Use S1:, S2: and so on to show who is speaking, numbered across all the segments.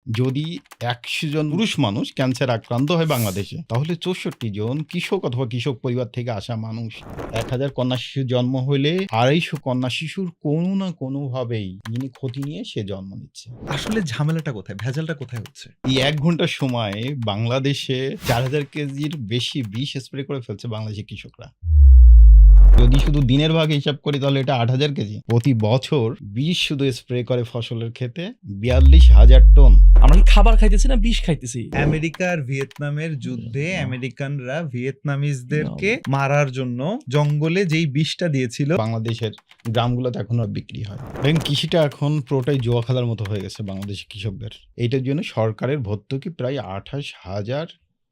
S1: যদি ১০০ জন পুরুষ মানুষ ক্যান্সার আক্রান্ত হয় বাংলাদেশে, তাহলে ৬৪ জন কৃষক অথবা কৃষক পরিবার থেকে আসা মানুষ। ১,০০০ কন্যা শিশু জন্ম হলে ২৫০ কন্যা শিশুর কোনো না কোনোভাবেই যিনি ক্ষতি নিয়ে সে জন্ম নিচ্ছে।
S2: আসলে ঝামেলাটা কোথায়? ভেজালটা কোথায় হচ্ছে?
S1: এই ১ ঘন্টার সময়ে বাংলাদেশে ৪,০০০ কেজির বেশি বিষ স্প্রে করে ফেলছে বাংলাদেশি কৃষকরা। যদি শুধু দিনের ভাগ হিসাব করি তাহলে এটা ৮,০০০ কেজি। প্রতি বছর বিষ শুধু স্প্রে করে ফসলের ক্ষেতে ৪২,০০০ টন।
S3: আমরা কি খাবার খাইতেছি না বিষ খাইতেছি?
S2: আমেরিকা আর ভিয়েতনামের যুদ্ধে আমেরিকানরা ভিয়েতনামিজদেরকে মারার জন্য জঙ্গলে যেই বিষটা দিয়েছিল,
S1: বাংলাদেশের গ্রামগুলোতে এখন আর বিক্রি হয়। দেখেন কৃষিটা এখন পুরোটাই জুয়া খেলার মতো হয়ে গেছে বাংলাদেশের কৃষকদের। এইটার জন্য সরকারের ভর্তুকি প্রায় ২৮,০০০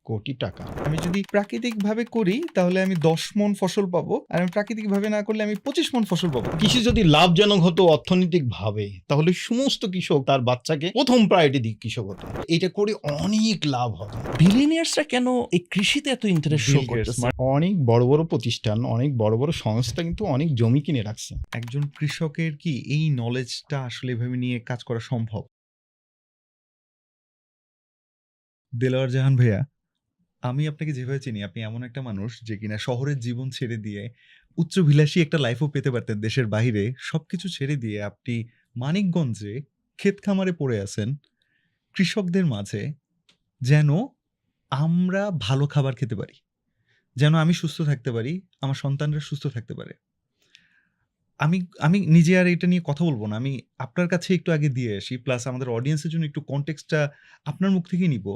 S1: কোটি টাকা।
S2: আমি যদি প্রাকৃতিকভাবে করি তাহলে আমি ১০ মণ ফসল পাবো, আর আমি প্রাকৃতিকভাবে না করলে আমি ২৫ মণ ফসল পাবো।
S1: কৃষি যদি লাভজনক হতো অর্থনৈতিকভাবে, তাহলে সমস্ত কৃষক তার বাচ্চাকে প্রথম প্রায়োরিটি দিক কৃষক হতো। এটা করে অনেক লাভ হবে।
S3: বিলিয়নিয়ার্সরা কেন এই কৃষিতে এত ইন্টারেস্ট শো
S2: Bill Gates,
S3: করতেছে?
S1: অনেক বড় বড় প্রতিষ্ঠান, অনেক বড় বড় সংস্থা কিন্তু অনেক জমি কিনে রাখছে।
S2: একজন কৃষকের কি এই নলেজটা আসলে এভাবে নিয়ে কাজ করা সম্ভব? দেলোয়ার জাহান ভাইয়া, আমি আপনাকে যেভাবে চিনি আপনি এমন একটা মানুষ যে কিনা শহরের জীবন ছেড়ে দিয়ে উচ্চবিলাসী একটা লাইফও পেতে পারতেন দেশের বাইরে, সবকিছু ছেড়ে দিয়ে আপনি মানিকগঞ্জে ক্ষেত খামারে পড়ে আছেন কৃষকদের মাঝে, যেন আমরা ভালো খাবার খেতে পারি, যেন আমি সুস্থ থাকতে পারি, আমার সন্তানরা সুস্থ থাকতে পারে। আমি আমি নিজে আর এটা নিয়ে কথা বলবো না, আমি আপনার কাছে একটু আগে দিয়ে আসি, প্লাস আমাদের অডিয়েন্সের জন্য একটু কনটেক্সটটা আপনার মুখ থেকেই নিব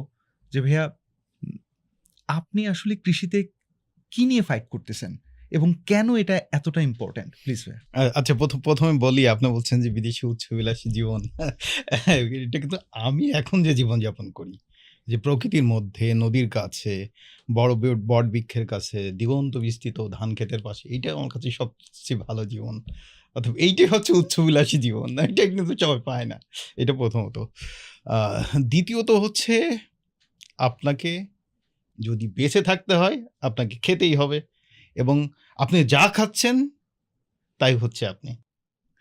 S2: যে ভাইয়া, আপনি আসলে কৃষিতে কি নিয়ে ফাইট করতেছেন এবং কেন এটা এতটা ইম্পর্ট্যান্ট, প্লিজ ভাইয়া।
S1: আচ্ছা, প্রথমে বলি, আপনি বলছেন যে বিদেশি উচ্চবিলাসী জীবন। এটা কিন্তু আমি এখন যে জীবনযাপন করি, যে প্রকৃতির মধ্যে, নদীর কাছে, বড় বট বৃক্ষের কাছে, দিগন্ত বিস্তৃত ধান ক্ষেতের পাশে, এইটা আমার কাছে সবচেয়ে ভালো জীবন। অথবা এইটাই হচ্ছে উচ্চবিলাসী জীবন। এটা কিন্তু সবাই পায় না। এটা প্রথমত। দ্বিতীয়ত হচ্ছে, আপনাকে যদি বেঁচে থাকতে হয় আপনাকে খেতেই হবে, এবং আপনি যা খাচ্ছেন তাই হচ্ছে আপনি।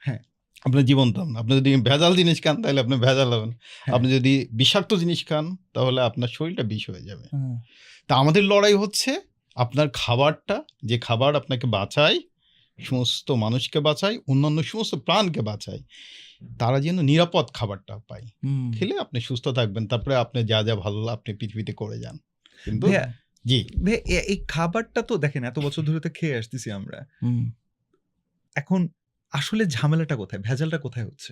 S2: হ্যাঁ।
S1: আপনার জীবন্ত না। আপনি যদি ভেজাল জিনিস খান তাহলে আপনি ভেজাল হবেন।
S2: হ্যাঁ।
S1: আপনি যদি বিষাক্ত জিনিস খান তাহলে আপনার শরীরটা বিষ হয়ে যাবে।
S3: হুম।
S1: তা আমাদের লড়াই হচ্ছে আপনার খাবারটা, যে খাবার আপনাকে বাঁচায়, সমস্ত মানুষকে বাঁচায়, অন্যান্য সমস্ত প্রাণকে বাঁচায়, তারা যেন নিরাপদ খাবারটা পায়।
S3: হুম।
S1: খেলে আপনি সুস্থ থাকবেন। তারপরে আপনি যা ভালো আপনি পৃথিবীতে করে যান। কিন্তু
S2: ভাইয়া,
S1: জি।
S2: ভাইয়া, এই খাবারটা তো দেখেন এত বছর ধরে তো খেয়ে আসতেছি আমরা।
S3: হুম।
S2: এখন আসলে ঝামেলাটা কোথায়? ভেজালটা কোথায় হচ্ছে?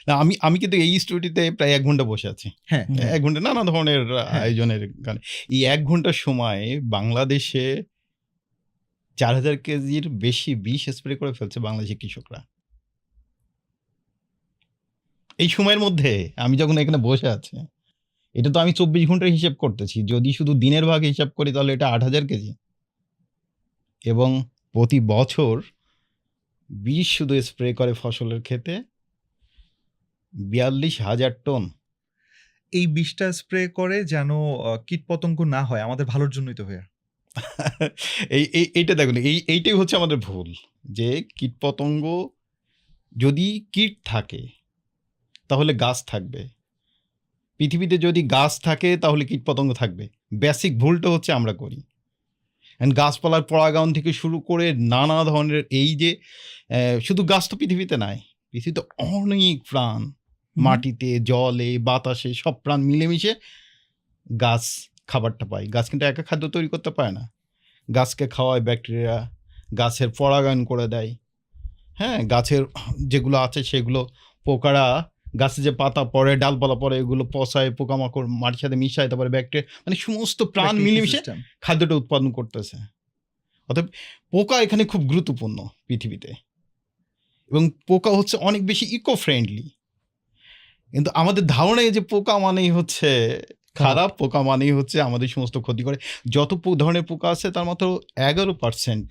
S1: না, আমি কিন্তু এই স্টুডিওতে প্রায় ১ ঘন্টা বসে আছি।
S2: হ্যাঁ,
S3: হুম।
S2: হ্যাঁ।
S1: ১ ঘন্টা নানা ধরনের
S2: হ্যাঁ।
S1: আয়োজনের কারণে। এই ১ ঘন্টার সময় বাংলাদেশে ৪,০০০ কেজির বেশি বিষ স্প্রে করে ফেলছে বাংলাদেশি কৃষকরা। এই সময়ের মধ্যে আমি যখন এখানে বসে আছি, এটা তো আমি ২৪ ঘন্টার হিসেব করতেছি। যদি শুধু দিনের ভাগে হিসাব করি তাহলে এটা ৮,০০০ কেজি। এবং প্রতি বছর বিষ শুধু স্প্রে করে ফসলের ক্ষেতে ৪২,০০০ টন।
S2: এই বিষটা স্প্রে করে যেন কীটপতঙ্গ না হয়, আমাদের ভালোর জন্যই তো ভাইয়া।
S1: এইটা দেখুন, এইটাই হচ্ছে আমাদের ভুল, যে কীটপতঙ্গ, যদি কীট থাকে তাহলে গাছ থাকবে। পৃথিবীতে যদি গাছ থাকে তাহলে কীটপতঙ্গ থাকবে। বেসিক ভুলটা হচ্ছে আমরা করি। গাছপালার পরাগায়ন থেকে শুরু করে নানা ধরনের, এই যে শুধু গাছ তো পৃথিবীতে নাই, পৃথিবীতে অনেক প্রাণ, মাটিতে, জলে, বাতাসে সব প্রাণ মিলেমিশে গাছ খাবারটা পায়। গাছ কিন্তু একা খাদ্য তৈরি করতে পারে না। গাছকে খাওয়ায় ব্যাকটেরিয়া, গাছের পরাগায়ন করে দেয়। হ্যাঁ, গাছের যেগুলো আছে সেগুলো পোকারা, গাছে যে পাতা পড়ে, ডালপালা পড়ে, এগুলো পচায়, পোকামাকড় মাটির সাথে মিশায়, তারপরে ব্যাকটেরিয়া, মানে সমস্ত প্রাণ মিলেমিশে
S2: Ecosystem।
S1: খাদ্যটা উৎপাদন করতেছে। অতএব পোকা এখানে খুব গুরুত্বপূর্ণ পৃথিবীতে, এবং পোকা হচ্ছে অনেক বেশি ইকো ফ্রেন্ডলি। কিন্তু আমাদের ধারণা এই যে পোকা মানেই হচ্ছে খারাপ, পোকা মানেই হচ্ছে আমাদের সমস্ত ক্ষতি করে। যত ধরনের পোকা আছে তার মাত্র 11%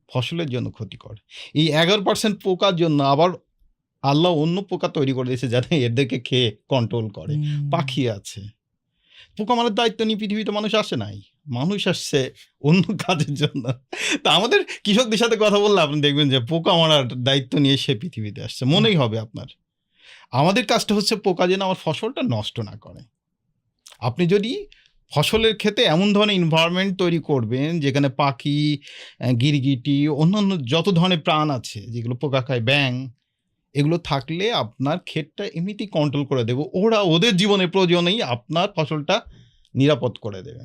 S1: ফসলের জন্য ক্ষতিকর। এই 11% পোকার জন্য আবার আল্লাহ অন্য পোকা তৈরি করে দিয়েছে যাতে এদেরকে খেয়ে কন্ট্রোল করে। পাখি আছে। পোকা মারার দায়িত্ব নিয়ে পৃথিবীতে মানুষ আসে নাই, মানুষ আসছে অন্য কাজের জন্য। তা আমাদের কৃষকদের সাথে কথা বললে আপনি দেখবেন যে পোকা মারার দায়িত্ব নিয়ে সে পৃথিবীতে আসছে, মনেই হবে আপনার। আমাদের কাজটা হচ্ছে পোকা যেন আমার ফসলটা নষ্ট না করে। আপনি যদি ফসলের ক্ষেতে এমন ধরনের এনভায়রনমেন্ট তৈরি করবেন যেখানে পাখি, গিরগিটি, অন্যান্য যত ধরনের প্রাণ আছে যেগুলো পোকা খায়, ব্যাঙ, এগুলো থাকলে আপনার ক্ষেতটা এমনিতেই কন্ট্রোল করে দেবে। ওরা ওদের জীবনের প্রয়োজনেই আপনার ফসলটা নিরাপদ করে দেবে।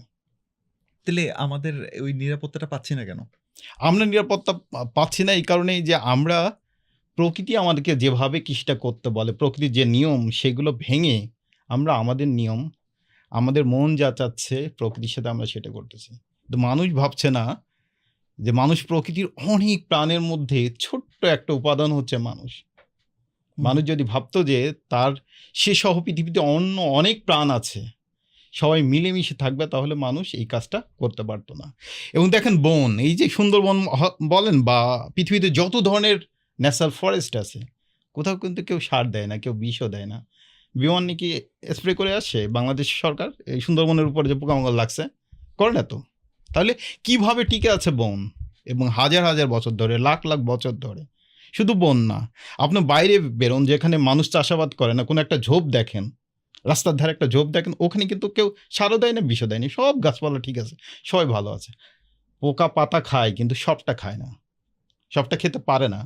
S2: তাহলে আমাদের ওই নিরাপত্তাটা পাচ্ছি না কেন?
S1: আমরা নিরাপত্তা পাচ্ছি না এই কারণেই যে আমরা প্রকৃতি আমাদেরকে যেভাবে কৃষিটা করতে বলে, প্রকৃতির যে নিয়ম সেগুলো ভেঙে আমরা আমাদের নিয়ম, আমাদের মন যা চাচ্ছে প্রকৃতির সাথে আমরা সেটা করতেছি। তো মানুষ ভাবছে না যে মানুষ প্রকৃতির অনেক প্রাণের মধ্যে ছোট্ট একটা উপাদান হচ্ছে মানুষ। মানুষ যদি ভাবতো যে তার সে সহ পৃথিবীতে অন্য অনেক প্রাণ আছে, সবাই মিলেমিশে থাকবে, তাহলে মানুষ এই কাজটা করতে পারতো না। এবং দেখেন বন, এই যে সুন্দরবন বলেন বা পৃথিবীতে যত ধরনের ন্যাশনাল ফরেস্ট আছে, কোথাও কিন্তু কেউ সার দেয় না, কেউ বিষও দেয় না। বিমান নাকি স্প্রে করে আসছে বাংলাদেশ সরকার এই সুন্দরবনের উপরে যে পোকামাকড় লাগছে, করে না তো। তাহলে কিভাবে টিকে আছে বন? এবং হাজার হাজার বছর ধরে, লাখ লাখ বছর ধরে। শুধু বন না, আপনি বাইরে বেরোন যেখানে মানুষ চাষাবাদ করে না, কোনো একটা ঝোপ দেখেন, রাস্তার ধারে একটা ঝোপ দেখেন, ওখানে কিন্তু কেউ সারও দেয় না, বিষও দেয়নি, সব গাছপালা ঠিক আছে, সবাই ভালো আছে। পোকা পাতা খায় কিন্তু সবটা খায় না, সবটা খেতে পারে না।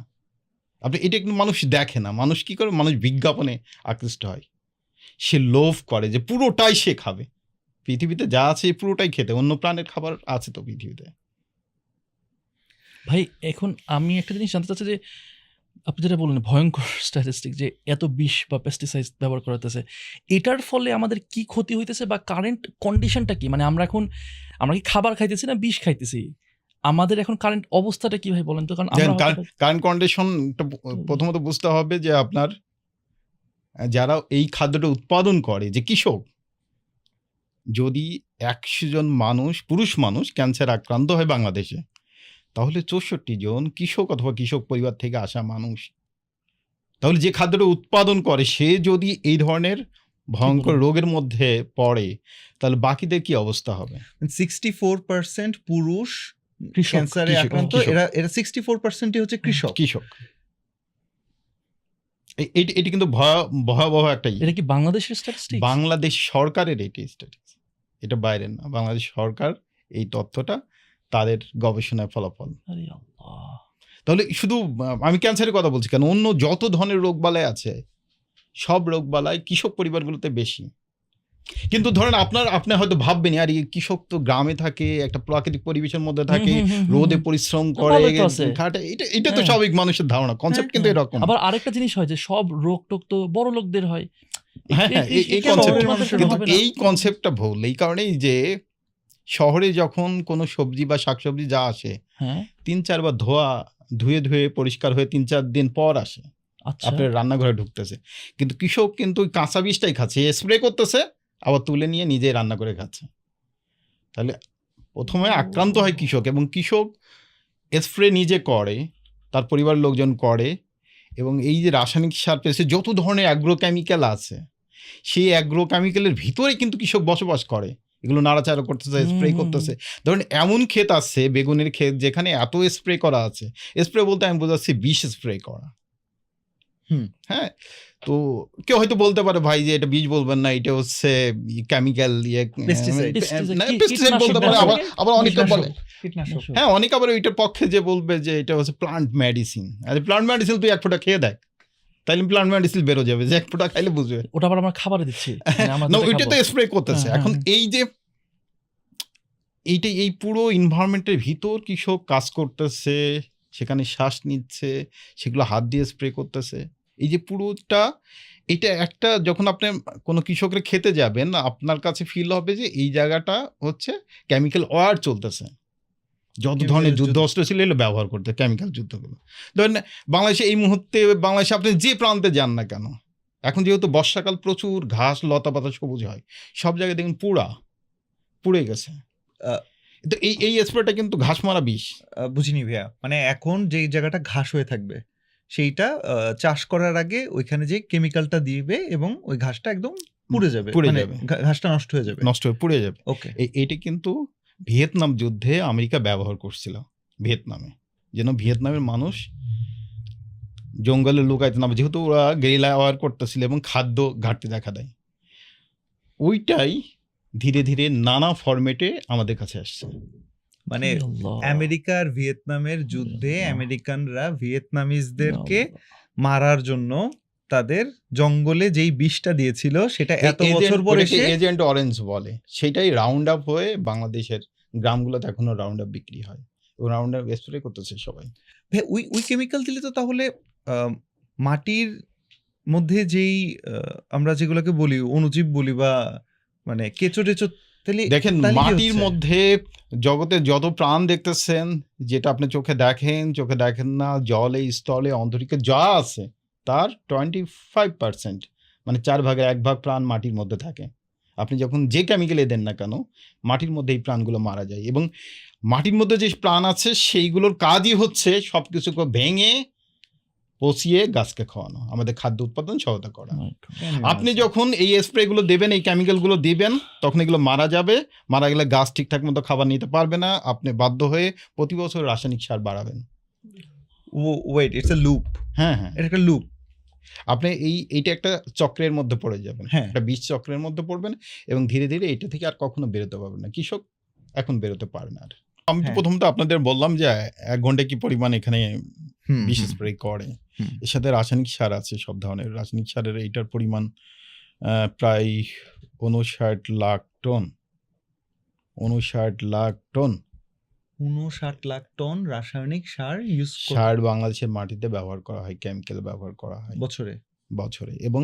S1: আপনি এটা কিন্তু মানুষ দেখে না। মানুষ কি করে? মানুষ বিজ্ঞাপনে আকৃষ্ট হয়, সে লোভ করে যে পুরোটাই সে খাবে। পৃথিবীতে যা আছে পুরোটাই খেতে, অন্য প্রাণের খাবার আছে তো পৃথিবীতে।
S3: ভাই এখন আমি একটা জিনিস জানতে চাচ্ছি যে আপনি যেটা বললেন ভয়ঙ্কর স্ট্যাটিস্টিক যে এত বিষ বা পেস্টিসাইড ব্যবহার করা হইতেছে, এটার ফলে আমাদের কি ক্ষতি হইতেছে বা কারেন্ট কন্ডিশনটা কি? মানে আমরা কি খাবার খাইতেছি না বিষ খাইতেছি? আমাদের এখন কারেন্ট অবস্থাটা কি ভাই বলেন তো? কারণ আমরা
S1: কারেন্ট কন্ডিশনটা প্রথমত বুঝতে হবে যে আপনার যারা এই খাদ্যটা উৎপাদন করে, যে কৃষক, যদি 100 জন মানুষ, পুরুষ মানুষ ক্যান্সার আক্রান্ত হয় বাংলাদেশে, তাহলে 64 জন কৃষক অথবা কৃষক পরিবার থেকে আসা মানুষ। তাহলে যে খাদ্যটা উৎপাদন করে সে যদি এই ধরনের ভয়ঙ্কর রোগের মধ্যে পড়ে, তাহলে বাকিদের কি অবস্থা হবে?
S2: 64% পুরুষ
S3: কৃষক,
S2: ক্যান্সারে আক্রান্ত, এরা 64%ই হচ্ছে কৃষক।
S1: এটি কিন্তু ভয়াবহ একটা
S3: এটা কি বাংলাদেশের স্ট্যাটিস্টিক?
S1: বাংলাদেশ সরকারের এটি স্ট্যাটিস্টিক্স, এটা বাইরের না। বাংলাদেশ সরকার এই তথ্যটা তাদের গবেষণায় ফলাফল।
S3: আরে আল্লাহ!
S1: তাহলে শুধু আমি ক্যান্সারের কথা বলছি কেন, অন্য যত ধরনের রোগবালাই আছে সব রোগবালাই কৃষক পরিবারগুলোতে বেশি। কিন্তু ধরেন আপনি হয়তো ভাববেন আর এই কৃষক তো গ্রামে থাকে, একটা প্রাকৃতিক পরিবেশের মধ্যে থাকে, রোদে পরিশ্রম করে, খাটে, এটা তো স্বাভাবিক মানুষের ধারণা, কনসেপ্ট কিন্তু এরকম।
S3: আবার আরেকটা জিনিস হয় যে সব রোগ টোগ তো বড় লোকদের হয়।
S1: হ্যাঁ, এই কনসেপ্ট, কিন্তু এই কনসেপ্টটা ভুল। এই কারণেই যে শহরে যখন কোনো সবজি বা শাকসবজি যা আসে 3-4 বার ধুয়ে পরিষ্কার হয়ে 3-4 দিন পর আসে, আপনার রান্নাঘরে ঢুকতেছে। কিন্তু কৃষক কিন্তু কাঁচা বীজটাই খাচ্ছে, স্প্রে করতেছে, আবার তুলে নিয়ে নিজেই রান্না করে খাচ্ছে। তাহলে প্রথমে আক্রান্ত হয় কৃষক, এবং কৃষক স্প্রে নিজে করে, তার পরিবার লোকজন করে, এবং এই যে রাসায়নিক সার পেয়েছে, যত ধরনের অ্যাগ্রোকেমিক্যাল আছে, সেই অ্যাগ্রোকেমিক্যালের ভিতরে কিন্তু কৃষক বসবাস করে, এগুলো নাড়াচাড়া করতেছে, স্প্রে করতেছে। ধরেন এমন ক্ষেত আছে, বেগুনের ক্ষেত, যেখানে এত স্প্রে করা আছে, স্প্রে বলতে আমি বোঝাচ্ছি বিষ স্প্রে করা। হ্যাঁ, তো কেউ হয়তো বলতে পারে ভাই যে এটা বীজ বলবেন না, এটা হচ্ছে কেমিক্যাল, পেস্টিসাইড বলতে পারে, আবার অনেকে বলে, হ্যাঁ, অনেক আবার ওইটার পক্ষে যে বলবে যে এটা হচ্ছে প্লান্ট মেডিসিন। আর প্লান্ট মেডিসিন তুই 1 ফোঁটা খেয়ে দেখ, তাইলে প্লান্ট মেডিসিন বেরো যাবে, যে 1 ফোঁটা খাইলে বুঝবে।
S3: ওটা আবার আমরা খাবারে দিচ্ছি
S1: না, ওইটা তো স্প্রে করতেছে। এখন এই যে এই পুরো এনভায়রনমেন্টের ভিতর কৃষক কাজ করতেছে, সেখানে শ্বাস নিচ্ছে, সেগুলো হাত দিয়ে স্প্রে করতেছে, এই যে পুরোটা, এটা একটা, যখন আপনি কোনো কৃষকের খেতে যাবেন, আপনার কাছে ফিল হবে যে এই জায়গাটা হচ্ছে কেমিক্যাল ওয়ার চলতেছে। যত ধরনের যুদ্ধ অস্ত্র ছিল এগুলো ব্যবহার করতে, কেমিক্যাল যুদ্ধগুলো। ধরেন বাংলাদেশে এই মুহূর্তে, বাংলাদেশে আপনি যে প্রান্তে যান না কেন, এখন যেহেতু বর্ষাকাল, প্রচুর ঘাস লতা পাতা সবুজ হয়, সব জায়গায় দেখুন পুড়ে গেছে। তো এই স্প্রেটা কিন্তু ঘাস মারা বিষ।
S2: বুঝিনি ভাইয়া, মানে এখন যে জায়গাটা ঘাস হয়ে থাকবে সেইটা চাষ করার আগে ওইখানে যে কেমিক্যালটা দিবে এবং ওই ঘাসটা একদম পুড়ে যাবে, ঘাসটা নষ্ট হয়ে পুড়ে যাবে।
S1: ওকে, এইটা কিন্তু ভিয়েতনাম যুদ্ধে আমেরিকা ব্যবহার করছিল ভিয়েতনামে, যেন ভিয়েতনামের মানুষ জঙ্গলে লুকাইতে না, যেহেতু ওরা গেরিলা ওয়ার করতেছিল এবং খাদ্য ঘাটতি দেখা দেয়, ওইটাই ধীরে ধীরে নানা ফরম্যাটে আমাদের কাছে আসছে।
S2: মানে
S3: ইয়া আল্লাহ,
S2: আমেরিকা আর ভিয়েতনামের যুদ্ধে
S3: আল্লাহ,
S2: আমেরিকানরা
S3: ইয়া
S2: ভিয়েতনামিজদেরকে
S3: আল্লাহ।
S2: মারার জন্য তাদের জঙ্গলে যেই বিষটা দিয়েছিল সেটা এত বছর পর এসে
S1: এজেন্ট অরেঞ্জ বলে, সেটাই রাউন্ড আপ হয়ে বাংলাদেশের গ্রামগুলোতে এখনো রাউন্ড আপ বিক্রি হয়, ও রাউন্ড আপ স্প্রে করতেছে সবাই।
S2: ভাই, ওই কেমিক্যাল দিলে তো তাহলে মাটির মধ্যে যেই আমরা যেগুলোকে বলি অণুজীব বলি বা মানে কেঁচো টেচো, তাহলে
S1: দেখেন,
S2: তাহলে কি
S1: মাটির
S2: হচ্ছে?
S1: মধ্যে জগতে যত প্রাণ দেখতেছেন, যেটা আপনি চোখে দেখেন না, জলে স্থলে অন্তরিক্ষে যা আছে তার 25%, মানে 1/4 প্রাণ মাটির মধ্যে থাকে। আপনি যখন যে কেমিক্যালে দেন না কেন, মাটির মধ্যে এই প্রাণগুলো মারা যায়, এবং মাটির মধ্যে যে প্রাণ আছে সেইগুলোর কাজই হচ্ছে সবকিছুকে ভেঙে পচিয়ে গাছকে খাওয়ানো, আমাদের খাদ্য উৎপাদন সহায়তা করা।
S3: My God.
S2: Can you
S1: আপনি
S2: imagine?
S1: যখন এই স্প্রেগুলো দেবেন, এই কেমিক্যালগুলো দিবেন, তখন এগুলো মারা যাবে। মারা গেলে গাছ ঠিকঠাক মতো খাবার নিতে পারবে না, আপনি বাধ্য হয়ে প্রতি বছর রাসায়নিক সার বাড়াবেন।
S2: ওয়েট, ইটস এ লুপ,
S1: হ্যাঁ হ্যাঁ,
S2: এটা একটা লুপ।
S1: আপনি এইটা একটা চক্রের মধ্যে পড়ে যাবেন,
S2: হ্যাঁ।
S1: একটা বিষ চক্রের মধ্যে পড়বেন, এবং ধীরে ধীরে এটা থেকে আর কখনো বেরোতে পারবেন না। কৃষক এখন বেরোতে পারে না আর। আমি তো
S2: হ্যাঁ।
S1: প্রথমত আপনাদের বললাম যে 1 ঘন্টা কি পরিমাণ এখানে
S2: হুম,
S1: বিষ
S2: হুম,
S1: স্প্রে করে,
S2: হুম।
S1: এর সাথে রাসায়নিক সার আছে, সব ধরনের রাসায়নিক সারের এইটার পরিমাণ প্রায় 59 lakh ton. 59 lakh ton
S2: 59 lakh ton রাসায়নিক সার ইউজ
S1: সার বাংলাদেশের মাটিতে ব্যবহার করা হয়, কেমিক্যাল ব্যবহার করা হয়
S2: বছরে।
S1: বছরে, এবং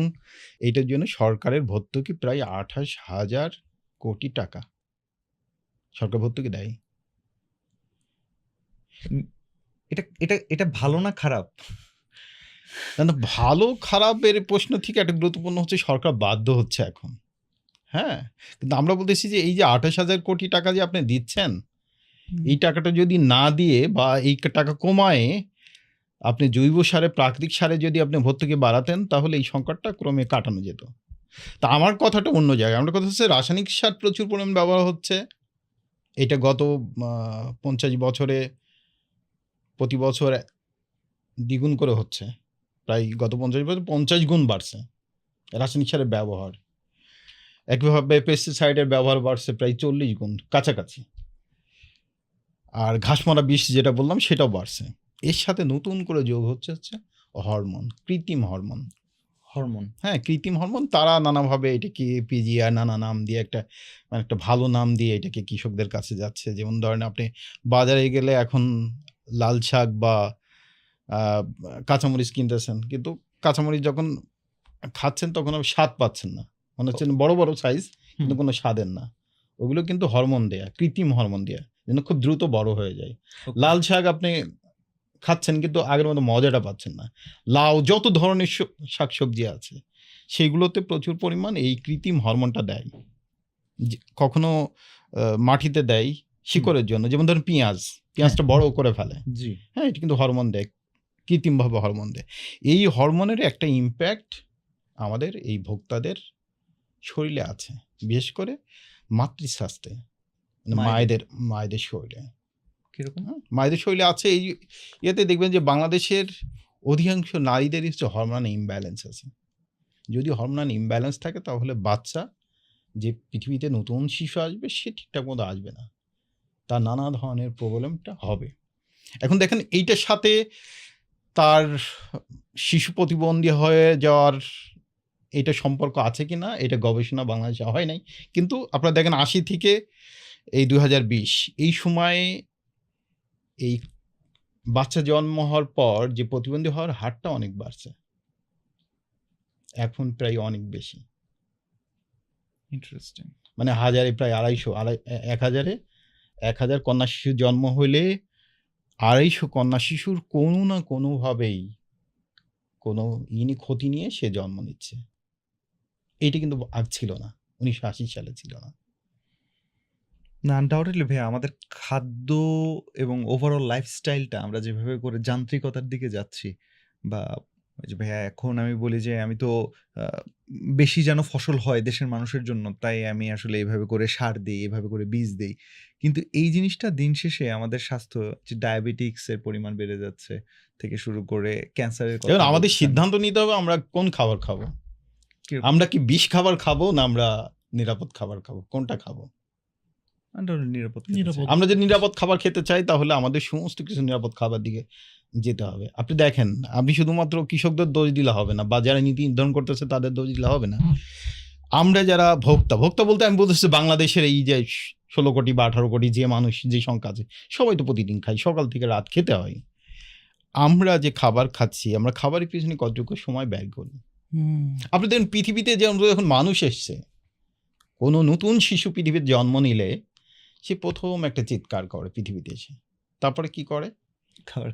S1: এইটার জন্য সরকারের ভর্তুকি প্রায় 28,000 কোটি টাকা সরকার ভর্তুকি দেয়।
S2: এটা এটা এটা ভালো না খারাপ?
S1: না, ভালো খারাপের প্রশ্ন থেকে একটা গুরুত্বপূর্ণ হচ্ছে সরকার বাধ্য হচ্ছে এখন। হ্যাঁ, কিন্তু আমরা বলতেছি যে এই যে 28,000 কোটি টাকা যে আপনি দিচ্ছেন, এই টাকাটা যদি না দিয়ে বা এই টাকা কমায় আপনি জৈব সারে, প্রাকৃতিক সারে যদি আপনি ভর্তুকি বাড়াতেন, তাহলে এই সংকটটা ক্রমে কাটানো যেত। তা আমার কথাটা অন্য জায়গায়। আমার কথা হচ্ছে রাসায়নিক সার প্রচুর পরিমাণ ব্যবহার হচ্ছে। এটা গত 50 বছরে প্রতি বছর দ্বিগুণ করে হচ্ছে। প্রায় গত 50 বছরে 50 গুণ বাড়ছে রাসায়নিক সারের ব্যবহার। একইভাবে পেস্টিসাইডের ব্যবহার বাড়ছে প্রায় 40 গুণ কাছাকাছি। আর ঘাসমারা বিষ যেটা বললাম সেটাও বাড়ছে। এর সাথে নতুন করে যোগ হচ্ছে হরমোন, কৃত্রিম হরমোন।
S2: হরমোন।
S1: হ্যাঁ, কৃত্রিম হরমোন তারা নানাভাবে এটাকে পিজিআর নানা নাম দিয়ে একটা ভালো নাম দিয়ে এটাকে কৃষকদের কাছে যাচ্ছে। যেমন ধরেন, আপনি বাজারে গেলে এখন লাল শাক বা কাঁচামরিচ কিনতেছেন, কিন্তু কাঁচামরিচ যখন খাচ্ছেন তখন আপনি স্বাদ পাচ্ছেন না, মনে হচ্ছে বড় বড় সাইজ কিন্তু কোনো স্বাদের না। ওগুলো কিন্তু হরমোন দেয়া, কৃত্রিম হরমোন দেয়া, যেন খুব দ্রুত বড় হয়ে যায়। লাল শাক আপনি খাচ্ছেন কিন্তু আগের মতো মজাটা পাচ্ছেন না। লাউ, যত ধরনের শাকসবজি আছে সেগুলোতে প্রচুর পরিমাণ এই কৃত্রিম হরমোনটা দেয়। কখনো মাটিতে দেয় শিকড়ের জন্য, যেমন ধরেন পেঁয়াজটা বড় করে ফেলে।
S2: জি।
S1: হ্যাঁ, এটা কিন্তু হরমোন দেয়, কৃত্রিমভাবে হরমোন দেয়। এই হরমোনের একটা ইম্প্যাক্ট আমাদের এই ভোক্তাদের শরীরে আছে, বিশেষ করে মাতৃস্বাস্থ্যে, মানে মায়েদের শরীরে।
S2: কিরকম?
S1: মায়েদের শরীরে আছে। এই ইয়েতে দেখবেন যে বাংলাদেশের অধিকাংশ নারীদেরই হচ্ছে হরমোনাল ইমব্যালেন্স আছে। যদি হরমোনাল ইমব্যালেন্স থাকে, তাহলে বাচ্চা, যে পৃথিবীতে নতুন শিশু আসবে, সে ঠিকঠাক মতো আসবে না, তার নানা ধরনের প্রবলেমটা হবে। এখন দেখেন, এইটার সাথে তার শিশু প্রতিবন্ধী হয়ে যাওয়ার এটা সম্পর্ক আছে কি না, এটা গবেষণা বাংলাদেশে হয় নাই। কিন্তু আপনারা দেখেন 80 থেকে এই 2020 এই সময়ে এই বাচ্চা জন্ম হওয়ার পর যে প্রতিবন্ধী হওয়ার হারটা অনেক বাড়ছে, এখন প্রায় অনেক বেশি।
S2: ইন্টারেস্টিং।
S1: মানে হাজারে প্রায় 1,000 কন্যা শিশু জন্ম হলে 250 কন্যা শিশুর কোনো না কোনোভাবেই কোনো ক্ষতি নিয়ে সে জন্ম নিচ্ছে। এইটা কিন্তু আগে ছিল না, 1980 সালে ছিল না।
S2: না, আনডাউটেডলি ভাইয়া, আমাদের খাদ্য এবং ওভারঅল লাইফস্টাইলটা আমরা যেভাবে করে যান্ত্রিকতার দিকে যাচ্ছি বা ওই যে ভাইয়া এখন আমি বলি যে আমি তো বেশি যেন ফসল হয় দেশের মানুষের জন্য, তাই আমি আসলে এভাবে করে সার দিই, এভাবে করে বীজ দিই। কিন্তু এই জিনিসটা দিন শেষে আমাদের স্বাস্থ্য, যে ডায়াবেটিক্স এর পরিমাণ বেড়ে যাচ্ছে থেকে শুরু করে ক্যান্সারের কথা
S1: দেখুন আমাদের
S2: বলছেন।
S1: সিদ্ধান্ত নিতে হবে আমরা কোন খাবার খাবো।
S2: কিরকম?
S1: আমরা কি বিষ খাবার খাবো না আমরা নিরাপদ খাবার খাবো, কোনটা খাবো?
S2: আমরা নিরাপদ খেতে চাই।
S3: নিরাপদ।
S1: আমরা যদি নিরাপদ খাবার খেতে চাই তাহলে আমাদের সমস্ত কিছু নিরাপদ খাবার দিকে যেতে হবে। আপনি দেখেন, আপনি শুধুমাত্র কৃষকদের দোষ দিলে হবে না, বা যারা নীতি নির্ধারণ করতেছে তাদের দোষ দিলে হবে না। আমরা যারা ভোক্তা বলতে আমি বলতেছি বাংলাদেশের এই যে 16 কোটি বা 18 কোটি যে মানুষ, যে সংখ্যা আছে, সবাই তো প্রতিদিন খাই, সকাল থেকে রাত খেতে হয়। আমরা যে খাবার খাচ্ছি, আমরা খাবারের পিছনে কতটুকু সময় ব্যয় করি।
S3: হুম।
S1: আপনি দেখুন পৃথিবীতে যে যখন মানুষ এসছে, কোনো নতুন শিশু পৃথিবীর জন্ম নিলে সে প্রথম একটা চিৎকার করে পৃথিবীতে এসে, তারপরে কি করে?
S2: খাবার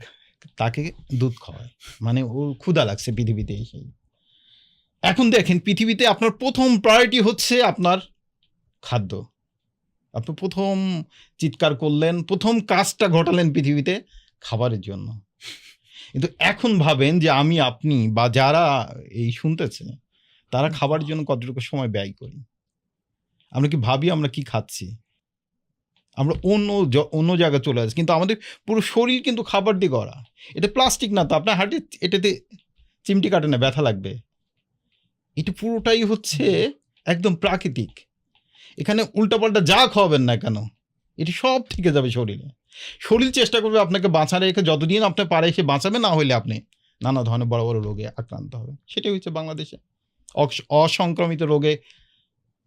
S1: তাকে দুধ খাওয়ায়, মানে ওর ক্ষুধা লাগছে পৃথিবীতে এসে। এখন দেখেন পৃথিবীতে আপনার প্রথম প্রায়োরিটি হচ্ছে আপনার খাদ্য। আপনি প্রথম চিৎকার করলেন, প্রথম কাজটা ঘটালেন পৃথিবীতে খাবারের জন্য। কিন্তু এখন ভাবেন যে আমি, আপনি বা যারা এই শুনতেছে তারা খাবারের জন্য কতটুকু সময় ব্যয় করি। আমরা কি ভাবি আমরা কি খাচ্ছি? আমরা অন্য জায়গায় চলে যাচ্ছি, কিন্তু আমাদের পুরো শরীর কিন্তু খাবার দিয়ে গড়া। এটা প্লাস্টিক না তো আপনার হার্টে এটাতে চিমটি কাটে না, ব্যথা লাগবে। এটা পুরোটাই হচ্ছে একদম প্রাকৃতিক। এখানে উল্টাপাল্টা যা খাওয়াবেন না কেন, এটি সব থেকে যাবে শরীরে। শরীর চেষ্টা করবে আপনাকে বাঁচা রেখে, যতদিন আপনি পারে সে বাঁচাবে, না হলে আপনি নানা ধরনের বড় বড় রোগে আক্রান্ত হবে। সেটাই হচ্ছে বাংলাদেশে অসংক্রমিত রোগে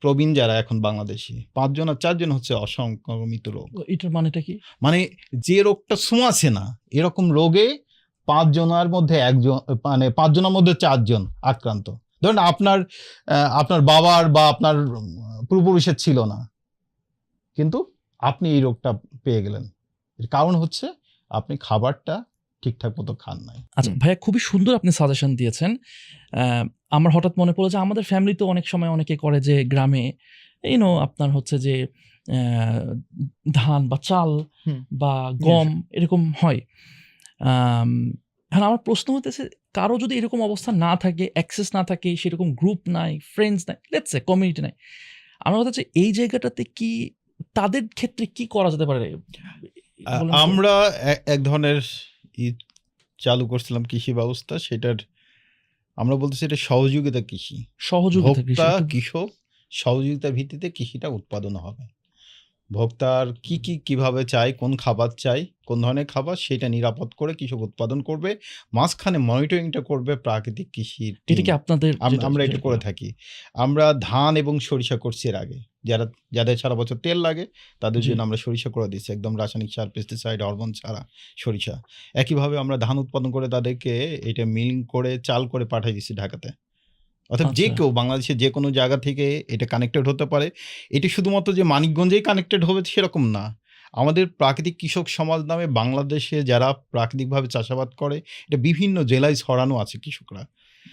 S1: প্রবীণ যারা এখন বাংলাদেশে 5 জন আর 4 জন হচ্ছে অসংক্রমিত রোগ।
S3: এটার মানেটা কি?
S1: মানে যে রোগটা ছোঁয়াছে না, এরকম রোগে 5 জনের মধ্যে 1 জন, মানে 5 জনের মধ্যে 4 জন আক্রান্ত। ধরুন আপনার বাবার বা আপনার পূর্বপুরুষের ছিল না, কিন্তু আপনি এই রোগটা পেয়ে গেলেন। এর কারণ হচ্ছে আপনি খাবারটা ঠিকঠাক মতো খান নাই।
S3: আচ্ছা ভাইয়া, খুবই সুন্দর আপনি সাজেশন দিয়েছেন। আমার হঠাৎ মনে পড়লো যে আমাদের ফ্যামিলিতে অনেক সময় অনেকে করে যে গ্রামে আপনার হচ্ছে যে ধান বা চাল
S2: হুম।
S3: বা গম এরকম হয়। এখন আমার প্রশ্ন হতেছে, কারো যদি এরকম অবস্থা না থাকে, অ্যাক্সেস না থাকে, সেরকম গ্রুপ নাই, ফ্রেন্ডস নাই, লেটস সে কমিউনিটি নাই, আমার কথা হচ্ছে এই জায়গাটাতে কি তাদের ক্ষেত্রে কি করা যেতে পারে? বলেন তো।
S1: আমরা এক ধরনের চালু করছিলাম কৃষি ব্যবস্থা, সেটার আমরা বলতেছি এটা সহযোগিতা কৃষি।
S3: সহযোগিতা কৃষি
S1: ভোক্তা কৃষক সহযোগিতার ভিত্তিতে কৃষিটা উৎপাদন হবে। ভোক্তার কিভাবে চাই, কোন খাবার চাই, কোন ধরনের খাবার, সেটা নিরাপদ করে কৃষক উৎপাদন করবে, মাঝখানে মনিটরিংটা করবে প্রাকৃতিক কৃষির
S3: এটা কি
S1: টিম।
S3: আপনাদের
S1: আমরা এটা করে থাকি। আমরা ধান এবং সরিষা করছি এর আগে। যাদের সারা বছর তেল লাগে তাদের
S3: জি।
S1: জন্য আমরা সরিষা করে দিচ্ছি, একদম রাসায়নিক সার, পেস্টিসাইড, হরমোন ছাড়া সরিষা। একইভাবে আমরা ধান উৎপাদন করে তাদেরকে এটা মিলিং করে চাল করে পাঠিয়ে দিচ্ছি ঢাকাতে। অর্থাৎ যে
S3: আচ্ছা।
S1: কেউ বাংলাদেশের যে কোনো জায়গা থেকে এটা কানেক্টেড হতে পারে। এটি শুধুমাত্র যে মানিকগঞ্জেই কানেক্টেড হবে সেরকম না। আমাদের প্রাকৃতিক কৃষক সমাজ নামে বাংলাদেশে যারা প্রাকৃতিকভাবে চাষাবাদ করে, এটা বিভিন্ন জেলায় ছড়ানো আছে কৃষকরা।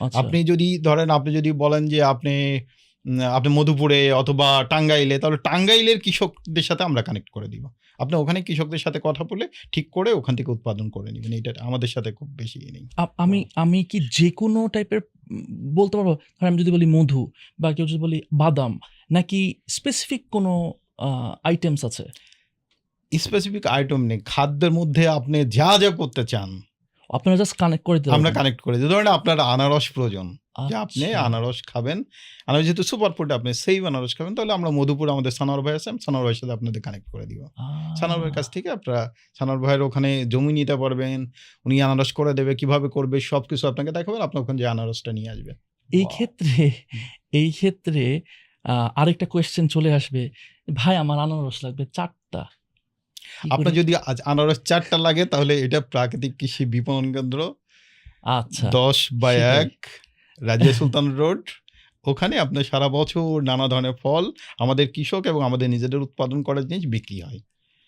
S3: আচ্ছা।
S1: আপনি যদি ধরেন, আপনি যদি বলেন যে আপনি মধুপুরে অথবা টাঙ্গাইলে, তাহলে টাঙ্গাইলের কৃষকদের সাথে আমরা কানেক্ট করে দিব। আপনি ওখানে কৃষকদের সাথে কথা বলে ঠিক করে ওখান থেকে উৎপাদন করে নেবেন। এটা আমাদের সাথে খুব বেশি নেই।
S3: আমি কি যেকোনো টাইপের বলতে পারবো? ধরেন আমি যদি বলি মধু, বা কেউ যদি বলি বাদাম, নাকি স্পেসিফিক কোনো আইটেমস আছে?
S1: স্পেসিফিক আইটেম নেই। খাদ্যের মধ্যে আপনি যা করতে চান
S3: আপনারা জাস্ট কানেক্ট করে দিতে
S1: আমরা
S3: পারবেন?
S1: কানেক্ট করে দিই। ধরেন আপনার আনারস প্রয়োজন, যে আপনি
S3: আচ্ছা।
S1: আনারস খাবেন, আনারস যেহেতু সুপার ফুড, আপনি সেই আনারস খাবেন, তাহলে আমরা মধুপুর আমাদের সানোয়ার ভাই আছে, সানোয়ার ভাইয়ের সাথে আপনাদের কানেক্ট করে দিব। সানোয়ার ভাইয়ের কাছ থেকে আপনারা সানোয়ার ভাইয়ের ওখানে জমি নিতে পারবেন, উনি আনারস করে দেবে, কিভাবে করবে সব কিছু আপনাকে দেখাবেন, আপনার ওখানে যে আনারসটা নিয়ে আসবে।
S3: এই ক্ষেত্রে আরেকটা কোয়েশ্চেন চলে আসবে, ভাই আমার আনারস লাগবে 4টা।
S1: আপনার যদি আজ আনারস 4টা লাগে, তাহলে এটা প্রাকৃতিক কৃষি বিপণন কেন্দ্র,
S3: আচ্ছা
S1: 10/1 রাজিয়া সুলতান রোড। ওখানে আপনার সারা বছর নানা ধরনের ফল আমাদের কৃষক এবং আমাদের নিজেদের উৎপাদন করা জিনিস বিক্রি হয়।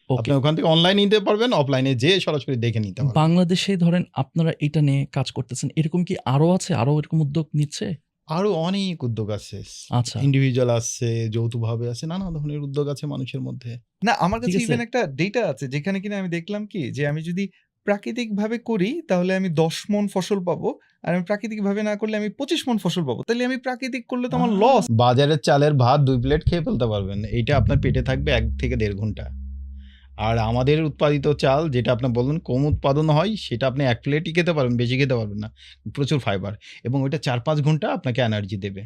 S3: ওকে।
S1: আপনি ওখান থেকে অনলাইনে নিতে পারবেন, অফলাইনে যেয়ে সরাসরি দেখে নিতে পারবেন।
S3: বাংলাদেশে ধরেন আপনারা এটা নিয়ে কাজ করতেছেন, এরকম কি আরো আছে, আরো এরকম উদ্যোগ নিচ্ছে?
S1: আরো অনেক উদ্যোগ আছে,
S3: আচ্ছা।
S1: ইন্ডিভিজুয়াল আছে, যৌথভাবে আছে, নানা ধরনের উদ্যোগ আছে মানুষের মধ্যে।
S2: না, আমার কাছে
S3: ঠিক আছে।
S2: ইভেন একটা ডেটা আছে যেখানে কিনা আমি দেখলাম কি যে আমি যদি প্রাকৃতিকভাবে করি তাহলে আমি ১০ মণ ফসল পাবো। আর আমি প্রাকৃতিকভাবে না করলে আমি ২৫ মণ ফসল পাবো। তাইলে আমি প্রাকৃতিক করলে তো আমার লস।
S1: বাজারের চালের ভাত ২ প্লেট খেয়ে ফেলতে পারবেন। এইটা আপনার পেটে থাকবে ১ থেকে ১.৫ ঘন্টা। আর আমাদের উৎপাদিত চাল যেটা আপনি বললেন কম উৎপাদন হয়, সেটা আপনি ১ প্লেটই খেতে পারবেন, বেশি খেতে পারবেন না। প্রচুর ফাইবার এবং ওইটা ৪-৫ ঘন্টা আপনাকে এনার্জি দেবে।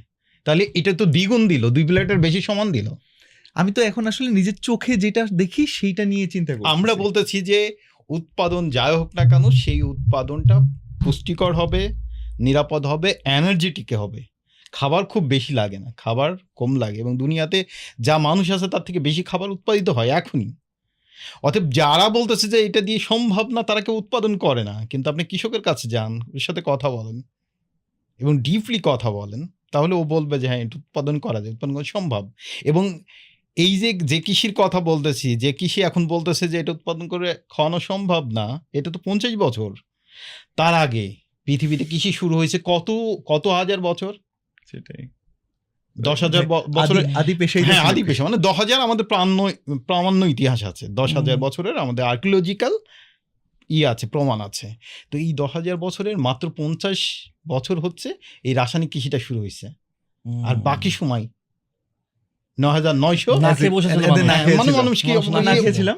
S1: তাহলে এটা তো দ্বিগুণ দিল, ২ প্লেটের বেশি সমান দিল।
S2: আমি তো এখন আসলে নিজের চোখে যেটা দেখি সেইটা নিয়ে চিন্তা করি।
S1: আমরা বলতেছি যে উৎপাদন যাই হোক না কেন, সেই উৎপাদনটা পুষ্টিকর হবে, নিরাপদ হবে, এনার্জেটিক হবে। খাবার খুব বেশি লাগে না, খাবার কম লাগে এবং দুনিয়াতে যা মানুষ আছে তার থেকে বেশি খাবার উৎপাদিত হয় এখনই। অতএব যারা বলতেছে যে এটা দিয়ে সম্ভব না, তারা কেউ উৎপাদন করে না। কিন্তু আপনি কৃষকের কাছে যান, ওর সাথে কথা বলেন এবং ডিপলি কথা বলেন, তাহলে ও বলবে যে হ্যাঁ, এটা উৎপাদন করা যায়, উৎপাদন করা সম্ভব। এবং এই যে কৃষির কথা বলতেছি, যে কৃষি এখন বলতেছে যে এটা উৎপাদন করে খাওয়ানো সম্ভব না, এটা তো ৫০ বছর। তার আগে পৃথিবীতে কৃষি শুরু হয়েছে কত হাজার বছর?
S2: সেটাই।
S1: ১০,০০০ বছরের
S2: আদি পেশাই
S1: হ্যাঁ, আদি পেশা মানে ১০,০০০ আমাদের প্রামাণ্য ইতিহাস আছে। ১০,০০০ বছরের আমাদের আর্কিওলজিক্যাল আছে, প্রমাণ আছে। তো এই ১০,০০০ বছরের মাত্র ৫০ বছর হচ্ছে এই রাসায়নিক কৃষিটা শুরু হইছে। আর বাকি সময় ৯,৯০০
S3: না খেয়ে বসেছিল
S2: এদের না
S3: মানুষ।
S2: খেয়েছিল।
S1: মানুষ কি
S3: মানুষ
S2: না খেয়েছিলাম।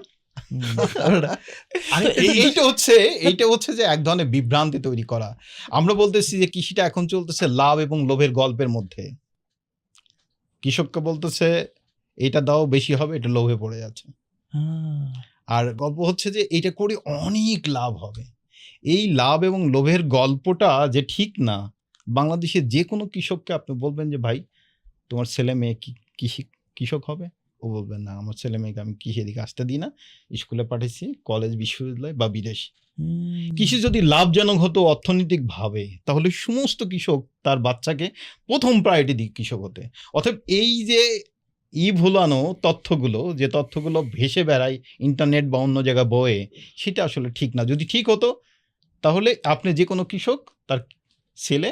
S1: এইটা হচ্ছে যে এক ধরনের বিভ্রান্তি তৈরি করা। আমরা বলতেছি যে কৃষিটা এখন চলতেছে লাভ এবং লোভের গল্পের মধ্যে। কৃষককে বলতেছে এটা দাও বেশি হবে, এটা লোভে পড়ে যাচ্ছে। আর গল্প হচ্ছে যে এটা করে অনেক লাভ হবে। এই লাভ এবং লোভের গল্পটা যে ঠিক না, বাংলাদেশের যে কোনো কৃষককে আপনি বলবেন যে ভাই তোমার ছেলে মেয়ে কি কৃষক হবে, ও বলবেন না, আমার ছেলে মেয়েকে আমি কৃষির দিকে আসতে দিই না, স্কুলে পাঠাইছি, কলেজ বিশ্ববিদ্যালয় বা বিদেশ। কৃষি যদি লাভজনক হতো অর্থনৈতিকভাবে, তাহলে সমস্ত কৃষক তার বাচ্চাকে প্রথম প্রায়োরিটি দিক কৃষক হতে। অতএব এই যে ভুলানো তথ্যগুলো, যে তথ্যগুলো ভেসে বেড়ায় ইন্টারনেট বা অন্য জায়গায় বয়ে, সেটা আসলে ঠিক না। যদি ঠিক হতো তাহলে আপনি যে কোনো কৃষক, তার ছেলে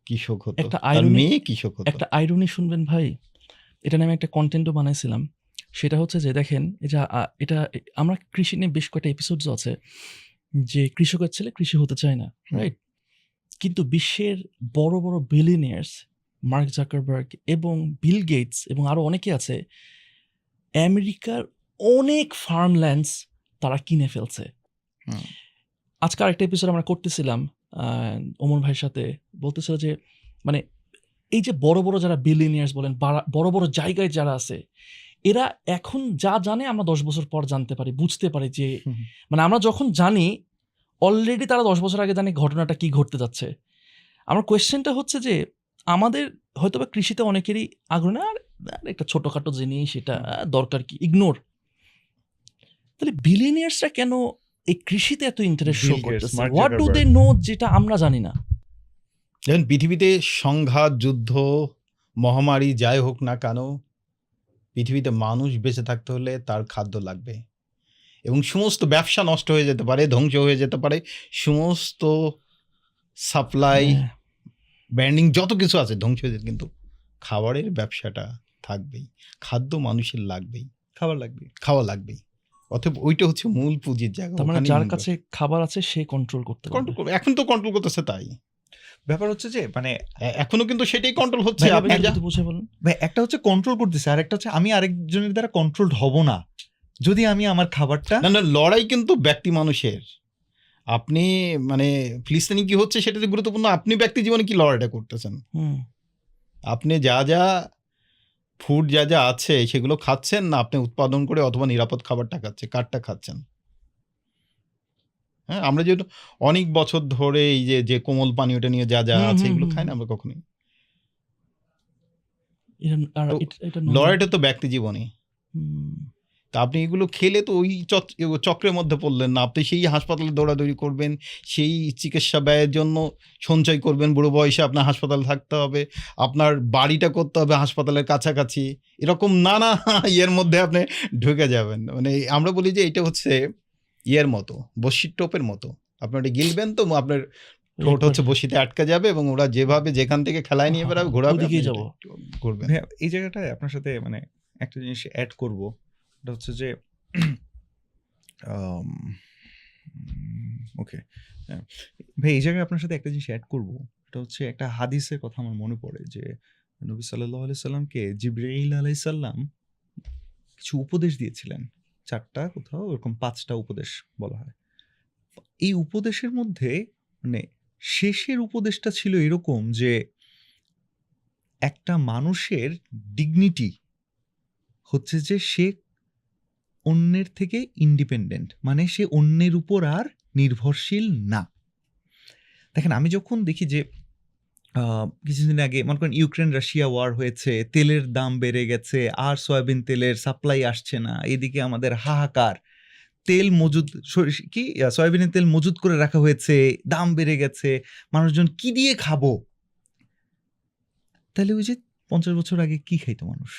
S1: কৃষক হতো,
S3: একটা
S1: তার
S3: irony-
S1: মেয়ে কৃষক হতো।
S3: একটা আইরনি শুনবেন ভাই, এটা নিয়ে আমি একটা কন্টেন্টও বানাইছিলাম। সেটা হচ্ছে যে দেখেন, এটা আমরা কৃষি নিয়ে বেশ কয়েকটা এপিসোডস আছে যে কৃষকের ছেলে কৃষি হতে চায় না, রাইট? কিন্তু বিশ্বের বড় বড় বিলিয়নিয়ার্স, মার্ক জাকারবার্গ এবং বিল গেটস এবং আরো অনেকে আছে, আমেরিকার অনেক ফার্মল্যান্ডস তারা কিনে ফেলছে।
S1: হুম।
S3: আজকে আরেকটা এপিসোড আমরা করতেছিলাম ওমর ভাইয়ের সাথে, বলতেছিল যে মানে এই যে বড় বড় যারা বিলিয়নিয়ার্স বলেন, বড় বড় জায়গায় যারা আছে, এরা এখন যা জানে আমরা 10 বছর পর জানতে পারি, বুঝতে পারি যে মানে আমরা যখন জানি অলরেডি তারা 10 বছর আগে জানে ঘটনাটা কি ঘটতে যাচ্ছে। আমার কোয়েশ্চেনটা হচ্ছে যে আমাদের হয়তো বা কৃষিতে অনেকেরই আগ্রহ না, আর একটা ছোটখাটো জিনিস, এটা দরকার কি, ইগনোর। তাহলে বিলিয়নিয়ার্সরা কেন এই কৃষিতে এত ইন্টারেস্ট শো
S2: Bill Gates,
S3: করতেছে?
S2: Mark
S3: what do they
S2: Zuckerberg.
S3: No যেটা আমরা জানি না?
S1: দেখুন, পৃথিবীতে সংঘাত, যুদ্ধ, মহামারী যাই হোক না কেন, পৃথিবীতে মানুষ বেঁচে থাকতে হলে তার খাদ্য লাগবে এবং সমস্ত ব্যবসা নষ্ট হয়ে যেতে পারে, ধ্বংস হয়ে যেতে পারে, সমস্ত সাপ্লাই
S3: হ্যাঁ।
S1: ব্র্যান্ডিং যত কিছু আছে ধ্বংস হয়ে যেতে, কিন্তু খাবারের ব্যবসাটা থাকবেই, খাদ্য মানুষের লাগবেই,
S2: খাবার লাগবে।
S1: খাওয়া লাগবেই। অতএব ওইটা হচ্ছে মূল পুঁজির জায়গা।
S3: তার মানে
S1: ওখানেই
S3: যার
S1: মূল
S3: কাছে খাবার আছে সে কন্ট্রোল করতে পারবে।
S1: কন্ট্রোল করবে। এখন তো কন্ট্রোল করতেছে, তাই
S2: ব্যাপার হচ্ছে যে মানে
S1: এখনো কিন্তু সেটাই কন্ট্রোল হচ্ছে।
S3: ভাই,
S1: আপনি
S3: আপনি
S1: যা
S3: যদি বুঝে বলেন।
S2: ভাই, একটা হচ্ছে কন্ট্রোল করতেছে, আর একটা হচ্ছে আমি আরেকজনের দ্বারা কন্ট্রোলড হব না যদি আমি আমার খাবারটা
S1: না, লড়াই কিন্তু ব্যক্তি মানুষের। আপনি মানে ফিলিস্তিনি কি হচ্ছে সেটা তো গুরুত্বপূর্ণ, আপনি ব্যক্তি জীবনে কি লড়াইটা করতেছেন। আপনি যা ফুড যা আছে সেগুলো খাচ্ছেন, না আপনি উৎপাদন করে অথবা নিরাপদ খাবারটা খাচ্ছে, কারটা খাচ্ছেন। হ্যাঁ, আমরা যেহেতু অনেক বছর ধরে এই যে কোমল পানীয়টা নিয়ে যা আছে এগুলো খাই না আমরা কখনোই। লড়াইটা তো ব্যক্তি জীবনে। তা আপনি এগুলো খেলে তো ওই চক্রের মধ্যে পড়লেন না, আপনি সেই হাসপাতালে দৌড়াদৌড়ি করবেন, সেই চিকিৎসা ব্যয়ের জন্য সঞ্চয় করবেন, বুড়ো বয়সে আপনার হাসপাতালে থাকতে হবে, আপনার বাড়িটা করতে হবে হাসপাতালের কাছাকাছি, এরকম নানা ইয়ের মধ্যে আপনি ঢুকে যাবেন। মানে আমরা বলি যে এটা হচ্ছে ইয়ের মতো, বসির টোপের মতো, আপনি ওটা গিলবেন তো আপনার ঠোঁট হচ্ছে বসিতে আটকে যাবে এবং ওরা যেভাবে যেখান থেকে খেলায় নিয়ে বেড়াবে, ঘোরাবে,
S3: ওদিকেই যাবো।
S1: করবেন।
S2: ভাইয়া, এই জায়গাটায় আপনার সাথে মানে একটা জিনিস অ্যাড করব, এটা হচ্ছে যে ওকে। হ্যাঁ। ভাই এই জায়গায় আপনার সাথে একটা জিনিস এড করব। এটা হচ্ছে একটা হাদিসের কথা আমার মনে পড়ে যে নবী সাল্লাল্লাহু আলাইহি সাল্লামকে জিবরাইল আলাইহিস সালাম কিছু উপদেশ দিয়েছিলেন। ৪ টা কোথাও এরকম ৫ টা উপদেশ বলা হয়। এই উপদেশের মধ্যে মানে শেষের উপদেশটা ছিল এরকম যে একটা মানুষের ডিগনিটি হচ্ছে যে সে অন্যের থেকে ইন্ডিপেন্ডেন্ট, মানে সে অন্যের উপর আর নির্ভরশীল না। দেখেন আমি যখন দেখি যে কিছুদিন আগে মনে করেন ইউক্রেন রাশিয়া ওয়ার হয়েছে, তেলের দাম বেড়ে গেছে, আর সয়াবিন তেলের সাপ্লাই আসছে না, এদিকে আমাদের হাহাকার, তেল মজুদ সয়াবিনের তেল মজুদ করে রাখা হয়েছে, দাম বেড়ে গেছে, মানুষজন কি দিয়ে খাবো? তাহলে ওই যে 50 বছর আগে কি খাইতো মানুষ,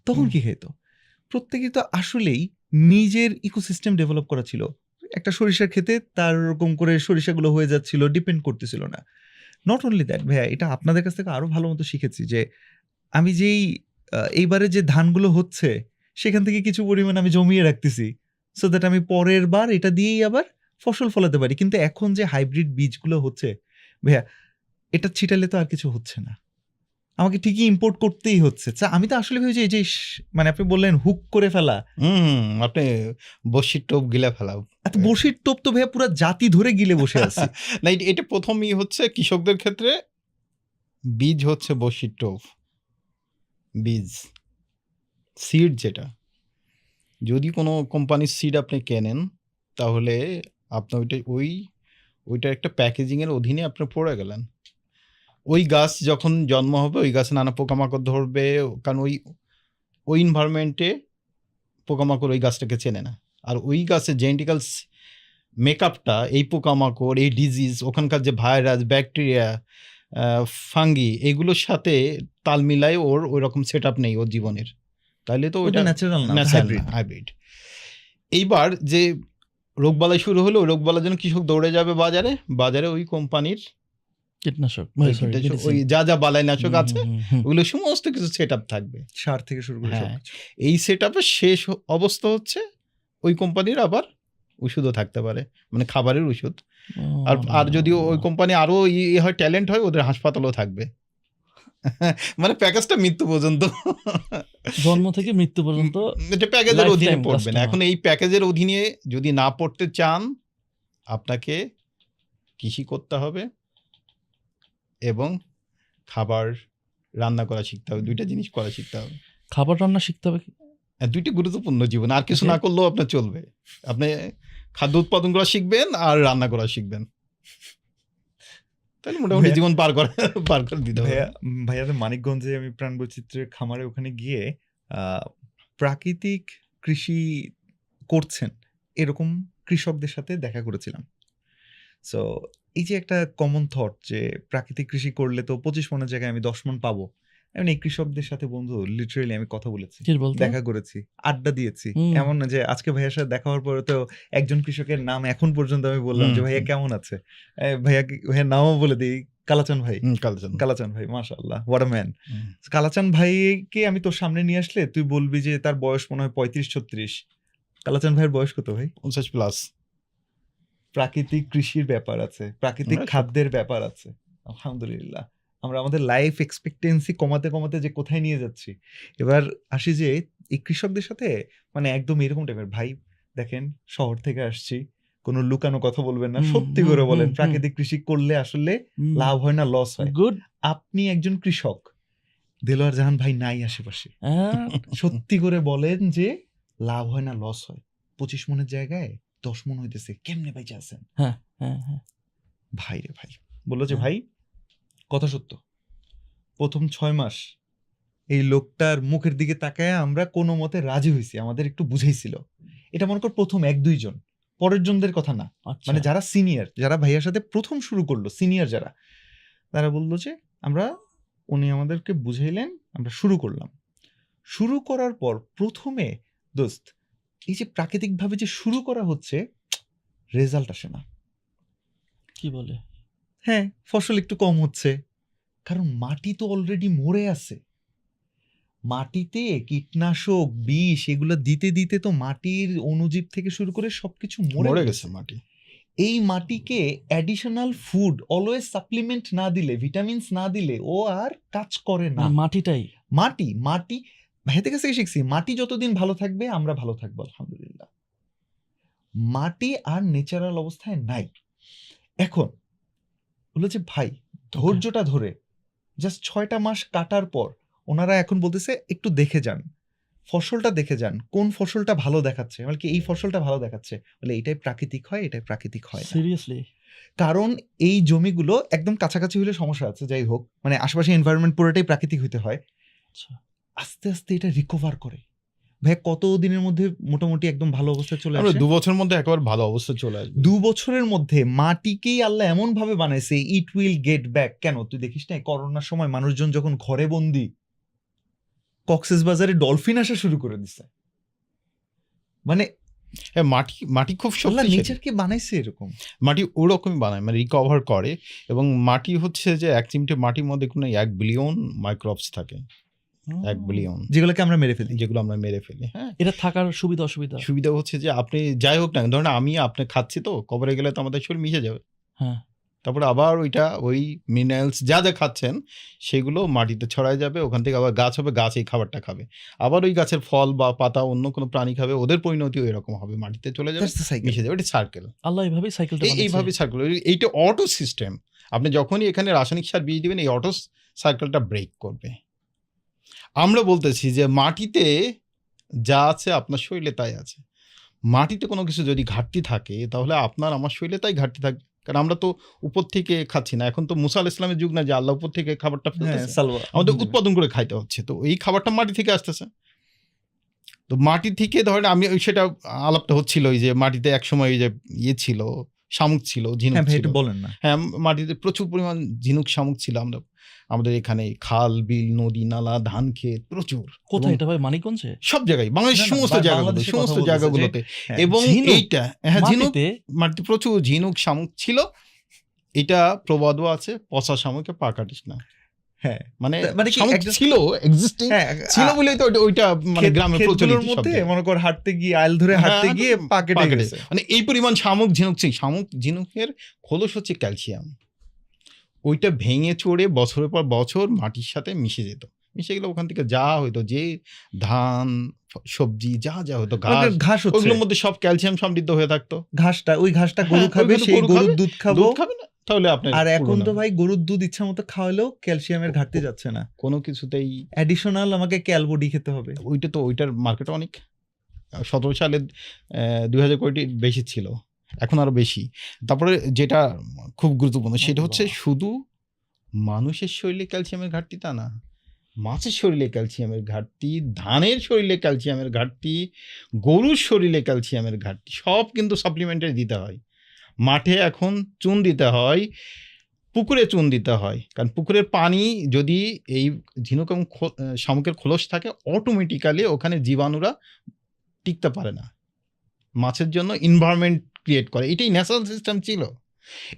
S2: তখন কি খাইতো? প্রত্যেকে তো আসলেই নিজের ইকোসিস্টেম ডেভেলপ করা ছিল। একটা সরিষা খেতে তার ওরকম করে সরিষাগুলো হয়ে যাচ্ছিল, ডিপেন্ড করতেছিল না। নট অনলি দ্যাট ভাইয়া, এটা আপনাদের কাছ থেকে আরো ভালো মতো শিখেছি যে আমি যেই এইবারে যে ধানগুলো হচ্ছে সেখান থেকে কিছু পরিমাণ আমি জমিয়ে রাখতেছি, সো দ্যাট আমি পরের বার এটা দিয়েই আবার ফসল ফলাতে পারি। কিন্তু এখন যে হাইব্রিড বীজগুলো হচ্ছে ভাইয়া, এটা ছিটালে তো আর কিছু হচ্ছে না, আমাকে ঠিকই ইম্পোর্ট করতেই হচ্ছে। আমি তো আসলে ভেবেছি এই যে মানে আপনি বললেন হুক করে ফেলা,
S1: আপনি বসির টোপ গিলে ফেলাও।
S2: এত বসির টোপ তো ভাইয়া পুরো জাতি ধরে গিলে বসে আছে।
S1: না, এটা প্রথমই হচ্ছে কৃষকদের ক্ষেত্রে বীজ হচ্ছে বসির টোপ, বীজ সিড যেটা, যদি কোনো কোম্পানির সিড আপনি কেনেন তাহলে আপনার ওইটা একটা প্যাকেজিংয়ের অধীনে আপনি পড়ে গেলেন। ওই গাছ যখন জন্ম হবে ওই গাছে নানা পোকামাকড় ধরবে, কারণ ওই এনভায়রনমেন্টে পোকামাকড় ওই গাছটাকে চেনে না। আর ওই গাছের জেনেটিক্যাল মেকআপটা এই পোকামাকড়, এই ডিজিজ, ওখানকার যে ভাইরাস, ব্যাকটেরিয়া, ফাঙ্গি, এগুলোর সাথে তাল মিলায় ওর ওই রকম সেট আপ নেই ওর জীবনের। তাহলে তো ওইটা
S2: ন্যাচারাল না,
S1: হাইব্রিড। এইবার যে রোগবালাই শুরু হলো, ওই রোগবালার জন্য কৃষক দৌড়ে যাবে বাজারে ওই কোম্পানির
S3: কীটনাশক,
S1: ওই যা বালাইনাশক আছে ওগুলো সমস্ত কিছু সেট আপ থাকবে,
S2: সার থেকে শুরু করে
S1: হ্যাঁ। এই সেট আপের শেষ অবস্থা হচ্ছে ওই কোম্পানির আবার ওষুধও থাকতে পারে, মানে খাবারের ওষুধ। আর যদি ওই কোম্পানি আরো হয়, ট্যালেন্ট হয়, ওদের হাসপাতালও থাকবে। মানে প্যাকেজটা মৃত্যু পর্যন্ত,
S3: জন্ম থেকে মৃত্যু পর্যন্ত
S1: এটা প্যাকেজের অধীনে
S3: lifetime
S1: পড়বে না।
S3: customer।
S1: এখন এই প্যাকেজের অধীনে যদি না পড়তে চান, আপনাকে কৃষি করতে হবে এবং খাবার রান্না করা শিখতে হবে। দুইটা জিনিস করা শিখতে হবে।
S3: খাবার রান্না শিখতে হবে কি?
S1: দুইটি গুরুত্বপূর্ণ জীবনে, আর কিছু
S3: Okay.
S1: না করলেও আপনার চলবে। আপনি খাদ্য উৎপাদন করা শিখবেন আর রান্না করা শিখবেন, তাহলে মোটামুটি জীবন পার করে দিতে হবে।
S2: ভাইয়াদের মানিকগঞ্জে আমি প্রাণ বৈচিত্র্যের খামারে ওখানে গিয়ে প্রাকৃতিক কৃষি করছেন এরকম কৃষকদের সাথে দেখা করেছিলাম। সো এই যে একটা কমন থট যে প্রাকৃতিক কৃষি করলে তো 25 মনের জায়গায় আমি 10 মন পাবো, এমন এই কৃষকদের সাথে বন্ধু লিটারেলি আমি কথা বলেছি,
S3: কি বলতো?
S2: দেখা করেছি, আড্ডা দিয়েছি। এমন না যে আজকে ভাইয়ার সাথে দেখা হওয়ার পরে তো একজন কৃষকের নাম এখন পর্যন্ত আমি বললাম যে ভাইয়া কেমন আছে, ভাইয়ার নামও বলে দিই, কালাচান ভাই। কালাচান ভাই, মাশাআল্লাহ, হোয়াট আ ম্যান। কালাচান ভাইকে আমি তোর সামনে নিয়ে আসলে তুই বলবি যে তার বয়স মনে হয় 35-36। কালাচান ভাইয়ের বয়স কত ভাই?
S1: 50+।
S2: প্রাকৃতিক কৃষির ব্যাপার আছে, প্রাকৃতিক খাদ্যের ব্যাপার আছে। আলহামদুলিল্লাহ আমরা আমাদের লাইফ এক্সপেক্টেন্সি কমাতে কমাতে যে কোথায় নিয়ে যাচ্ছি। এবার আসি যে এই কৃষকদের সাথে মানে একদম এরকম টাইপের, ভাই দেখেন শহর থেকে আসছি, কোনো লুকানো কথা বলবেন না, সত্যি করে বলেন প্রাকৃতিক কৃষি করলে আসলে লাভ হয় না লস হয়?
S3: গুড।
S2: আপনি একজন কৃষক, দেলোয়ার জাহান ভাই নাই আশেপাশে, সত্যি করে বলেন যে লাভ হয় না লস হয়? 25 মনের জায়গায় 10 মন হইতেছে, কেমনে ভাই আছেন?
S3: হ্যাঁ।
S2: ভাই রে ভাই বললো যে ভাই কথা সত্য, প্রথম 6 মাস এই লোকটার মুখের দিকে তাকায় আমরা কোনো মতে রাজি হয়েছি, আমাদের একটু বুঝাইছিল। এটা মনে কর প্রথম 1-2 জন, পরের জনদের কথা না, মানে যারা সিনিয়র, যারা ভাইয়ার সাথে প্রথম শুরু করলো, সিনিয়র যারা, তারা বললো যে উনি আমাদেরকে বুঝাইলেন, আমরা শুরু করলাম। শুরু করার পর প্রথমে দোস্ত এই যে প্রাকৃতিকভাবে যে শুরু করা হচ্ছে, রেজাল্ট আসে না।
S3: কি বলে?
S2: হ্যাঁ, ফসল একটু কম হচ্ছে, কারণ মাটি তো অলরেডি মরে আছে। মাটিতে কীটনাশক, বিষ এগুলো দিতে দিতে তো মাটির অণুজীব থেকে শুরু করে সবকিছু মরে গেছে।
S1: মাটি
S2: এই মাটিকে অ্যাডিশনাল ফুড অলওয়েজ সাপ্লিমেন্ট না দিলে, ভিটামিনস না দিলে ও আর কাজ করে না।
S3: মানে মাটিটাই
S2: মাটি মাটি ভাইদের কাছ থেকে শিখছি, মাটি যতদিন ভালো থাকবে আমরা ভালো থাকবো আলহামদুলিল্লাহ। মাটি আর ন্যাচারাল অবস্থায় নাই। এখন বলে যে ভাই ধৈর্যটা ধরে জাস্ট 6টা মাস কাটার পর ওনারা এখন বলতেছে একটু দেখে যান, ফসলটা দেখে যান, কোন ফসলটা ভালো দেখাচ্ছে, মানে কি এই ফসলটা ভালো দেখাচ্ছে, বলে এটাই প্রাকৃতিক হয়, এটাই প্রাকৃতিক হয় না।
S3: সিরিয়াসলি
S2: কারণ এই জমিগুলো একদম কাছাকাছি হলে সমস্যা আছে, যাই হোক মানে আশেপাশে এনভায়রনমেন্ট পুরোটাই প্রাকৃতিক হইতে হয়।
S3: আচ্ছা
S2: আস্তে আস্তে এটা রিকভার করে। ভাই কত দিনের মধ্যে মোটামুটি একদম ভালো অবস্থায় চলে
S1: আমরা
S2: আসে?
S1: 2 বছরের মধ্যে একেবারে ভালো অবস্থা চলে আসবে।
S2: 2 বছরের মধ্যে মাটিকেই আল্লাহ এমন ভাবে বানাইছে, ইট উইল গেট ব্যাক। কেন তুই দেখিস না করোনার সময় মানুষজন যখন ঘরে বন্দি, কক্সবাজারে ডলফিন আসা শুরু করে দিছে। মানে
S1: হ্যাঁ, মাটি খুব
S2: আল্লাহ
S1: শক্তিশালী।
S2: নেচারকে বানাইছে এরকম।
S1: মাটি ওরকমই বানায়, মানে রিকভার করে। এবং মাটি হচ্ছে যে এক চিমটে মাটির মধ্যে কোনো 1 বিলিয়ন মাইক্রোবস থাকে, 1 বিলিয়ন,
S2: যেগুলোকে আমরা মেরে ফেলি।
S1: যেগুলো আমরা মেরে ফেলি। হ্যাঁ,
S3: এটা থাকার সুবিধা অসুবিধা
S1: সুবিধা হচ্ছে যে আপনি যাই হোক না, ধরেন আমি আপনি খাচ্ছি তো, কবরে গেলে তো আমাদের শরীর মিশে যাবে।
S3: হ্যাঁ
S1: তারপরে আবার ওই মিনারেলস যা খাচ্ছেন সেগুলো মাটিতে ছড়ায় যাবে, ওখান থেকে আবার গাছ হবে, গাছ এই খাবারটা খাবে, আবার ওই গাছের ফল বা পাতা অন্য কোনো প্রাণী খাবে, ওদের পরিণতিও এরকম হবে, মাটিতে চলে যাবে,
S2: That's the cycle.
S1: মিশে যাবে। এটা সার্কেল,
S3: আল্লাহ এইভাবেই সাইকেলটা
S1: এইভাবে সার্কেল। এইটা অটো সিস্টেম। আপনি যখনই এখানে রাসায়নিক সার বীজ দিবেন, এই অটো সার্কেলটা ব্রেক করবে। আমরা বলতেছি যে মাটিতে যা আছে আপনার শরীরে তাই আছে। মাটিতে কোনো কিছু যদি ঘাটতি থাকে তাহলে আপনার আমার শরীরে তাই ঘাটতি থাকবে। কারণ আমরা তো উপর থেকে খাচ্ছি না। এখন তো মুসা আলাইহিস সালামের যুগ না যে আল্লাহ উপর থেকে খাবারটা
S2: হ্যাঁ,
S1: ফেলতেছে,
S2: সালওয়া।
S1: আমাদের উৎপাদন করে খাইতে হচ্ছে। তো এই খাবারটা মাটি থেকে আসতেছে। তো মাটি থেকে ধরেন আমি সেটা আলাপটা হচ্ছিল, ওই যে মাটিতে একসময় ওই যে ইয়ে ছিল, শামুক ছিল, ঝিনুক
S2: হ্যাঁ ভাই
S1: ছিল।
S2: একটু বলেন না।
S1: হ্যাঁ, মাটিতে প্রচুর পরিমাণ ঝিনুক শামুক ছিল। আমাদের এখানে খাল, বিল, নদী, নালা, ধান ক্ষেত প্রচুর।
S3: কোথায়
S1: এবং
S3: এটা ভাই, মানিকগঞ্জে?
S1: সব জায়গায়, বাংলাদেশের
S2: না, না,
S1: সমস্ত জায়গাগুলো,
S2: বাংলাদেশের
S1: সমস্ত
S2: কথা বলতেছে
S1: জায়গাগুলোতে।
S2: হ্যাঁ,
S1: এবং
S3: ঝিনুক
S1: এইটা হ্যাঁ, ঝিনুক
S3: মাটিতে
S1: মাটিতে প্রচুর ঝিনুক শামুক ছিল। এটা প্রবাদও আছে, পচা শামুকে পা কাটিস না।
S2: হ্যাঁ
S1: মানে
S2: মানে কি
S1: শামুক
S2: একটা-
S1: ছিল, এক্সিস্টিং
S2: হ্যাঁ,
S1: ছিল বলেই তো ওইটা মানে গ্রামে
S2: ক্ষেতগুলোর
S1: প্রচলিত সব
S2: মধ্যে
S1: জায়গায়।
S2: মনে কর হাঁটতে গিয়ে আইল ধরে হাঁটতে
S1: হ্যাঁ,
S2: গিয়ে পা কেটে
S1: পা কেটে
S2: গেছে।
S1: মানে এই পরিমাণ শামুক ঝিনুক ছিল। শামুক ঝিনুকের খোলস হচ্ছে ক্যালসিয়াম। ওইটা ভেঙে চড়ে বছরের পর বছর মাটির সাথে মিশে যেত। মিশে গেলে ওখান থেকে যা হইতো, যে ধান, সবজি যা হতো,
S2: মানে ঘাস হচ্ছে,
S1: ওগুলোর মধ্যে সব ক্যালসিয়াম সমৃদ্ধ হয়ে থাকতো।
S2: ওই ঘাসটা গরু
S1: হ্যাঁ,
S2: খাবে,
S1: ওইগুলো
S2: সেই
S1: গরু
S2: গরুর
S1: খাবে,
S2: দুধ খাবো।
S1: দুধ খাবে না তাহলে আপনার
S2: আর এখন
S1: পূর্ণ
S2: তো
S1: না।
S2: ভাই গরুর দুধ ইচ্ছা মতো খাওয়ালেও ক্যালসিয়ামের ঘাটতি যাচ্ছে না,
S1: কোনো কিছুতেই
S2: অ্যাডিশনাল আমাকে ক্যালবডি খেতে হবে।
S1: ওইটার মার্কেট অনেক। 17 সালে 2000 কোটি বেশি ছিল, এখন আরো বেশি। তারপরে যেটা খুব গুরুত্বপূর্ণ সেটা হচ্ছে শুধু মানুষের শরীরে ক্যালসিয়ামের ঘাটতি তা না, মাছের শরীরে ক্যালসিয়ামের ঘাটতি, ধানের শরীরে ক্যালসিয়ামের ঘাটতি, গরুর শরীরে ক্যালসিয়ামের ঘাটতি, সব কিন্তু সাপ্লিমেন্টারি দিতে হয়। মাঠে এখন চুন দিতে হয়, পুকুরে চুন দিতে হয়, কারণ পুকুরের পানি যদি এই ঝিনুক এবং শামুকের খোলস থাকে, অটোমেটিক্যালি ওখানে জীবাণুরা টিকতে পারে না। মাছের জন্য এনভায়রনমেন্ট ক্রিয়েট করে, এটাই ন্যাচারাল সিস্টেম ছিল।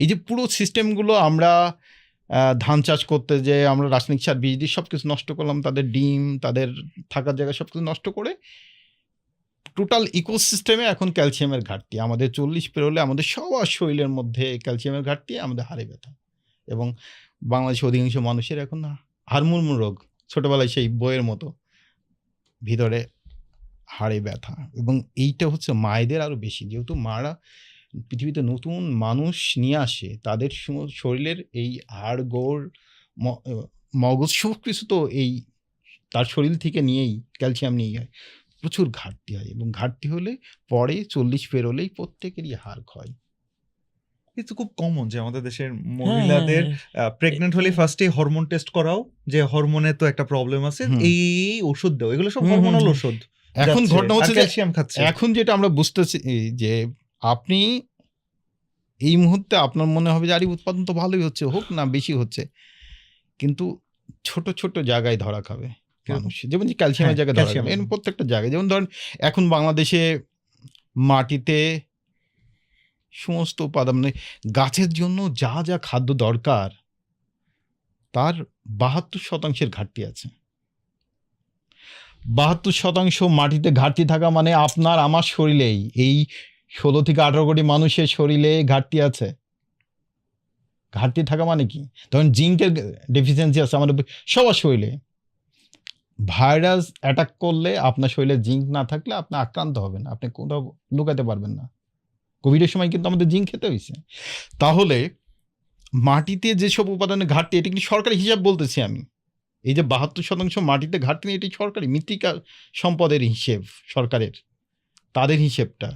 S1: এই যে পুরো সিস্টেমগুলো আমরা ধান চাষ করতে যে আমরা রাসায়নিক সার বীজ দিয়ে সব কিছু নষ্ট করলাম, তাদের ডিম, তাদের থাকার জায়গা সব কিছু নষ্ট করে টোটাল ইকোসিস্টেমে এখন ক্যালসিয়ামের ঘাটতি। আমাদের 40 পেরোলে আমাদের সবার শরীরের মধ্যে ক্যালসিয়ামের ঘাটতি, আমাদের হাড়ে ব্যথা। এবং বাংলাদেশের অধিকাংশ মানুষের এখন হাড়মুড়মুড় রোগ, ছোটোবেলায় সেই বইয়ের মতো ভিতরে হাড়ে ব্যথা। এবং এইটা হচ্ছে মায়েদের আরও বেশি, যেহেতু মারা পৃথিবীতে নতুন মানুষ নিয়ে আসে, তাদের শরীরের এই হাড়, গোড়, মগজ সব কিছু তো এই তার শরীর থেকে নিয়েই ক্যালসিয়াম নিয়ে যায়, প্রচুর ঘাটতি হয়। এবং ঘাটতি হলে পরে 40 পেরোলেই প্রত্যেকেরই হাড় ক্ষয়।
S2: কিন্তু খুব কমন যে আমাদের দেশের মহিলাদের প্রেগনেন্ট হলে ফার্স্টে হরমোন টেস্ট করাও, যে হরমোনে তো একটা প্রবলেম আছে, এই ওষুধ দাও, এগুলো সব হরমোনাল ওষুধ।
S1: এখন ঘটনা হচ্ছে যে
S2: ক্যালসিয়াম খাচ্ছে।
S1: এখন যেটা আমরা বুঝতেছি যে আপনি এই মুহূর্তে আপনার মনে হবে যে আরে উৎপাদন তো ভালোই হচ্ছে, হোক না বেশি হচ্ছে, কিন্তু ছোট ছোট জায়গায় ধরা খাবে মানুষ। যেমন যে ক্যালসিয়ামের জায়গায় ধরা খাবে, এর প্রত্যেকটা জায়গায়। যেমন ধরেন এখন বাংলাদেশে মাটিতে সমস্ত উপাদান, মানে গাছের জন্য যা যা খাদ্য দরকার তার 72% ঘাটতি আছে। 72% মাটিতে ঘাটতি থাকা মানে আপনার আমার শরীরেই এই 16 থেকে 18 কোটি মানুষের শরীরে ঘাটতি আছে। ঘাটতি থাকা মানে কি? ধরেন জিঙ্কের ডেফিসিয়েন্সি আছে আমাদের সবার শরীরে। ভাইরাস অ্যাটাক করলে আপনার শরীরে জিঙ্ক না থাকলে আপনি আক্রান্ত হবেন, আপনি কোথাও লুকাতে পারবেন না। কোভিডের সময় কিন্তু আমাদের জিঙ্ক খেতে হয়েছে। তাহলে মাটিতে যেসব উপাদানের ঘাটতি, এটা কিন্তু সরকারি হিসাব বলতেছি আমি। এই যে 72% মাটিতে ঘাটতি নেই, এটি সরকারি মৃত্তিকা সম্পদের হিসেব সরকারের, তাদের হিসেবটা।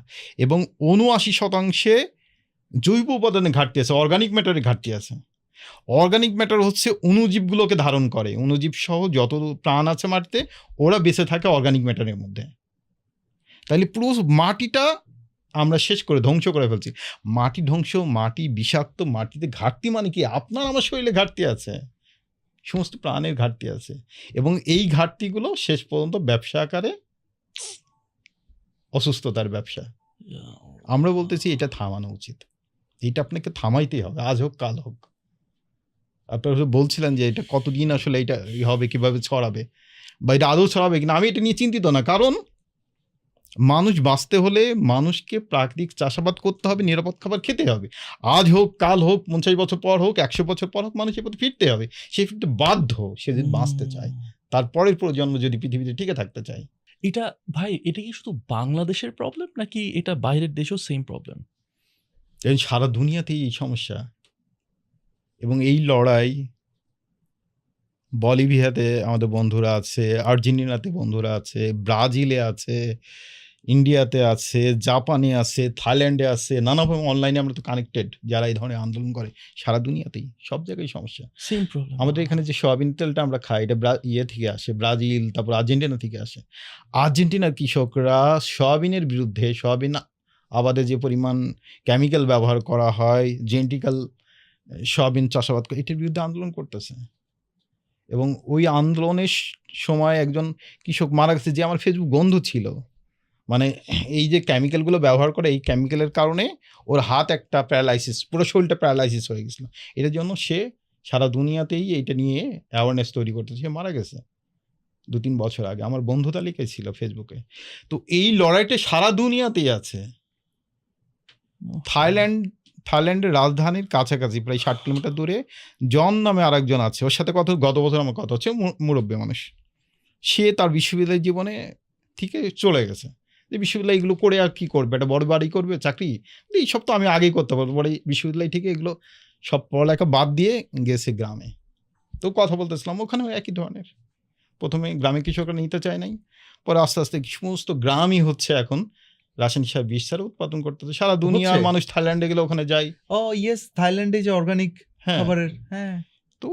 S1: এবং 79% জৈব উপাদানের ঘাটতি আছে, অর্গানিক ম্যাটারের ঘাটতি আছে। অর্গানিক ম্যাটার হচ্ছে অণুজীবগুলোকে ধারণ করে, অণুজীব সহ যত প্রাণ আছে মাটিতে ওরা বেঁচে থাকে অর্গানিক ম্যাটারের মধ্যে। তাহলে পুরো মাটিটা আমরা শেষ করে ধ্বংস করে ফেলছি। মাটি ধ্বংস, মাটি বিষাক্ত, মাটিতে ঘাটতি মানে কি? আপনার আমার শরীরে ঘাটতি আছে, সমস্ত প্রাণের ঘাটতি আছে। এবং এই ঘাটতিগুলো শেষ পর্যন্ত ব্যবসা আকারে অসুস্থতার ব্যবসা। আমরা বলতেছি এটা থামানো উচিত, এটা আপনাকে থামাইতেই হবে, আজ হোক কাল হোক। আপনারা বলছিলেন যে এটা কতদিন আসলে এটা হবে, কিভাবে ছড়াবে বা এটা আদৌ ছড়াবে কিনা, আমি এটা নিয়ে চিন্তিত না। কারণ মানুষ বাঁচতে হলে মানুষকে প্রাকৃতিক চাষাবাদ করতে হবে, নিরাপদ খাবার খেতে হবে। আজ হোক কাল হোক, 50 বছর পর হোক, 100 বছর পর হোক, মানুষ এর প্রতি ফিরতে হবে। সে ফিরতে বাধ্য, সে যদি বাঁচতে চায়, তারপরের প্রজন্ম যদি পৃথিবীতে টিকে থাকতে চায়।
S3: এটা ভাই, এটা কি শুধু বাংলাদেশের প্রবলেম নাকি এটা বাইরের দেশেও সেম প্রবলেম?
S1: এবং সারা দুনিয়াতেই এই সমস্যা। এবং এই লড়াই বলিভিয়াতে আমাদের বন্ধুরা আছে, আর্জেন্টিনাতে বন্ধুরা আছে, ব্রাজিলে আছে, ইন্ডিয়াতে আছে, জাপানে আছে, থাইল্যান্ডে আছে, নানাভাবে অনলাইনে আমরা তো কানেক্টেড যারা এই ধরনের আন্দোলন করে। সারা দুনিয়াতেই সব জায়গায় সমস্যা।
S3: Same problem.
S1: আমাদের এখানে যে সয়াবিন তেলটা আমরা খাই, এটা ইয়ে থেকে আসে, ব্রাজিল, তারপর আর্জেন্টিনা থেকে আসে। আর্জেন্টিনার কৃষকরা সয়াবিনের বিরুদ্ধে, সয়াবিন আবাদে যে পরিমাণ কেমিক্যাল ব্যবহার করা হয়, জেনেটিক্যাল সয়াবিন চাষাবাদ করে, এটার বিরুদ্ধে আন্দোলন করতেছে। এবং ওই আন্দোলনের সময় একজন কৃষক মারা গেছে, যে আমার ফেসবুক বন্ধু ছিল। মানে এই যে কেমিক্যালগুলো ব্যবহার করে, এই কেমিক্যালের কারণে ওর হাত একটা প্যারালাইসিস, পুরো শরীরটা প্যারালাইসিস হয়ে গেছিলো। এটার জন্য সে সারা দুনিয়াতেই এইটা নিয়ে অ্যাওয়ারনেস তৈরি করতেছে। সে মারা গেছে 2-3 বছর আগে, আমার বন্ধু তালিকায় ছিল ফেসবুকে। তো এই লড়াইটা সারা দুনিয়াতেই আছে। থাইল্যান্ডের রাজধানীর কাছাকাছি প্রায় 60 কিলোমিটার দূরে জন নামে আরেকজন আছে, ওর সাথে গত বছর আমার কথা হচ্ছে, মুরব্বী মানুষ। সে তার বিশ্ববিদ্যালয় জীবনে থেকে চলে গেছে, যে বিশ্ববিদ্যালয় এগুলো করে আর কি করবে, একটা বড় বাড়ি করবে, চাকরি, এইসব তো আমি আগেই করতে পারবো। পরে বিশ্ববিদ্যালয় থেকে এগুলো সব পড়ালেখা বাদ দিয়ে গেছে গ্রামে। তো কথা বলতেছিলাম, ওখানেও একই ধরনের। প্রথমে গ্রামে কৃষকরা নিতে চায় নাই, পরে আস্তে আস্তে সমস্ত গ্রামই হচ্ছে এখন রাসায়নিক সার, বিষ সার উৎপাদন করতেছে। সারা দুনিয়ার মানুষ থাইল্যান্ডে গেলে ওখানে যায়।
S2: ও ইয়েস, থাইল্যান্ডে যে অর্গানিক
S1: হ্যাঁ,
S2: খাবারের, হ্যাঁ।
S1: তো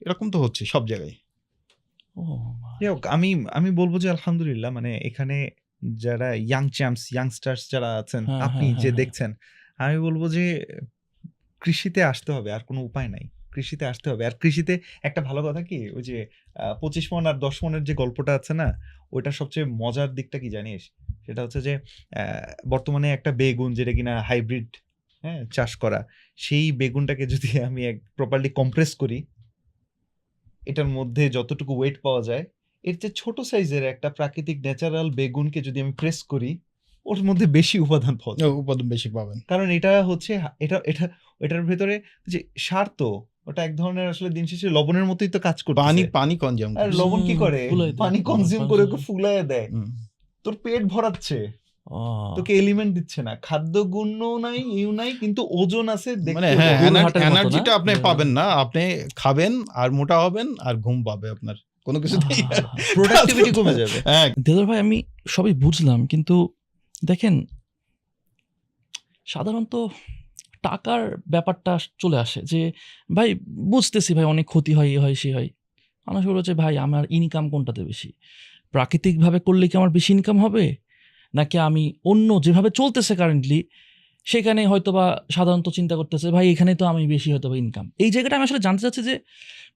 S1: এরকম তো হচ্ছে সব জায়গায়।
S2: যাই হোক, আমি বলবো যে আলহামদুলিল্লাহ, মানে এখানে যারা ইয়াংস্টার্স যারা আছেন, আপনি যে দেখছেন, আমি বলবো যে কৃষিতে আসতে হবে, আর কোনো উপায় নাই। কৃষিতে আসতে হবে। আর কৃষিতে একটা ভালো কথা কি, ওই যে 25 মণ আর 10 মণের যে গল্পটা আছে না, ওইটার সবচেয়ে মজার দিকটা কি জানিস? সেটা হচ্ছে যে বর্তমানে একটা বেগুন যেটা কিনা হাইব্রিড, হ্যাঁ, চাষ করা, সেই বেগুনটাকে যদি আমি প্রপারলি কম্প্রেস করি, এটার মধ্যে যতটুকু ওয়েট পাওয়া যায়, এর যে ছোট সাইজের একটা প্রাকৃতিক ন্যাচারাল বেগুনকে যদি আমি প্রেস করি, ওর মধ্যে বেশি উপাদান পাওয়া যায়।
S1: উৎপাদন বেশি পাবেন,
S2: কারণ এটা হচ্ছে এটার ভেতরে যে সার, তো ওটা এক ধরনের আসলে দিন শেষে লবণের মতোই তো কাজ করছে।
S1: পানি কনজিউম
S2: আর লবণ কি করে? পানি কনজিউম করে ওকে ফুলায় দেয়। তোর পেট ভরাচ্ছে, তোকে এলিমেন্ট দিচ্ছে না, খাদ্য গুণও নাই, ইউ নাই, কিন্তু ওজন আছে।
S1: মানে এনার্জিটা আপনি পাবেন না, আপনি খাবেন আর মোটা হবেন আর ঘুম পাবে আপনার, কোনো কিছু
S2: প্রোডাক্টিভিটি কমে যাবে।
S3: দেলোয়ার ভাই, আমি সবই বুঝলাম, কিন্তু দেখেন সাধারণত টাকার ব্যাপারটা চলে আসে যে ভাই বুঝতেছি ভাই অনেক ক্ষতি হয়, এ হয় সে হয়। মানুষ বলছে যে ভাই আমার ইনকাম কোনটাতে বেশি, প্রাকৃতিকভাবে করলে কি আমার বেশি ইনকাম হবে, নাকি আমি অন্য যেভাবে চলতেছে কারেন্টলি সেখানে হয়তো বা সাধারণত চিন্তা করতেছে ভাই এখানে তো আমি বেশি হয়তো বা ইনকাম। এই জায়গাটা আমি আসলে জানতে চাচ্ছি যে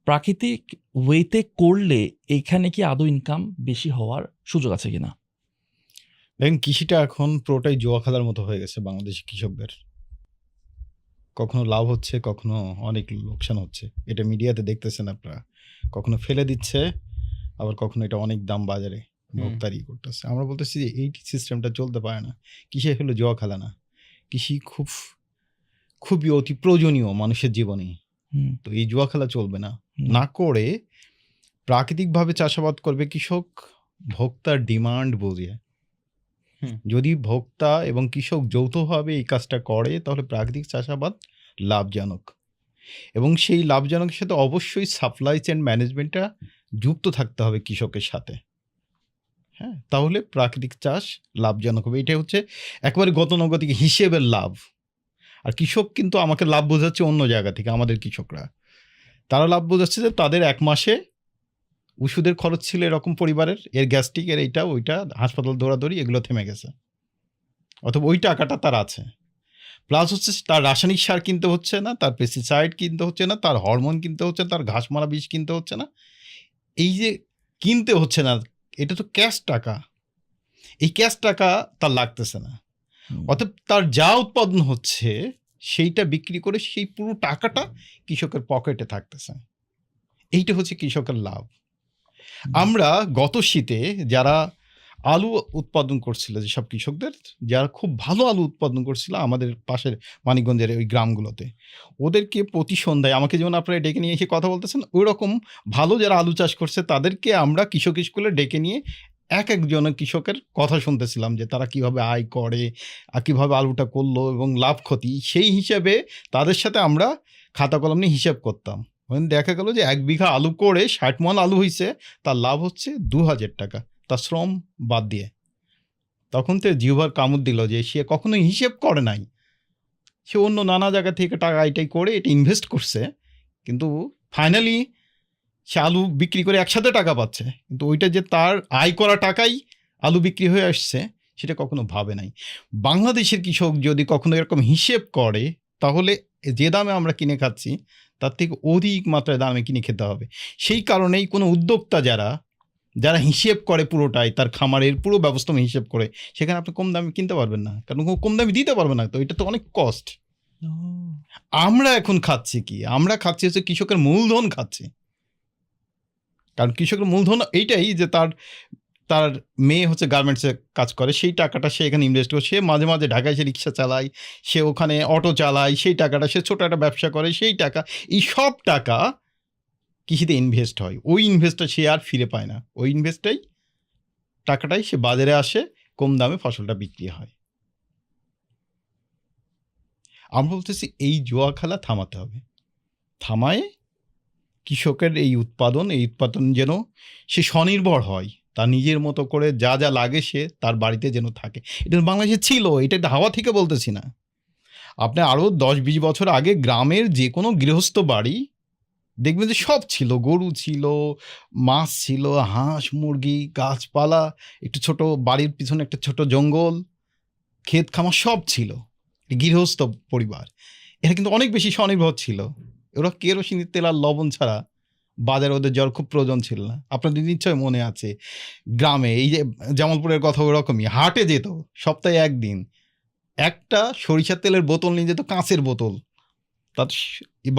S3: প্রাকৃতিক ওয়েতে করলে এখানে কি আদৌ ইনকাম বেশি হওয়ার সুযোগ আছে কিনা?
S1: দেখেন, কৃষিটা এখন পুরোটাই জুয়া খেলার মতো হয়ে গেছে বাংলাদেশের কৃষকদের। কখনো লাভ হচ্ছে, কখনো অনেক লোকসান হচ্ছে। এটা মিডিয়াতে দেখতেছেন আপনারা, কখনো ফেলে দিচ্ছে, আবার কখনো এটা অনেক দাম বাজারে ভোক্তারি করতেছে। আমরা বলতেছি যে এই সিস্টেমটা চলতে পারে না, কৃষি হলো জুয়া খেলা না। কৃষি খুবই অতি প্রয়োজনীয় মানুষের জীবনে।
S3: হুম,
S1: তো এই জুয়া খেলা চলবে না।
S3: হুম,
S1: না করে প্রাকৃতিকভাবে চাষাবাদ করবে কৃষক, ভোক্তার ডিমান্ড বুঝে।
S2: হুম।
S1: যদি ভোক্তা এবং কৃষক যৌথভাবে এই কাজটা করে তাহলে প্রাকৃতিক চাষাবাদ লাভজনক, এবং সেই লাভজনকের সাথে অবশ্যই সাপ্লাই চেইন ম্যানেজমেন্টটা যুক্ত থাকতে হবে কৃষকের সাথে। হ্যাঁ, তাহলে প্রাকৃতিক চাষ লাভজনক হবে। এটা হচ্ছে একেবারে গতানুগতিক হিসেবের লাভ। আর কৃষক কিন্তু আমাকে লাভ বোঝাচ্ছে অন্য জায়গা থেকে। আমাদের কৃষকরা তারা লাভ বোঝাচ্ছে যে তাদের এক মাসে ওষুধের খরচ ছিল এরকম পরিবারের, এর গ্যাস্ট্রিক, এর এইটা ওইটা, হাসপাতাল দৌড়াদৌড়ি, এগুলো থেমে গেছে, অথবা ওই টাকাটা তার আছে। প্লাস হচ্ছে তার রাসায়নিক সার কিনতে হচ্ছে না, তার পেস্টিসাইড কিনতে হচ্ছে না, তার হরমোন কিনতে হচ্ছে না, তার ঘাস মারা বিষ কিনতে হচ্ছে না। এই যে কিনতে হচ্ছে না, এটা তো ক্যাশ টাকা। এই ক্যাশ টাকা তার লাগতেছে না।
S3: হুম।
S1: অতএব তার যা উৎপাদন হচ্ছে সেইটা বিক্রি করে সেই পুরো টাকাটা কৃষকের পকেটে থাকতেছে। এইটা হচ্ছে কৃষকের লাভ। আমরা গত শীতে যারা আলু উৎপাদন করছিল, যেসব কৃষকদের যারা খুব ভালো আলু উৎপাদন করছিল আমাদের পাশের মানিকগঞ্জের ওই গ্রামগুলোতে, ওদেরকে প্রতি সন্ধ্যায় আমাকে যেমন আপনারা ডেকে নিয়ে এসে কথা বলতেছেন, ওই রকম ভালো যারা আলু চাষ করছে তাদেরকে আমরা কৃষক স্কুলে ডেকে নিয়ে এক একজনের কৃষকের কথা শুনতেছিলাম যে তারা কিভাবে আয় করে আর কীভাবে আলুটা করলো এবং লাভ ক্ষতি, সেই হিসাবে তাদের সাথে আমরা খাতা কলম নিয়ে হিসাব করতাম। দেখা গেল যে 1 বিঘা আলু করে 60 মণ আলু হয়েছে, তার লাভ হচ্ছে 2000 টাকা, তার শ্রম বাদ দিয়ে। তখন তো জিহ্বার কামড় দিল যে সে কখনোই হিসেব করে নাই, সে অন্য নানা জায়গা থেকে টাকা এটাই করে এটা ইনভেস্ট করছে, কিন্তু ফাইনালি সে আলু বিক্রি করে একসাথে টাকা পাচ্ছে, কিন্তু ওইটা যে তার আয় করা টাকাই আলু বিক্রি হয়ে আসছে সেটা কখনো ভাবে নাই। বাংলাদেশের কৃষক যদি কখনো এরকম হিসেব করে তাহলে যে দামে আমরা কিনে খাচ্ছি তার থেকে অধিক মাত্রায় দামে কিনে খেতে হবে। সেই কারণেই কোনো উদ্যোক্তা যারা হিসেব করে পুরোটাই, তার খামারের পুরো ব্যবস্থা হিসেব করে, সেখানে আপনি কম দামে কিনতে পারবেন না, কারণ ও কম দামে দিতে পারবে না, তো এটা তো অনেক কস্ট।
S3: ও,
S1: আমরা এখন খাচ্ছি কি? আমরা খাচ্ছি হচ্ছে কৃষকের মূলধন খাচ্ছি। কারণ কৃষকের মূলধন এইটাই যে তার মেয়ে হচ্ছে গার্মেন্টসে কাজ করে, সেই টাকাটা সে এখানে ইনভেস্ট করে, সে মাঝে মাঝে ঢাকায় সে রিক্সা চালায়, সে ওখানে অটো চালায়, সেই টাকাটা সে ছোটো একটা ব্যবসা করে, সেই টাকা, এই সব টাকা কৃষিতে ইনভেস্ট হয়। ওই ইনভেস্টটা সে আর ফিরে পায় না, ওই টাকাটাই সে বাজারে আসে, কম দামে ফসলটা বিক্রি হয়। আমরা বলতেছি এই জুয়া খেলা থামাতে হবে, থামায় কৃষকের এই উৎপাদন যেন সে স্বনির্ভর হয়, তার নিজের মতো করে যা যা লাগে সে তার বাড়িতে যেন থাকে। এটা বাংলাদেশে ছিল, এটা হাওয়া থেকে বলতেছি না। আপনি আরও 10-20 বছর আগে গ্রামের যে কোনো গৃহস্থ বাড়ি দেখবেন যে সব ছিল, গরু ছিল, মাছ ছিল, হাঁস মুরগি, গাছপালা, একটু ছোট বাড়ির পিছনে একটা ছোট জঙ্গল, ক্ষেত খামার সব ছিল। গৃহস্থ পরিবার, এরা কিন্তু অনেক বেশি স্বনির্ভর ছিল। ওরা কেরোসিনের তেল আর লবণ ছাড়া বাজারে ওদের যাওয়ার খুব প্রয়োজন ছিল না। আপনাদের নিশ্চয় মনে আছে গ্রামে এই যে জামালপুরের কথা ওরকমই, হাটে যেত সপ্তাহে একদিন, একটা সরিষার তেলের বোতল নিয়ে যেত, কাঁচের বোতল, তার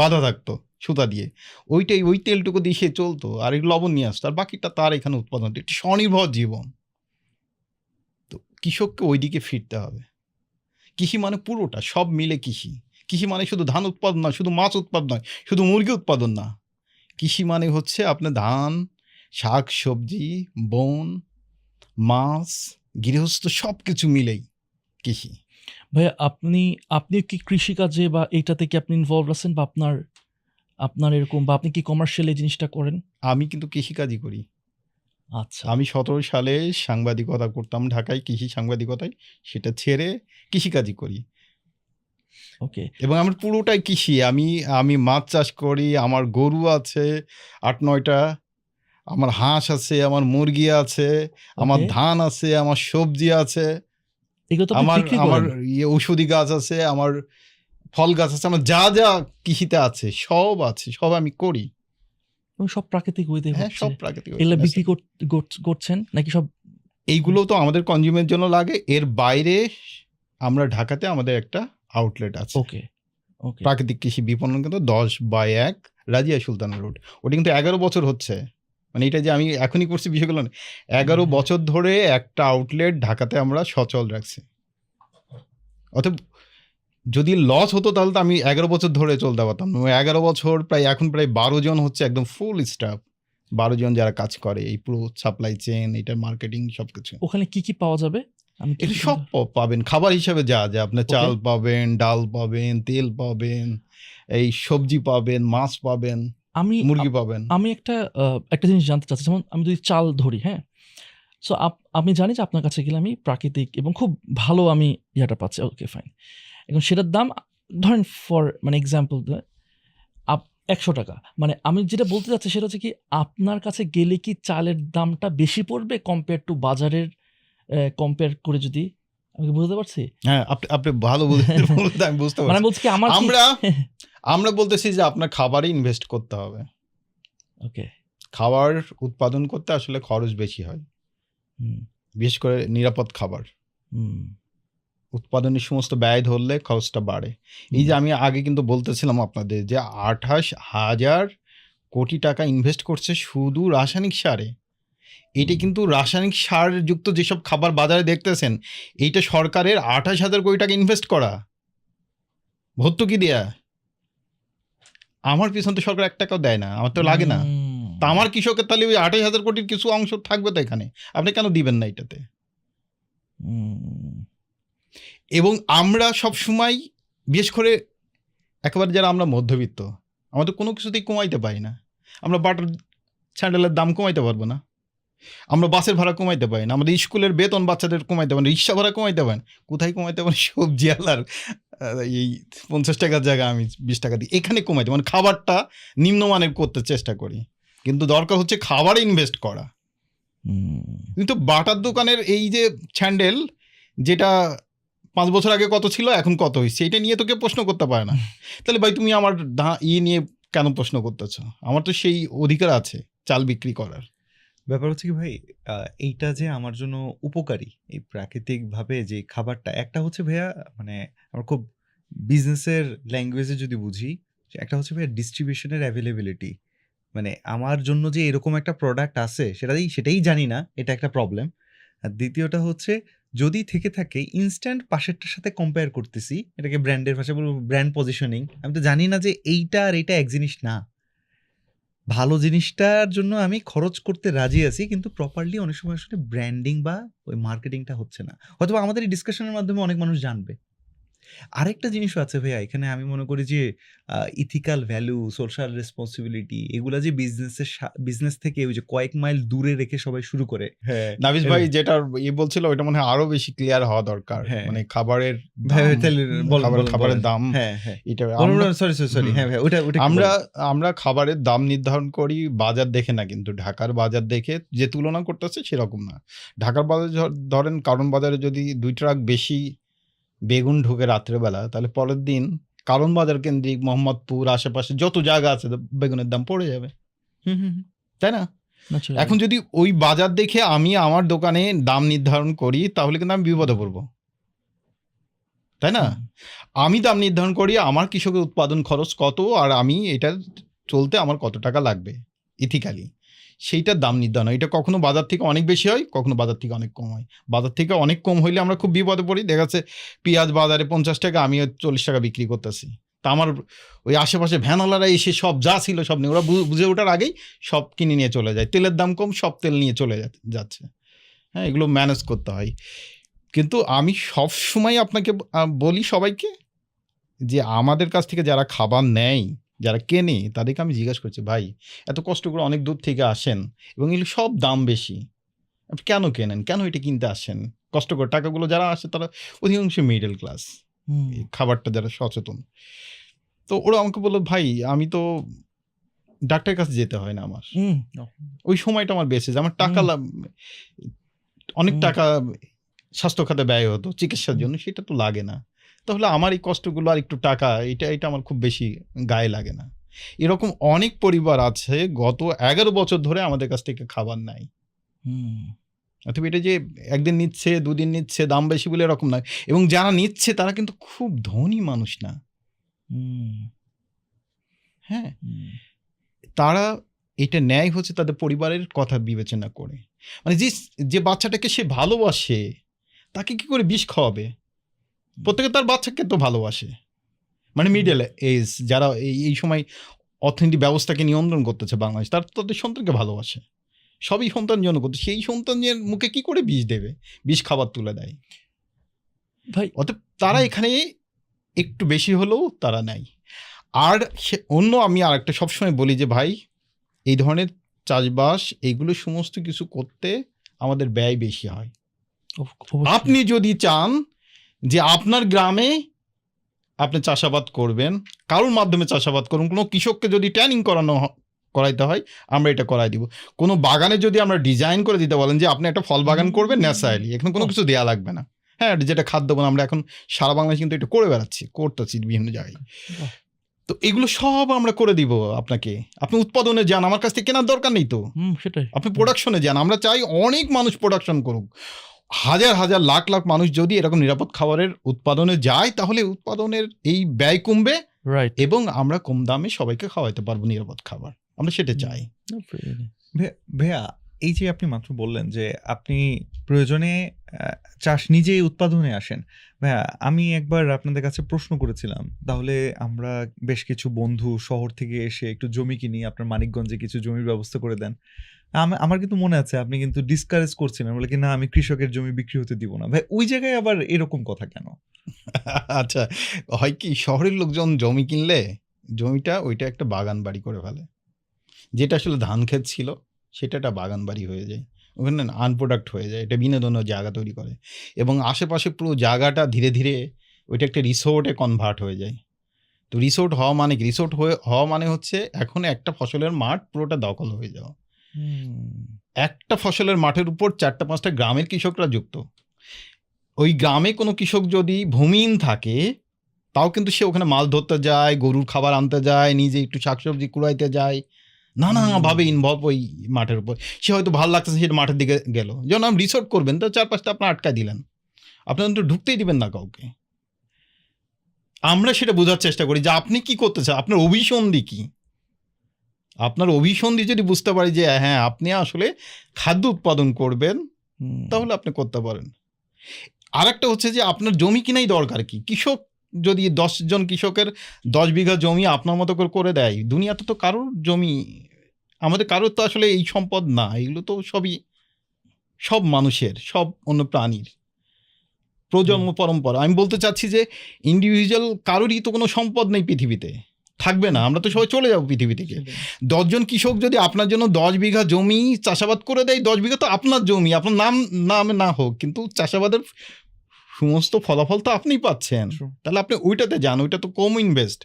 S1: বাঁধা থাকতো সুতা দিয়ে, ওই তেলটুকু দিয়ে সে চলতো, আর এই লবণ নিয়ে আসতো, আর বাকিটা তার এখানে উৎপাদন। একটি স্বনির্ভর জীবন। তো কৃষককে ওই দিকে ফিরতে হবে। কৃষি মানে পুরোটা, সব মিলে কৃষি। কৃষি মানে শুধু ধান উৎপাদন নয়, শুধু মাছ উৎপাদন নয়, শুধু মুরগি উৎপাদন না। কৃষি মানে হচ্ছে আপনার ধান, শাক সবজি, বন, মাছ, গৃহস্থ সব কিছু মিলেই কৃষি।
S3: ভাইয়া আপনি কি কৃষিকাজে বা এইটাতে কি আপনি ইনভলভ আছেন, বা আপনার এরকম, বা আপনি কি কমার্শিয়াল এই জিনিসটা করেন?
S1: আমি কিন্তু কৃষিকাজই করি।
S3: আচ্ছা।
S1: আমি 17 সালে সাংবাদিকতা করতাম ঢাকায়, কৃষি সাংবাদিকতায়, সেটা ছেড়ে কৃষিকাজই করি।
S3: ওকে।
S1: এবং আমার পুরোটাই কৃষি। আমি মাছ চাষ করি, আমার গরু আছে 8-9টা, আমার হাঁস আছে, আমার মুরগি আছে, আমার
S3: ওকে।
S1: ধান আছে, আমার সবজি আছে,
S3: এগুলো তো আপনি
S1: আমার
S3: বিক্রি
S1: আমার
S3: করেন?
S1: ঔষধি গাছ আছে, আমার ফল গাছ আছে, আমার যা যা কৃষিতে আছে সব আমি করি।
S3: এবং সব প্রাকৃতিক ওয়েতে
S1: হ্যাঁ,
S3: হচ্ছে?
S1: সব প্রাকৃতিক।
S3: এগুলা বিক্রি করছেন নাকি সব?
S1: এইগুলো তো আমাদের কনজিউমের জন্য লাগে। এর বাইরে আমরা ঢাকাতে আমাদের একটা আউটলেট আছে,
S3: ওকে, ওকে।
S1: প্রাকৃতিক কৃষি বিপণন কেন্দ্র, 10/1 রাজিয়া সুলতানা রোড। ওটা কিন্তু 11 বছর হচ্ছে, মানে এটা যে আমি এখনই করছি বিষয়গুলো না, 11
S3: হ্যাঁ।
S1: বছর ধরে একটা আউটলেট ঢাকাতে আমরা সচল রাখছি। অতএব যদি লস হতো তাহলে তো আমি 11 বছর ধরে চলতে পারতাম না। 11 বছর এখন প্রায় 12 জন হচ্ছে একদম ফুল স্টাফ। 12 জন যারা কাজ করে এই পুরো সাপ্লাই চেইন, এটার মার্কেটিং সবকিছু।
S3: ওখানে কি পাওয়া যাবে? আমি কি
S1: এটা সব পাবেন খাবার হিসাবে যা আপনার
S3: Okay.
S1: চাল পাবেন, ডাল পাবেন, তেল পাবেন, এই সবজি পাবেন, মাছ পাবেন,
S3: আমি
S1: মুরগি পাবেন।
S3: আমি একটা জিনিস জানতে চাচ্ছি, যেমন আমি যদি চাল ধরি, হ্যাঁ? সো আমি জানি যে আপনার কাছে গেলে আমি প্রাকৃতিক এবং খুব ভালো আমি ইয়াটা পাচ্ছি। ওকে, ফাইন। এখন সেটার দাম ধরেন মানে এক্সাম্পল ৳100। মানে আমি যেটা বলতে চাচ্ছি সেটা হচ্ছে কি, আপনার কাছে গেলে কি চালের দামটা বেশি পড়বে কম্পেয়ার টু বাজারের, কম্পেয়ার করে যদি, আমি কি বুঝতে পারছি?
S1: হ্যাঁ, আপনি ভালো বলতে আমি বুঝতে
S3: মানে
S1: পারছি।
S3: বলছি কি আমার
S1: আমরা বলতেছি যে আপনার খাবারে ইনভেস্ট করতে হবে।
S3: ওকে।
S1: খাবার উৎপাদন করতে আসলে খরচ বেশি হয়।
S3: হুম,
S1: বিশেষ করে নিরাপদ খাবার।
S3: হুম,
S1: উৎপাদনের সমস্ত ব্যয় ধরলে খরচটা বাড়ে। এই যে আমি আগে কিন্তু বলতেছিলাম আপনাদের যে 28,000 কোটি টাকা ইনভেস্ট করছে শুধু রাসায়নিক সারে। এটা কিন্তু রাসায়নিক সার যুক্ত যেসব খাবার বাজারে দেখতেছেন, এইটা সরকারের 28,000 কোটি টাকা ইনভেস্ট করা, ভর্তুকি দেয়া। আমার পিছন তো সরকার 1 টাকাও দেয় না, আমার তো লাগে না। তা আমার কৃষকের তাহলে ওই 28,000 কোটির কিছু অংশ থাকবে তো এখানে, আপনি কেন দিবেন না এটাতে?
S3: হুম,
S1: এবং আমরা সবসময় বিশেষ করে একেবারে যারা আমরা মধ্যবিত্ত, আমাদের কোনো কিছুতেই কমাইতে পারি না। আমরা বাটার স্যান্ডেলের দাম কমাইতে পারবো না, আমরা বাসের ভাড়া কমাইতে পারি না, আমাদের স্কুলের বেতন বাচ্চাদের কমাইতে পারি না, রিক্সা ভাড়া কমাইতে পারেন, কোথায় কমাইতে পারেন? সবজি আলার এই 50 টাকার জায়গায় আমি 20 টাকা দিই, এখানে কমাইতে, মানে খাবারটা নিম্নমানের করতে চেষ্টা করি। কিন্তু দরকার হচ্ছে খাবারে ইনভেস্ট করা। কিন্তু বাটার দোকানের এই যে স্যান্ডেল, যেটা 5 বছর আগে কত ছিল এখন কত হয়েছে, এটা নিয়ে তো কেউ প্রশ্ন করতে পারে না। তাহলে ভাই তুমি আমার নিয়ে কেন প্রশ্ন করতেছ? আমার তো সেই অধিকার আছে চাল বিক্রি করার।
S2: ব্যাপার হচ্ছে কি ভাই, এইটা যে আমার জন্য উপকারী, এই প্রাকৃতিকভাবে যে খাবারটা, একটা হচ্ছে ভাইয়া, মানে আমরা খুব বিজনেসের ল্যাঙ্গুয়েজে যদি বুঝি, যে একটা হচ্ছে ভাইয়া ডিস্ট্রিবিউশনের অ্যাভেলেবিলিটি। মানে আমার জন্য যে এরকম একটা প্রোডাক্ট আছে সেটাই জানি না, এটা একটা প্রবলেম। আর দ্বিতীয়টা হচ্ছে, যদি থেকে থাকে ইনস্ট্যান্ট পাশেরটার সাথে কম্পেয়ার করতেছি, এটাকে ব্র্যান্ডের ভাষায় বলবো ব্র্যান্ড পজিশনিং। আমি তো জানি না যে এইটা আর এটা এক জিনিস না। ভালো জিনিসটার জন্য আমি খরচ করতে রাজি আছি, কিন্তু প্রপারলি অনেক সময় আসলে ব্র্যান্ডিং বা ওই মার্কেটিংটা হচ্ছে না। হয়তো আমাদের এই ডিসকাশনের মাধ্যমে অনেক মানুষ জানবে। আরেকটা জিনিসও আছে ভাইয়া, এখানে আমি মনে করি যে ইথিক্যাল ভ্যালু, সোশ্যাল রেসপন্সিবিলিটি, এগুলা যে বিজনেস থেকে ওই যে কয়েক মাইল দূরে রেখে সবাই শুরু করে। হ্যাঁ,
S1: নাবিস ভাই যেটা বলছিল ওইটা মনে হয় আরো বেশি ক্লিয়ার হওয়া দরকার।
S2: হ্যাঁ।
S1: মানে খাবারের
S2: খাবারের
S1: দাম,
S2: হ্যাঁ হ্যাঁ,
S1: এটা
S2: সরি হ্যাঁ ভাই, ওটা
S1: আমরা খাবারের দাম নির্ধারণ করি বাজার দেখে না, কিন্তু ঢাকার বাজার দেখে যে তুলনা করতেছে সেরকম না। ঢাকার বাজার ধরেন কারণ বাজারে যদি 2 ট্রাক বেশি বেগুন ঢুকে রাত্রেবেলা, তাহলে পরের দিন কারণ বাজার কেন্দ্রিক মোহাম্মদপুর আশেপাশে যত জায়গা আছে বেগুনের দাম পড়ে যাবে, তাই না? এখন যদি ওই বাজার দেখে আমি আমার দোকানে দাম নির্ধারণ করি, তাহলে কিন্তু আমি বিপদে পড়বো, তাই না? আমি দাম নির্ধারণ করি আমার কৃষকের উৎপাদন খরচ কত, আর আমি এটা চলতে আমার কত টাকা লাগবে ইথিক্যালি, সেইটার দাম নির্ধারণ হয়। এটা কখনো বাজার থেকে অনেক বেশি হয়, কখনো বাজার থেকে অনেক কম হয়। বাজার থেকে অনেক কম হইলে আমরা খুব বিপদে পড়ি। দেখা যাচ্ছে পেঁয়াজ বাজারে 50 টাকা, আমি 40 টাকা বিক্রি করতেছি। তা আমার ওই আশেপাশে ভ্যানওয়ালারা এসে সব যা ছিল সব নিয়ে, ওরা বুঝে ওঠার আগেই সব কিনে নিয়ে চলে যায়। তেলের দাম কম, সব তেল নিয়ে চলে যাচ্ছে। হ্যাঁ, এগুলো ম্যানেজ করতে হয়। কিন্তু আমি সব সময় আপনাকে বলি সবাইকে যে আমাদের কাছ থেকে যারা খাবার নেয়, যারা কেনে, তাদেরকে আমি জিজ্ঞাসা করছি, ভাই এত কষ্ট করে অনেক দূর থেকে আসেন এবং এগুলো সব দাম বেশি, আপনি কেন কেনেন, কেন এটা কিনতে আসেন? কষ্ট করে টাকাগুলো যারা আসে তারা অধিকাংশ মিডল ক্লাস, খাবারটা যারা সচেতন। তো ওরা আমাকে বললো, ভাই আমি তো ডাক্তারের কাছে যেতে হয় না, আমার ওই সময়টা আমার বেঁচে যায়, আমার টাকা অনেক টাকা স্বাস্থ্য খাতে ব্যয় হতো চিকিৎসার জন্য, সেটা তো লাগে না। তাহলে আমার এই কষ্টগুলো আর একটু টাকা, এটা আমার খুব বেশি গায়ে লাগে না। এরকম অনেক পরিবার আছে গত 11 বছর ধরে আমাদের কাছ থেকে খাবার নাই। অথবা এটা যে একদিন নিচ্ছে, দুদিন নিচ্ছে, দাম বেশি বলে এরকম নয়। এবং যারা নিচ্ছে তারা কিন্তু খুব ধনী মানুষ না। হ্যাঁ, তারা এটা নেয় হচ্ছে তাদের পরিবারের কথা বিবেচনা করে। মানে যে বাচ্চাটাকে সে ভালোবাসে, তাকে কি করে বিষ খাওয়াবে? প্রত্যেকে তার বাচ্চাকে তো ভালোবাসে, মানে মিডল এজ যারা এই সময় অর্থনীতি ব্যবস্থাকে নিয়ন্ত্রণ করতেছে বাংলাদেশ, তার তাদের সন্তানকে ভালোবাসে, সবই সন্তান জন্য করতে, সেই সন্তানের মুখে কি করে বিষ দেবে, বিষ খাবার তুলে দেয়।
S3: ভাই
S1: অতএব তারা এখানে একটু বেশি হলেও তারা নেয়। আর অন্য আমি আর একটা সবসময় বলি যে ভাই, এই ধরনের চাষবাস এইগুলো সমস্ত কিছু করতে আমাদের ব্যয় বেশি হয়।
S3: অবশ্যই।
S1: আপনি যদি চান যে আপনার গ্রামে আপনি চাষাবাদ করবেন, কারোর মাধ্যমে চাষাবাদ করুন, কোনো কৃষককে যদি ট্রেনিং করাইতে হয় আমরা এটা করাই দিব। কোনো বাগানে যদি আমরা ডিজাইন করে দিতে বলেন যে আপনি একটা ফল বাগান করবেন ন্যাচারালি, এখানে কোনো কিছু দেওয়া লাগবে না, হ্যাঁ, যেটা খাদ্য বন আমরা এখন সারা বাংলাদেশ কিন্তু এটা করে করতেছি বিভিন্ন জায়গায়।
S3: বাহ।
S1: তো এগুলো সব আমরা করে দিব আপনাকে। আপনি উৎপাদনে যান, আমার কাছ থেকে কেনার দরকার নেই তো।
S3: সেটাই।
S1: আপনি প্রোডাকশনে যান, আমরা চাই অনেক মানুষ প্রোডাকশন করুক, হাজার হাজার লাখ লাখ মানুষ যদি এরকম নিরাপদ খাবারের উৎপাদনে যায় তাহলে উৎপাদনের এই ব্যয় কমবে
S3: রাইট।
S1: এবং আমরা কম দামে সবাইকে খাওয়াইতে পারবো নিরাপদ খাবার, আমরা সেটা চাই।
S2: ভাইয়া, এই যে আপনি মাত্র বললেন যে আপনি প্রয়োজনে চাষ নিজেই উৎপাদনে আসেন, ভাইয়া আমি একবার আপনাদের কাছে প্রশ্ন করেছিলাম, তাহলে আমরা বেশ কিছু বন্ধু শহর থেকে এসে একটু জমি কিনি, আপনার মানিকগঞ্জে কিছু জমির ব্যবস্থা করে দেন। আমার কিন্তু মনে আছে আপনি কিন্তু ডিসকারেজ করছিলেন, বলে কি না আমি কৃষকের জমি বিক্রি হতে দিব না। ভাই ওই জায়গায় আবার এরকম কথা কেন?
S1: আচ্ছা, হয় কি, শহরের লোকজন জমি কিনলে জমিটা ওইটা একটা বাগান বাড়ি করে ফেলে, যেটা আসলে ধান ক্ষেত ছিল সেটা একটা বাগান বাড়ি হয়ে যায়, ওখানে আনপ্রোডাক্ট হয়ে যায়, এটা বিনোদনের জায়গা তৈরি করে এবং আশেপাশে পুরো জায়গাটা ধীরে ধীরে ওইটা একটা রিসোর্টে কনভার্ট হয়ে যায়। তো রিসোর্ট হওয়া মানে কি, রিসোর্ট হওয়া মানে হচ্ছে এখন একটা ফসলের মাঠ পুরোটা দখল হয়ে যাওয়া। একটা ফসলের মাঠের উপর 4-5টা গ্রামের কৃষকরা যুক্ত। ওই গ্রামে কোনো কৃষক যদি ভূমিহীন থাকে তাও কিন্তু সে ওখানে মাছ ধরতে যায়, গরুর খাবার আনতে যায়, নিজে একটু শাকসবজি কুড়াইতে যায়, নানাভাবে ইনভলভ ওই মাঠের উপর। সে হয়তো ভালো লাগতেছে সেটা মাঠের দিকে গেল, যখন আপনি রিসোর্ট করবেন তো 4-5টা আপনার আটকায় দিলেন, আপনার তো ঢুকতেই দিবেন না কাউকে। আমরা সেটা বোঝার চেষ্টা করি যে আপনি কি করতে চান, আপনার অভিসন্ধি কি। আপনার অভিসন্ধি যদি বুঝতে পারি যে হ্যাঁ আপনি আসলে খাদ্য উৎপাদন করবেন তাহলে আপনি করতে পারেন। আর একটা হচ্ছে যে আপনার জমি কিনাই দরকার কি, কৃষক যদি 10 জন কৃষকের 10 বিঘা জমি আপনার মতো করে দেয়, দুনিয়াতে তো কারোর জমি, আমাদের কারোর তো আসলে এই সম্পদ না, এগুলো তো সবই সব মানুষের, সব অন্য প্রাণীর প্রজন্ম পরম্পরা। আমি বলতে চাচ্ছি যে ইন্ডিভিজুয়াল কারোরই তো কোনো সম্পদ নেই পৃথিবীতে, থাকবে না, আমরা তো সবাই চলে যাবো পৃথিবী থেকে। 10 জন কৃষক যদি আপনার জন্য 10 বিঘা জমি চাষাবাদ করে দেয়, 10 বিঘা তো আপনার জমি, আপনার নামে না হোক, কিন্তু চাষাবাদের সমস্ত ফলাফল তো আপনিই পাচ্ছেন। তাহলে আপনি ওইটাতে যান, ওইটা তো কম ইনভেস্ট।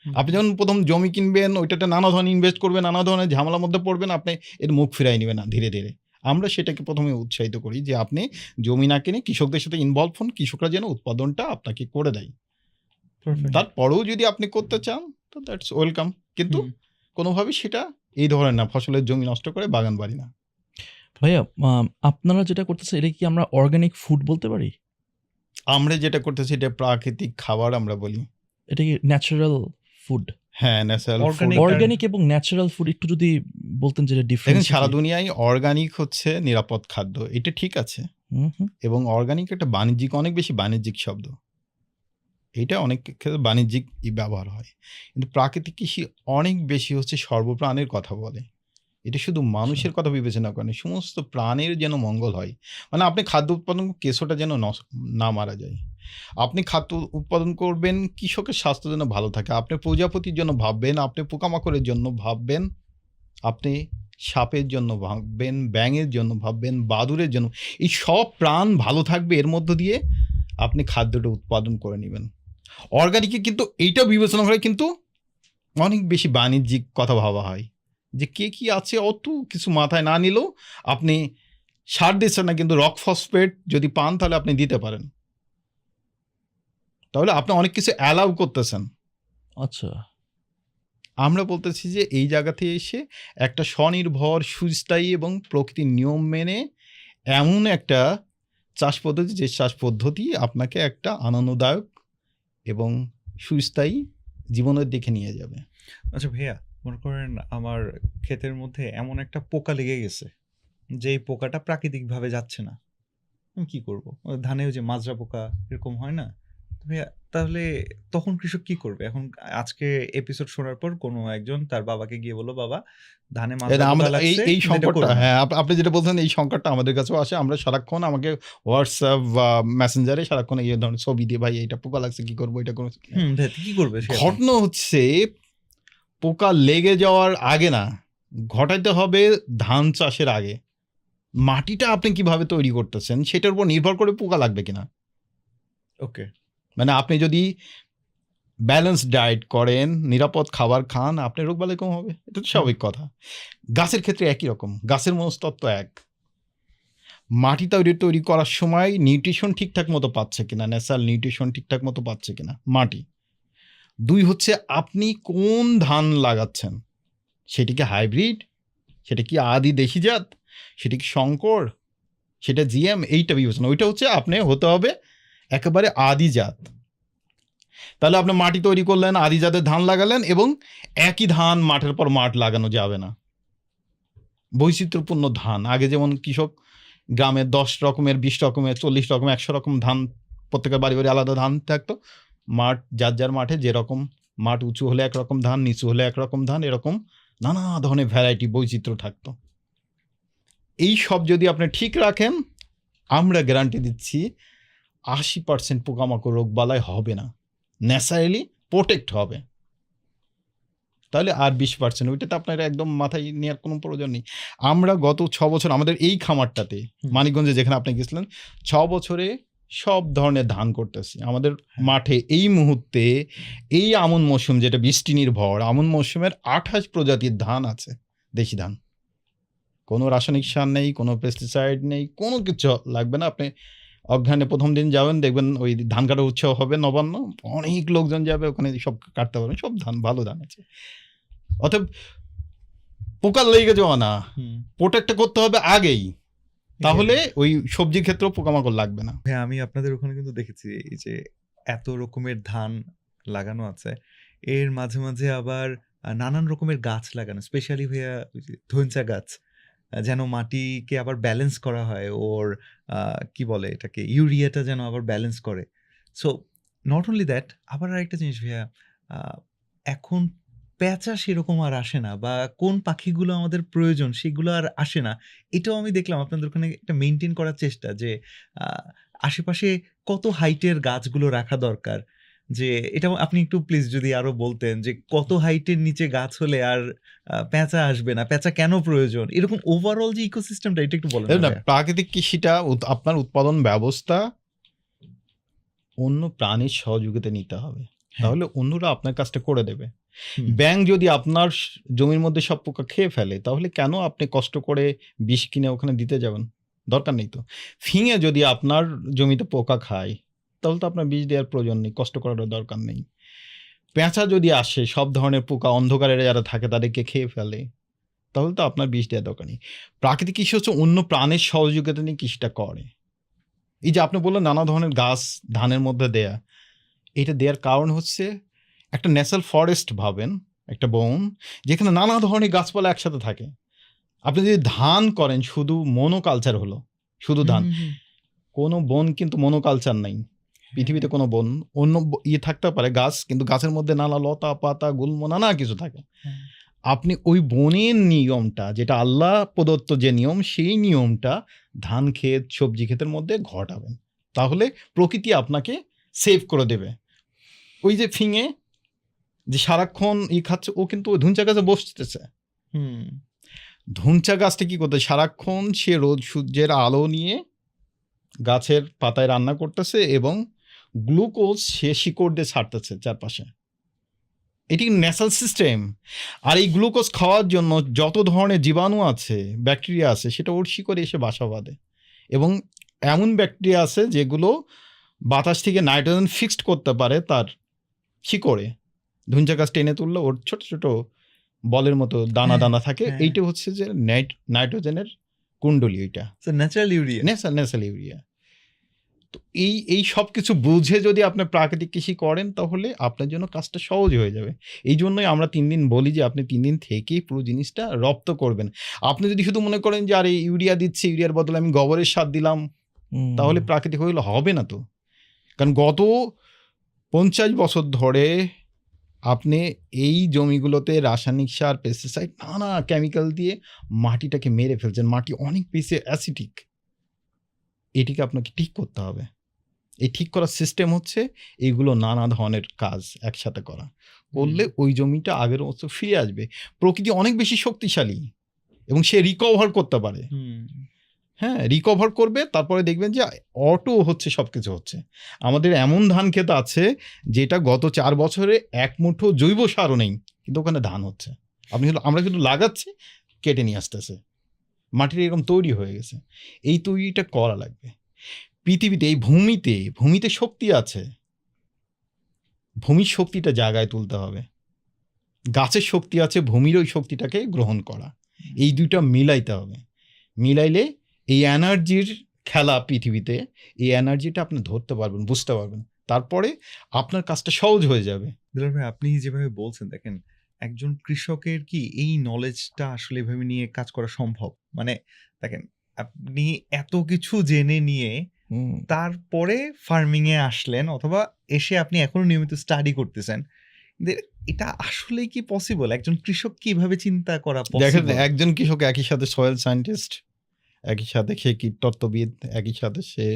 S1: আপনি যখন প্রথম জমি কিনবেন ওইটাতে নানা ধরনের ইনভেস্ট করবেন, নানা ধরনের ঝামেলার মধ্যে পড়বেন, আপনি এর মুখ ফিরাই নেবেন না ধীরে ধীরে। আমরা সেটাকে প্রথমে উৎসাহিত করি যে আপনি জমি না কিনে কৃষকদের সাথে ইনভলভ হন, কৃষকরা যেন উৎপাদনটা আপনাকে করে দেয়। তারপরেও যদি আপনি করতে চান তো দ্যাটস ওয়েলকাম, কিন্তু কোনোভাবে সেটা এই ধরনের না ফসলের জমি নষ্ট করে বাগান বাড়ি না।
S3: ভাইয়া আপনারা যেটা করতেছে এটা কি আমরা অর্গানিক ফুড বলতে পারি?
S1: আমরা যেটা করতেছি এটা প্রাকৃতিক খাবার আমরা বলি।
S3: এটা কি ন্যাচারাল ফুড?
S1: হ্যাঁ, ন্যাচারাল ফুড।
S3: অর্গানিক এবং ন্যাচারাল ফুড একটু যদি বলতেন যেটা
S1: দেখেন
S3: ডিফারেন্স।
S1: সারা দুনিয়ায় অর্গানিক হচ্ছে নিরাপদ খাদ্য, এটা ঠিক আছে, এবং অর্গানিক একটা বাণিজ্যিক, অনেক বেশি বাণিজ্যিক শব্দ, এটা অনেক ক্ষেত্রে বাণিজ্যিক ব্যবহার হয়, কিন্তু প্রাকৃতিক কৃষি অনেক বেশি হচ্ছে সর্বপ্রাণের কথা বলে। এটা শুধু মানুষের কথা বিবেচনা করে না, সমস্ত প্রাণের যেন মঙ্গল হয়, মানে আপনি খাদ্য উৎপাদন কেঁচোটা যেন না মারা যায়। আপনি খাদ্য উৎপাদন করবেন কৃষকের স্বাস্থ্য যেন ভালো থাকে, আপনি প্রজাপতির জন্য ভাববেন, আপনি পোকামাকড়ের জন্য ভাববেন, আপনি সাপের জন্য ভাববেন, ব্যাঙের জন্য ভাববেন, বাদুড়ের জন্য, এই সব প্রাণ ভালো থাকবে, এর মধ্য দিয়ে আপনি খাদ্যটা উৎপাদন করে নেবেন। অর্গানিকে কিন্তু এইটা বিবেচনা করে কিন্তু অনেক বেশি বাণিজ্যিক কথা ভাবা হয়, যে কে কি আছে অত কিছু মাথায় না নিলেও আপনি সার দিচ্ছেন না, কিন্তু রক ফসফেট যদি পান তাহলে আপনি দিতে পারেন, তাহলে আপনি অনেক কিছু অ্যালাউ করতেছেন।
S3: আচ্ছা,
S1: আমরা বলতেছি যে এই জায়গাতে এসে একটা স্বনির্ভর, সুস্থায়ী এবং প্রকৃতির নিয়ম মেনে এমন একটা চাষ পদ্ধতি, যে চাষ পদ্ধতি আপনাকে একটা আনন্দদায়ক এবং সুস্থায়ী জীবনের দিকে নিয়ে যাবে।
S2: আচ্ছা ভাইয়া, মনে করেন আমার ক্ষেতের মধ্যে এমন একটা পোকা লেগে গেছে যে এই পোকাটা প্রাকৃতিকভাবে যাচ্ছে না, আমি কি করব? ধানেও যে মাজরা পোকা এরকম হয় না, ভাইয়া তাহলে তখন কৃষক কি করবে? এখন আজকে এপিসোড শোনার পর কোনো একজন তার বাবাকে গিয়ে বলল, "বাবা, ধানে মাজরা পোকা
S1: আমাদের এই
S2: লাগছে,
S1: এই
S2: কিন্তু এটা
S1: সংকটটা,
S2: করো না।"
S1: হ্যাঁ, আপনি যেটা বলছেন এই সংকটটা আমাদের কাছেও আসে। আমরা সারাক্ষণ আমাকে হোয়াটসঅ্যাপ বা মেসেঞ্জারে সারাক্ষণ এই ধরনের ছবি দিয়ে, ভাই এটা পোকা লাগছে কি করবো, এটা করবো।
S2: ভাইয়া কি করবে সে এখন?
S1: ঘটনা হচ্ছে পোকা লেগে যাওয়ার আগে না, ঘটাইতে হবে ধান চাষের আগে। মাটিটা আপনি কিভাবে তৈরি করতেছেন সেটার উপর নির্ভর করে পোকা লাগবে কিনা।
S2: ওকে।
S1: মানে আপনি যদি ব্যালেন্স ডায়েট করেন, নিরাপদ খাবার খান, আপনার রোগবালাই কম হবে। এটা তো স্বাভাবিক কথা। গাছের ক্ষেত্রে একই রকম। গাছের মনস্তত্ত্ব এক। মাটি তৈরি করার সময় নিউট্রিশন ঠিকঠাক মতো পাচ্ছে কিনা, ন্যাচারাল নিউট্রিশন ঠিকঠাক মতো পাচ্ছে কিনা মাটি। ২ হচ্ছে আপনি কোন ধান লাগাচ্ছেন। সেটি কি হাইব্রিড? সেটা কি আদি দেশি জাত? সেটা কি শঙ্কর? সেটা জিএম? এইটা বিবেচনা। ওইটা হচ্ছে আপনি হতে হবে একেবারে আদি জাত। তাহলে আপনি মাটি তৈরি করলেন, আদি জাতের ধান লাগালেন এবং একই ধান মাঠের পর মাঠ লাগানো যাবে না। বৈচিত্র্যপূর্ণ ধান। আগে যেমন কৃষক গ্রামে ১০ রকমের, ২০ রকমের, ৪০ রকম, ১০০ রকম ধান, প্রত্যেকের বাড়ি আলাদা ধান থাকতো। মাঠ যার মাঠে যেরকম, মাঠ উঁচু হলে একরকম ধান, নিচু হলে একরকম ধান, এরকম নানা ধরনের ভ্যারাইটি বৈচিত্র্য থাকতো। এই সব যদি আপনি ঠিক রাখেন, আমরা গ্যারান্টি দিচ্ছি ৮০% পোকামাকড় রোগবালাই হবে না। ন্যাচারালি প্রোটেক্ট হবে। তাহলে আর ২০% ওইটাতে আপনার একদম মাথায় নেওয়ার কোনো প্রয়োজন নেই। আমরা গত ৬ বছর আমাদের এই খামারটাতে, মানিকগঞ্জে যেখানে আপনি গেছিলেন, ৬ বছরে সব ধরনের ধান করতেছি। আমাদের মাঠে এই মুহূর্তে এই আমন মৌসুম, যেটা বৃষ্টি নির্ভর, আমন মৌসুমের ২৮ প্রজাতির ধান আছে, দেশি ধান। কোনো রাসায়নিক সার নেই, কোনো পেস্টিসাইড নেই, কোনো কিছু লাগবে না। আপনি অঘ্রাণে ১ম দিন যাবেন, দেখবেন ওই ধান কাটা উৎসব হবে নবান্ন, অনেক লোকজন যাবে ওখানে, সব কাটতে পারবেন, সব ধান, ভালো ধান আছে। অতএব পোকা লেগে যাওয়া না, প্রোটেক্টটা করতে হবে আগেই, তাহলে ওই সবজির ক্ষেত্রেও পোকামাকড় লাগবে না।
S2: হ্যাঁ, আমি আপনাদের ওখানে কিন্তু দেখেছি এই যে এত রকমের ধান লাগানো আছে, এর মাঝে মাঝে আবার নানান রকমের গাছ লাগানো, স্পেশালি ভাইয়া ওই যে ধইঞ্চা গাছ, যেন মাটিকে আবার ব্যালেন্স করা হয়, ওর কি বলে এটাকে, ইউরিয়াটা যেন আবার ব্যালেন্স করে। সো নট অনলি দ্যাট, আবার আরেকটা জিনিস ভাইয়া, এখন পেঁচা সেরকম আর আসে না, বা কোন পাখিগুলো আমাদের প্রয়োজন সেগুলো আর আসে না। এটাও আমি দেখলাম আপনাদের ওখানে একটা মেইনটেইন করার চেষ্টা, যে আশেপাশে কত হাইটের গাছগুলো রাখা দরকার, যে এটা আপনি একটু প্লিজ যদি আরো বলতেন যে কত হাইটের নিচে গাছ হলে আর পেঁচা আসবে না, পেঁচা কেন প্রয়োজন, এরকম ওভারঅল যে ইকোসিস্টেমটা, এটা একটু বলেন না
S1: না,
S2: ভাইয়া।
S1: প্রাকৃতিক কৃষিটা আপনার উৎপাদন ব্যবস্থা অন্য প্রাণীর সহযোগিতা নিতে হবে, তাহলে অন্যরা আপনার কাজটা করে দেবে। ব্যাঙ যদি আপনার জমির মধ্যে সব পোকা খেয়ে ফেলে, তাহলে কেন আপনি কষ্ট করে বিষ কিনে ওখানে দিতে যাবেন? দরকার নেই তো। ফিঙে যদি আপনার জমিতে পোকা খায়, তাহলে তো আপনার বিষ দেওয়ার প্রয়োজন নেই, কষ্ট করার দরকার নেই। পেঁচা যদি আসে, সব ধরনের পোকা অন্ধকারে যারা থাকে তাদেরকে খেয়ে ফেলে, তাহলে তো আপনার বিষ দেওয়ার দরকার নেই। প্রাকৃতিক কৃষি হচ্ছে অন্য প্রাণের সহযোগিতা নিয়ে কৃষিটা করে। এই যে আপনি বললেন নানা ধরনের গাছ ধানের মধ্যে দেয়া, এটা দেওয়ার কারণ হচ্ছে একটা ন্যাচারাল ফরেস্ট ভাবেন, একটা বন যেখানে নানা ধরনের গাছপালা একসাথে থাকে। আপনি যদি ধান করেন, শুধু মনোকালচার হলো, শুধু ধান, কোনো বন কিন্তু মনোকালচার নাই পৃথিবীতে। কোনো বন অন্য থাকতে পারে গাছ, কিন্তু গাছের মধ্যে নানা লতা পাতা গুল্ম নানা কিছু থাকে। আপনি ওই বনের নিয়মটা, যেটা আল্লাহ প্রদত্ত যে নিয়ম, সেই নিয়মটা ধান ক্ষেত, সবজি ক্ষেতের মধ্যে ঘটাবেন, তাহলে প্রকৃতি আপনাকে সেভ করে দেবে। ওই যে ফিঙে যে সারাক্ষণ খাচ্ছে, ও কিন্তু ধুঞ্চা গাছে বসতেছে। ধুঞ্চা গাছটা কি করতে, সারাক্ষণ সে রোদ সূর্যের আলো নিয়ে গাছের পাতায় রান্না করতেছে এবং গ্লুকোজ সে শিকড় দিয়ে ছাড়তেছে চারপাশে। এটি ন্যাচারাল সিস্টেম। আর এই গ্লুকোজ খাওয়ার জন্য যত ধরনের জীবাণু আছে, ব্যাকটেরিয়া আছে, সেটা ওর শিকড়ে এসে বাসা বাঁধে। এবং এমন ব্যাকটেরিয়া আছে যেগুলো বাতাস থেকে নাইট্রোজেন ফিক্সড করতে পারে তার শিকড়ে। ধুঞ্চা গাছ টেনে তুললে ওর ছোট ছোট বলের মতো দানা দানা থাকে, এইটা হচ্ছে যে নাইট্রোজেনের কুণ্ডলী। এইটা
S2: ন্যাচারাল ইউরিয়া,
S1: ন্যাচারাল ইউরিয়া। তো এই সব কিছু বুঝে যদি আপনি প্রাকৃতিক কৃষি করেন, তাহলে আপনার জন্য কাজটা সহজ হয়ে যাবে। এই জন্যই আমরা 3 দিন বলি যে আপনি 3 দিন থেকেই পুরো জিনিসটা রপ্ত করবেন। আপনি যদি শুধু মনে করেন যে আরে ইউরিয়া দিচ্ছি, ইউরিয়ার বদলে আমি গোবরের সার দিলাম, তাহলে প্রাকৃতিক হইলে হবে না তো। কারণ গত 50 বছর ধরে আপনি এই জমিগুলোতে রাসায়নিক সার, পেস্টিসাইড, নানা কেমিক্যাল দিয়ে মাটিটাকে মেরে ফেলছেন। মাটি অনেক বেশি অ্যাসিডিক। এটিকে আপনাকে ঠিক করতে হবে। এই ঠিক করার সিস্টেম হচ্ছে এইগুলো নানা ধরনের কাজ একসাথে করা। করলে ওই জমিটা আগের মতো ফিরে আসবে। প্রকৃতি অনেক বেশি শক্তিশালী এবং সে রিকভার করতে পারে। হ্যাঁ, রিকভার করবে, তারপরে দেখবেন যে অটো হচ্ছে, সবকিছু হচ্ছে। আমাদের এমন ধান ক্ষেত আছে যেটা গত 4 বছরে এক মুঠো জৈব সারও নেই, কিন্তু ওখানে ধান হচ্ছে। আমরা শুধু লাগাচ্ছি, কেটে নিয়ে আসতেছে। মাটির এরকম তৈরি হয়ে গেছে। এই তৈরিটা করা লাগবে। পৃথিবীতে এই ভূমিতে শক্তি আছে। ভূমির শক্তিটা জায়গায় তুলতে হবে। গাছের শক্তি আছে, ভূমির ওই শক্তিটাকে গ্রহণ করা। এই দুইটা মিলাইতে হবে। মিলাইলে এই এনার্জির খেলা পৃথিবীতে, এই এনার্জিটা আপনি ধরতে পারবেন, বুঝতে পারবেন। তারপরে আপনার কাজটা সহজ হয়ে যাবে।
S2: দুলাল ভাই, আপনি যেভাবে বলছেন, দেখেন একজন কৃষকের কি এই নলেজটা আসলে এভাবে নিয়ে কাজ করা সম্ভব? মানে দেখেন, আপনি এত কিছু জেনে নিয়ে তারপরে ফার্মিং এ আসলেন, অথবা এসে আপনি এখনো নিয়মিত স্টাডি করতেছেন। কিন্তু এটা আসলে কি পসিবল? একজন কৃষক কিভাবে চিন্তা করা
S1: দেখেন,
S2: পসিবল?
S1: একজন কৃষক একই সাথে সয়েল সায়েন্টিস্ট, একই সাথে সে কীটতত্ত্ববিদ, একই সাথে সে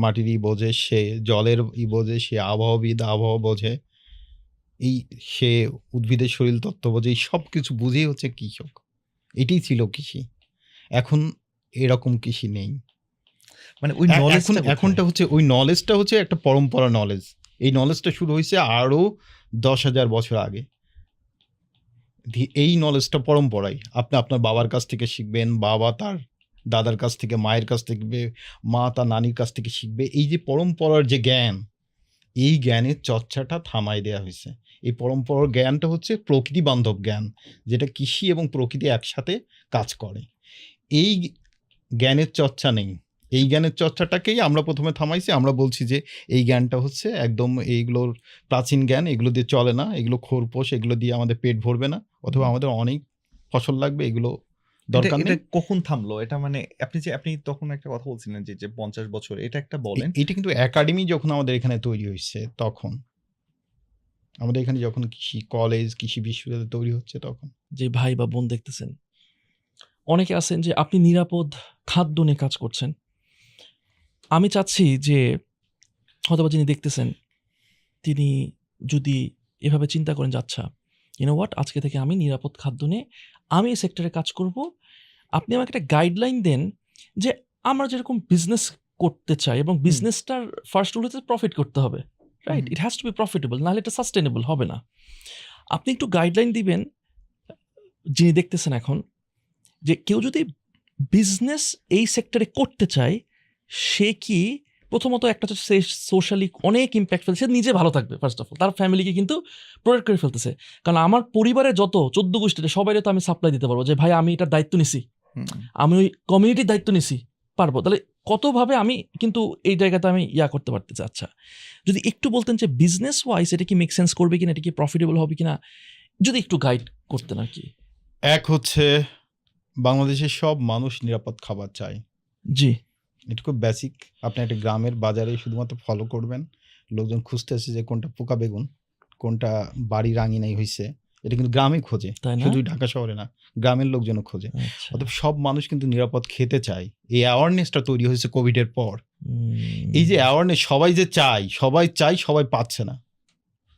S1: মাটিরই বোঝে, সে জলের বোঝে, সে আবহাওয়াবিদ, আবহাওয়া বোঝে, সে উদ্ভিদের শরীর তত্ত্ব বোঝে। এই সব কিছু বুঝেই হচ্ছে কৃষক। এটাই ছিল কৃষি। এখন এরকম কৃষি নেই।
S2: মানে ওই নলেজটা
S1: এখনটা হচ্ছে ওই নলেজটা হচ্ছে একটা পরম্পরা নলেজ। এই নলেজটা শুরু হয়েছে আরও 10,000 বছর আগে। এই নলেজটা পরম্পরাই। আপনি আপনার বাবার কাছ থেকে শিখবেন, বাবা তার দাদার কাছ থেকে, মায়ের কাছ থেকে, মা তার নানির কাছ থেকে শিখবে। এই যে পরম্পরার যে জ্ঞান, এই জ্ঞানের চর্চাটা থামাই দেওয়া হয়েছে। এই পরম্পরার জ্ঞানটা হচ্ছে প্রকৃতি বান্ধব জ্ঞান, যেটা কৃষি এবং প্রকৃতি একসাথে কাজ করে। এই জ্ঞানের চর্চা নেই। এই জ্ঞানের চর্চাটাকেই আমরা প্রথমে থামাইছি। আমরা বলছি যে এই জ্ঞানটা হচ্ছে একদম এইগুলোর প্রাচীন জ্ঞান, এগুলো দিয়ে চলে না, এগুলো খোরপোশ, এগুলো দিয়ে আমাদের পেট ভরবে না, অথবা আমাদের অনেক ফসল লাগবে, এগুলো দরকার নেই।
S2: এটা কখন থামলো? এটা মানে আপনি তখন একটা কথা বলছিলেন যে 50 বছর, এটা একটা বলেন।
S1: এটা কিন্তু একাডেমি যখন আমাদের এখানে তৈরি হয়েছে, তখন আমাদের এখানে যখন কৃষি কলেজ, কৃষি বিশ্ববিদ্যালয় তৈরি হচ্ছে, তখন।
S3: যে ভাই বা বোন দেখতেছেন, অনেকে আছেন যে আপনি নিরাপদ খাদ্য নিয়ে কাজ করছেন। আমি চাচ্ছি যে হয়তোবা যিনি দেখতেছেন, তিনি যদি এভাবে চিন্তা করেন যে আচ্ছা, হোয়াট, আজকে থেকে আমি নিরাপদ খাদ্য নিয়ে আমি এই সেক্টরে কাজ করব। আপনি আমাকে একটা গাইডলাইন দেন যে আমরা যেরকম বিজনেস করতে চাই, এবং বিজনেসটার ফার্স্ট রুল হচ্ছে প্রফিট করতে হবে, right? It has to be profitable, নাহলে এটা সাস্টেনেবল হবে না। আপনি একটু গাইডলাইন দিবেন যিনি দেখতেছেন এখন, যে কেউ যদি বিজনেস এই সেক্টরে করতে চায়, সে কি প্রথমত একটা হচ্ছে সে সোশ্যালি অনেক ইম্প্যাক্ট ফেলছে, নিজে ভালো থাকবে ফার্স্ট অফ অল, তার ফ্যামিলিকে কিন্তু প্রোটেক্ট করে ফেলতেছে। কারণ আমার পরিবারে যত 14 গোষ্ঠীতে সবাই তো আমি সাপ্লাই দিতে পারবো, যে ভাই আমি এটার দায়িত্ব নিছি, আমি ওই কমিউনিটির দায়িত্ব নিছি, পারবো। তাহলে কতভাবে আমি কিন্তু এই জায়গাতে আমি করতে পারতেছি। আচ্ছা, যদি একটু বলতেন যে বিজনেস ওয়াইজ এটা কি মেক সেন্স করবে কিনা, এটা কি প্রফিটেবল হবে কিনা, যদি একটু গাইড করতেন আর কি।
S1: এক হচ্ছে, বাংলাদেশের সব মানুষ নিরাপদ খাবার চায়।
S3: জি,
S1: এটা খুব বেসিক। আপনি একটা গ্রামের বাজারে শুধুমাত্র ফলো করবেন, লোকজন খুঁজতে আসে যে কোনটা পোকা বেগুন, কোনটা বাড়ির আঙিনায় হয়েছে, এটা কিন্তু গ্রামে খোঁজে,
S3: তাই না?
S1: শুধু ঢাকা শহরে না, গ্রামের লোকজনও খোঁজে।
S3: আচ্ছা।
S1: অতএব সব মানুষ কিন্তু নিরাপদ খেতে চায়। এই অ্যাওয়ারনেসটা তৈরি হয়েছে কোভিডের পর। এই যে অ্যাওয়ারনেস, সবাই যে চায়, সবাই পাচ্ছে না।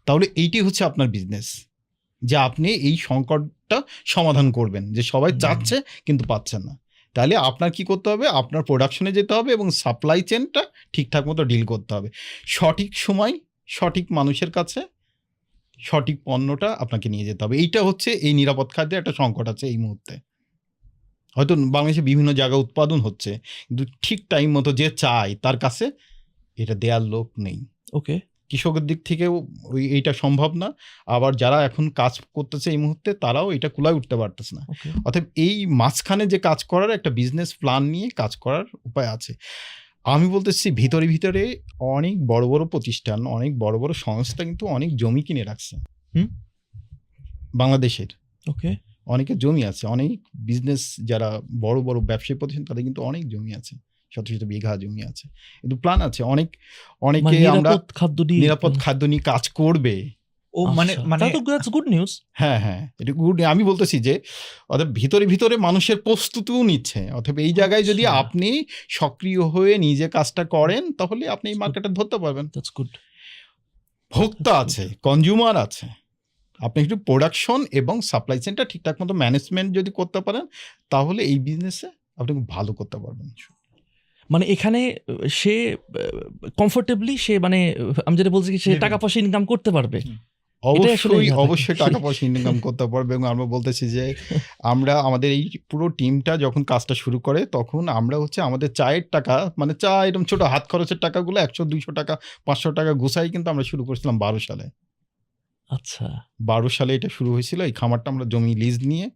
S1: তাহলে এইটি হচ্ছে আপনার বিজনেস, যে আপনি এই সংকটটা সমাধান করবেন, যে সবাই চাচ্ছে কিন্তু পাচ্ছেন না। তাহলে আপনার কি করতে হবে? আপনার প্রোডাকশনে যেতে হবে এবং সাপ্লাই চেনটা ঠিকঠাক মতো ডিল করতে হবে। সঠিক সময় সঠিক মানুষের কাছে সঠিক পণ্যটা আপনাকে নিয়ে যেতে হবে। এইটা হচ্ছে এই নিরাপদ খাদ্যের একটা সংকট আছে এই মুহূর্তে। হয়তো বাংলাদেশে বিভিন্ন জায়গায় উৎপাদন হচ্ছে, কিন্তু ঠিক টাইম মতো যে চায় তার কাছে এটা দেওয়ার লোক নেই।
S3: ওকে।
S1: কৃষকের দিক থেকেও এইটা সম্ভব না। আবার যারা এখন কাজ করতেছে এই মুহূর্তে, তারাও এটা কুলায় উঠতে পারতেছে না। অতএব এই মাঝখানে যে কাজ করার একটা বিজনেস প্ল্যান নিয়ে কাজ করার উপায় আছে। আমি বলতেছি, ভিতরে অনেক বড় বড় প্রতিষ্ঠান, অনেক বড় বড় সংস্থা কিন্তু অনেক জমি কিনে রাখছে বাংলাদেশের।
S3: ওকে।
S1: অনেকের জমি আছে, অনেক বিজনেস যারা বড় বড় ব্যবসায়ী প্রতিষ্ঠান, তাদের কিন্তু অনেক জমি আছে। শত শত বিঘা জমি আছে, কিন্তু প্ল্যান আছে অনেক,
S3: মানে
S1: অনেকে আমরা
S3: নিরাপদ খাদ্য দিয়ে
S1: নিরাপদ খাদ্য নিয়ে কাজ করবে।
S2: ও মানে
S3: আচ্ছা,
S2: মানে
S3: তাহলে তো দ্যাটস গুড নিউজ।
S1: হ্যাঁ, হ্যাঁ, এটা গুড। আমি বলতেছি যে অর্থাৎ ভিতরে, ভিতরে মানুষের প্রস্তুতিও নিচ্ছে। অথবা এই জায়গায় যদি
S3: আচ্ছা।
S1: আপনি সক্রিয় হয়ে নিজে কাজটা করেন, তাহলে আপনি এই মার্কেটে ধরতে পারবেন।
S3: That's good.
S1: ভোক্তা আছে, কনজিউমার আছে। আপনি একটু প্রোডাকশন এবং সাপ্লাই চেইনটা ঠিকঠাক মতো ম্যানেজমেন্ট যদি করতে পারেন, তাহলে এই বিজনেসে আপনি খুব ভালো করতে পারবেন।
S3: মানে এখানে সে কমফোর্টেবলি সে মানে আমি যেটা বলছি কি সে
S2: Living.
S3: টাকা পয়সা ইনকাম করতে পারবে। এটাই আসলে
S1: অবশ্যই,
S3: ইহা থাকে।
S1: অবশ্যই টাকা পয়সা ইনকাম করতে পারবে। এবং আমরা বলতেছি যে আমরা আমাদের এই পুরো টিমটা যখন কাজটা শুরু করে, তখন আমরা হচ্ছে আমাদের চায়ের টাকা, মানে চা এরকম ছোট হাত খরচের টাকাগুলো 100-200 টাকা 500 টাকা গুছাই কিন্তু আমরা শুরু করেছিলাম 12 সালে।
S3: আচ্ছা।
S1: 12 সালে এটা শুরু হয়েছিল। এই খামারটা আমরা জমি লিজ নিয়ে,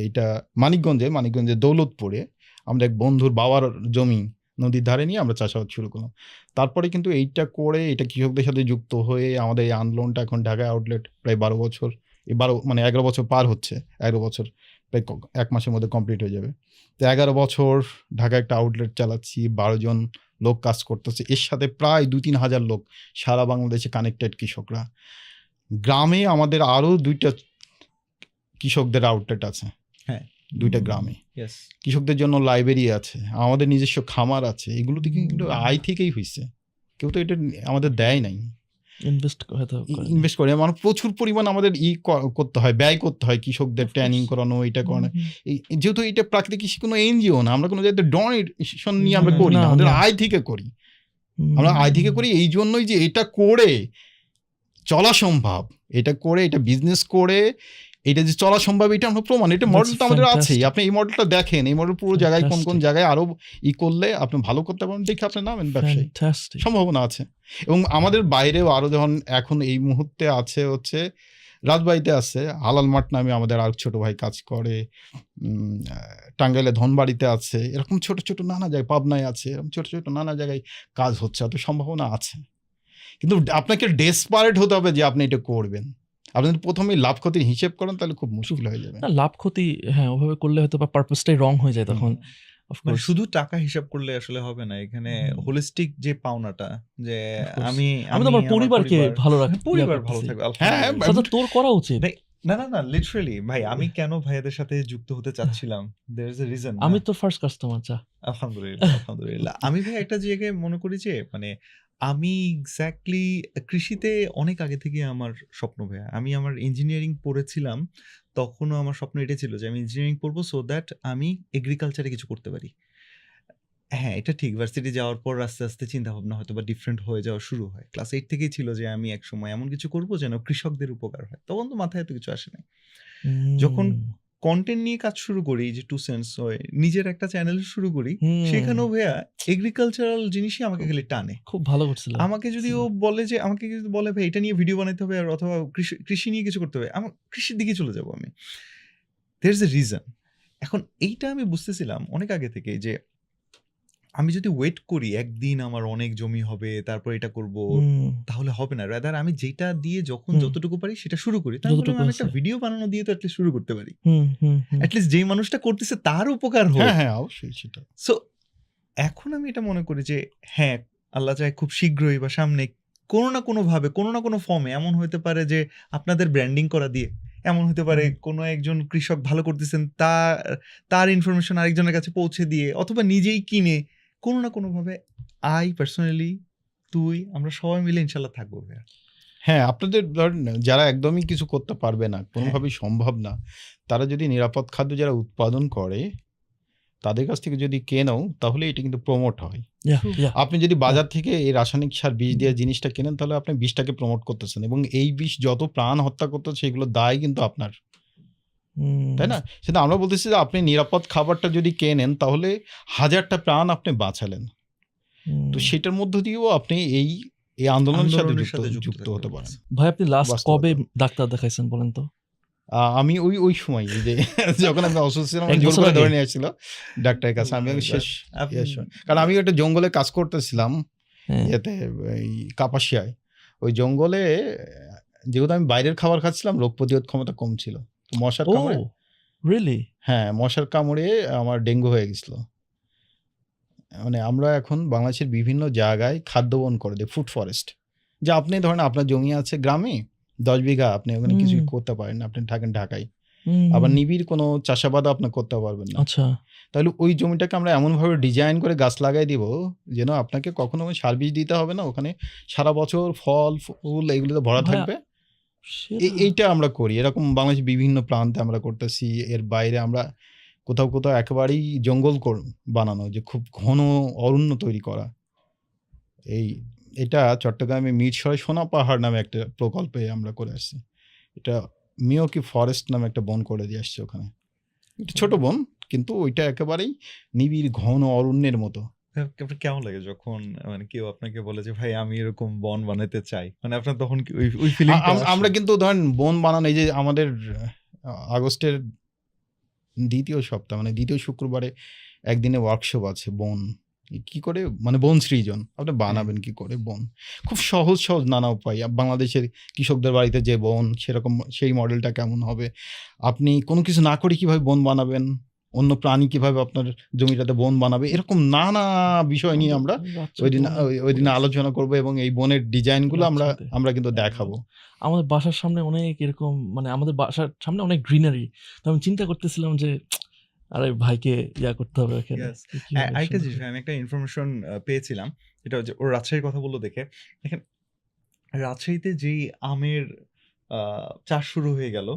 S1: এইটা মানিকগঞ্জে দৌলতপুরে আমরা এক বন্ধুর বাবার জমি নদীর ধারে নিয়ে আমরা চাষাবাদ শুরু করলাম। তারপরে কিন্তু এইটা করে এটা কৃষকদের সাথে যুক্ত হয়ে আমাদের এই আন্দোলনটা এখন ঢাকায় আউটলেট প্রায় 12 বছর, এই 12 মানে 11 বছর পার হচ্ছে। 11 বছর প্রায় 1 মাসের মধ্যে কমপ্লিট হয়ে যাবে। তো 11 বছর ঢাকায় একটা আউটলেট চালাচ্ছি, 12 জন লোক কাজ করতেছে। এর সাথে প্রায় 2-3 হাজার লোক সারা বাংলাদেশে কানেক্টেড কৃষকরা। গ্রামে আমাদের আরও 2টা কৃষকদের আউটলেট আছে,
S2: হ্যাঁ।
S1: 2টা গ্রামে।
S2: ইয়েস।
S1: কৃষকদের জন্য লাইব্রেরি আছে, আমাদের নিজস্ব খামার আছে। এগুলো থেকে কিন্তু আয় থেকেই হয়েছে। কেউ তো এটা আমাদের দেয় নাই,
S3: ইনভেস্ট হয়তো করেনি।
S1: ইনভেস্ট করে। মানে প্রচুর পরিমাণ আমাদের করতে হয়, ব্যয় করতে হয় কৃষকদের
S3: Of
S1: ট্রেনিং
S3: course.
S1: করানো, এটা করানো।
S3: হুম,
S1: যেহেতু এটা প্রাকৃতিক কৃষি কোনো এনজিও না, আমরা কোনো জায়গাতে ডোনেশন নিয়ে আমরা করি না,
S3: না,
S1: আমাদের
S3: না।
S1: আয় থেকে করি।
S3: হুম।
S1: আমরা আয় থেকে করি এই জন্যই যে এটা করে চলা সম্ভব, এটা করে এটা বিজনেস করে এটা যে চলা সম্ভব, এটা আমরা প্রমাণ। এটা
S3: That's
S1: মডেল তো আমাদের আছেই।
S3: fantastic.
S1: আপনি এই মডেলটা দেখেন, এই মডেল পুরো জায়গায় কোন কোন
S3: Fantastic.
S1: জায়গায় আরো করলে আপনি ভালো করতে পারবেন, দেখে আপনি নামেন ব্যবসায়ী,
S3: Fantastic.
S1: সম্ভাবনা আছে। এবং আমাদের বাইরেও আরো যখন এখন এই মুহূর্তে আছে হচ্ছে রাজবাড়িতে আছে হালাল মাঠ নামে আমাদের আর ছোট ভাই কাজ করে, টাঙ্গাইলে ধনবাড়িতে আছে, এরকম ছোট ছোট নানা জায়গায়, পাবনায় আছে, এরকম ছোট ছোট নানা জায়গায় কাজ হচ্ছে। অত সম্ভাবনা আছে, কিন্তু আপনাকে ডেসপারেট হতে হবে যে আপনি এটা করবেন। আপনি যদি প্রথমেই লাভ ক্ষতির হিসেব করেন, তাহলে খুব মুশকিল হয়ে যাবে।
S3: না, লাভ ক্ষতি হ্যাঁ ওভাবে করলে হয়তো বা পারপাসটাই রং হয়ে যায় তখন। Of
S2: মানে
S3: course.
S2: শুধু টাকা হিসাব করলে আসলে হবে না। এখানে
S3: হুম।
S2: হোলিস্টিক যে পাওনাটা, যে
S3: Of course.
S2: আমি
S3: আমি তো আমার পরিবারকে ভালো রাখি,
S2: পরিবার ভালো থাকবে,
S1: হ্যাঁ,
S2: আলহামদুলিল্লাহ।
S3: সেটা তো তোর করা উচিত।
S2: ভাই, না লিটারালি ভাই, আমি কেন ভাইয়াদের সাথে যুক্ত হতে চাচ্ছিলাম, দেয়ার ইজ এ রিজন।
S3: আমি তো ফার্স্ট কাস্টমার চা।
S2: আলহামদুলিল্লাহ। আমি ভাই একটা জায়গায় মনে করি যে মানে আমি এক্স্যাক্টলি কৃষিতে অনেক আগে থেকে আমার স্বপ্ন ভাইয়া। আমি আমার ইঞ্জিনিয়ারিং পড়েছিলাম, তখনও আমার স্বপ্ন এটা ছিল যে আমি ইঞ্জিনিয়ারিং পড়বো সো দ্যাট আমি এগ্রিকালচারে কিছু করতে পারি। হ্যাঁ, এটা ঠিক। ভার্সিটি যাওয়ার পর আস্তে আস্তে চিন্তা ভাবনা হয়তো বা ডিফারেন্ট হয়ে যাওয়া শুরু হয়। ক্লাস 8 থেকেই ছিল যে আমি একসময় এমন কিছু করব যেন কৃষকদের উপকার হয়। তখন তো মাথায় এত কিছু আসে নাই। যখন কন্টেন্ট নিয়ে কাজ শুরু করি, যে 2 সেন্স হয়, নিজের একটা চ্যানেল শুরু করি, সেখানেও ভাইয়া এগ্রিকালচারাল জিনিসই আমাকে খালি টানে।
S3: খুব ভালো করছিল।
S2: আমাকে যদি ও বলে যে আমাকে যদি বলে ভাই এটা নিয়ে ভিডিও বানাইতে হবে আর অথবা কৃষি নিয়ে কিছু করতে হবে, আমার কৃষির দিকে চলে যাব আমি। There is a reason. এখন এইটা আমি বুঝতেছিলাম অনেক আগে থেকে যে আমি যদি ওয়েট করি একদিন আমার অনেক জমি হবে, তারপর এটা করব, তাহলে হবে না। রাদার আমি যেটা দিয়ে যখন যতটুকু পারি সেটা শুরু করি। তারপরে
S3: যতটুকু
S2: আমি একটা
S3: আছে।
S2: ভিডিও বানানো দিয়ে তো অ্যাটলিস্ট শুরু করতে পারি।
S3: হুম।
S2: অ্যাটলিস্ট যেই মানুষটা করতেছে তার উপকার হোক।
S1: হ্যাঁ, হ্যাঁ, অবশ্যই সেটা।
S2: সো এখন আমি এটা মনে করি যে হ্যাঁ, আল্লাহ চায় খুব শীঘ্রই বা সামনে কোনো না কোনোভাবে, কোনো না কোনো ফর্মে এমন হতে পারে যে আপনাদের ব্র্যান্ডিং করা দিয়ে, এমন হতে পারে কোনো একজন কৃষক ভালো করতেছেন, তার ইনফরমেশন আরেকজনের কাছে পৌঁছে দিয়ে, অথবা নিজেই কিনে, কোনো না কোনোভাবে আই পার্সোনালি, তুই, আমরা সবাই মিলে ইনশাল্লাহ থাকবো ভাইয়া।
S1: হ্যাঁ, আপনাদের ধরেন যারা একদমই কিছু করতে পারবে না, কোনোভাবেই সম্ভব না, তারা যদি নিরাপদ খাদ্য যারা উৎপাদন করে তাদের কাছ থেকে যদি কেনেও, তাহলে এটা কিন্তু প্রমোট হয়। আপনি যদি বাজার থেকে এই রাসায়নিক সার বিষ দেওয়া জিনিসটা কেনেন, তাহলে আপনি বিষটাকে প্রমোট করতেছেন, এবং এই বিষ যত প্রাণ হত্যা করতেছে সেগুলো দায় কিন্তু আপনার, তাই না? সেটা আমরা বলতেছি যে আপনি নিরাপদ খাবারটা যদি কেনেন, তাহলে 1000টা প্রাণ আপনি বাঁচালেন। তো সেটার মধ্য দিয়েও আপনি এই আন্দোলনের সাথে যুক্ত হতে পারেন।
S3: ভাই, আপনি লাস্ট
S1: বাস্তবতা।
S3: কবে ডাক্তার দেখাইছেন বলেন তো?
S1: আমি ওই সময় যে যখন আমি অসুস্থ ছিলাম,
S3: এক
S1: জোর
S3: বছর
S1: করে
S3: আগে?
S1: ধরে নিয়ে আসছিল ডাক্তারের কাছে। আমি শেষ কারণ আমি একটা জঙ্গলে কাজ করতেছিলাম,
S3: হ্যাঁ।
S1: ইয়েতে এই কাপাসিয়ায়। ওই জঙ্গলে যেহেতু আমি বাইরের খাবার খাচ্ছিলাম, রোগ প্রতিরোধ ক্ষমতা কম ছিল। মশার কামড়ে,
S3: রিয়েলি?
S1: হ্যাঁ, মশার কামড়ে আমার ডেঙ্গু হয়ে গেছিল। মানে আমরা এখন বাংলাদেশের বিভিন্ন জায়গায় খাদ্য বন করে দিই, ফুড ফরেস্ট। যে আপনি ধরেন আপনার জমি আছে গ্রামে 10 বিঘা, আপনি ওখানে
S3: হুম,
S1: কিছুই করতে পারেন না, আপনি থাকেন ঢাকায়।
S3: হুম,
S1: আবার
S3: হুম।
S1: নিবিড় কোনো চাষাবাদও আপনি করতে পারবেন না।
S3: আচ্ছা।
S1: তাহলে ওই জমিটাকে আমরা এমনভাবে ডিজাইন করে গাছ লাগাই দিব যেন আপনাকে কখনো সার বীজ দিতে হবে না, ওখানে সারা বছর ফল ফুল এগুলোতে ভরা
S3: ভাইয়া
S1: থাকবে।
S3: সেটা
S1: এইটা আমরা করি, এরকম বাংলাদেশের বিভিন্ন প্রান্তে আমরা করতেছি। এর বাইরে আমরা কোথাও কোথাও একেবারেই জঙ্গল বানানো, যে খুব ঘন অরণ্য তৈরি করা। এটা চট্টগ্রামে মিরসরাই সোনা পাহাড় নামে একটা প্রকল্পে আমরা করে আসছি। এটা মিওকি ফরেস্ট নামে একটা বন করে দিয়ে আসছে ওখানে। এটা ছোট বন, কিন্তু ওইটা একেবারেই নিবিড় ঘন অরণ্যের মতো।
S2: আপনার কেমন লাগে যখন মানে কেউ আপনাকে বলে যে ভাই আমি এরকম বন বানাতে চাই, মানে আপনার তখন কি ওই ফিলিংটা
S1: আমরা
S2: আসে?
S1: কিন্তু ধরেন বন বানানো, এই যে আমাদের আগস্টের দ্বিতীয় সপ্তাহ মানে দ্বিতীয় শুক্রবারে একদিনে ওয়ার্কশপ আছে বন কি করে, মানে বন সৃজন আপনি
S2: হ্যাঁ।
S1: বানাবেন কি করে বন, খুব সহজ সহজ নানা উপায়। বাংলাদেশের কৃষকদের বাড়িতে যে বন সেরকম সেই মডেলটা কেমন হবে, আপনি কোনো কিছু না করে কিভাবে বন বানাবেন, অন্য প্রাণী কিভাবে আপনার জমিটাতে বন বানাবে, এরকম নানা বিষয় নিয়ে আমরা ওই দিন ওই দিনে আলোচনা করবো এবং এই বনের ডিজাইনগুলো আমরা
S3: রাজশাহীতে।
S1: আমরা কিন্তু দেখাবো।
S3: আমাদের বাসার সামনে অনেক এরকম, মানে আমাদের বাসার সামনে অনেক গ্রিনারি। তো আমি চিন্তা করতেছিলাম যে আরে ভাইকে করতে হবে এখানে।
S2: Yes.
S3: কি হবে
S2: আরেকটা
S3: সুন্দর
S2: জিনিস
S3: করে।
S2: ভাই, আমি একটা ইনফরমেশন পেয়েছিলাম। এটা হচ্ছে ওর রাজশাহীর কথা বললো দেখে। দেখেন রাজশাহীতে যেই আমের চাষ শুরু হয়ে গেল,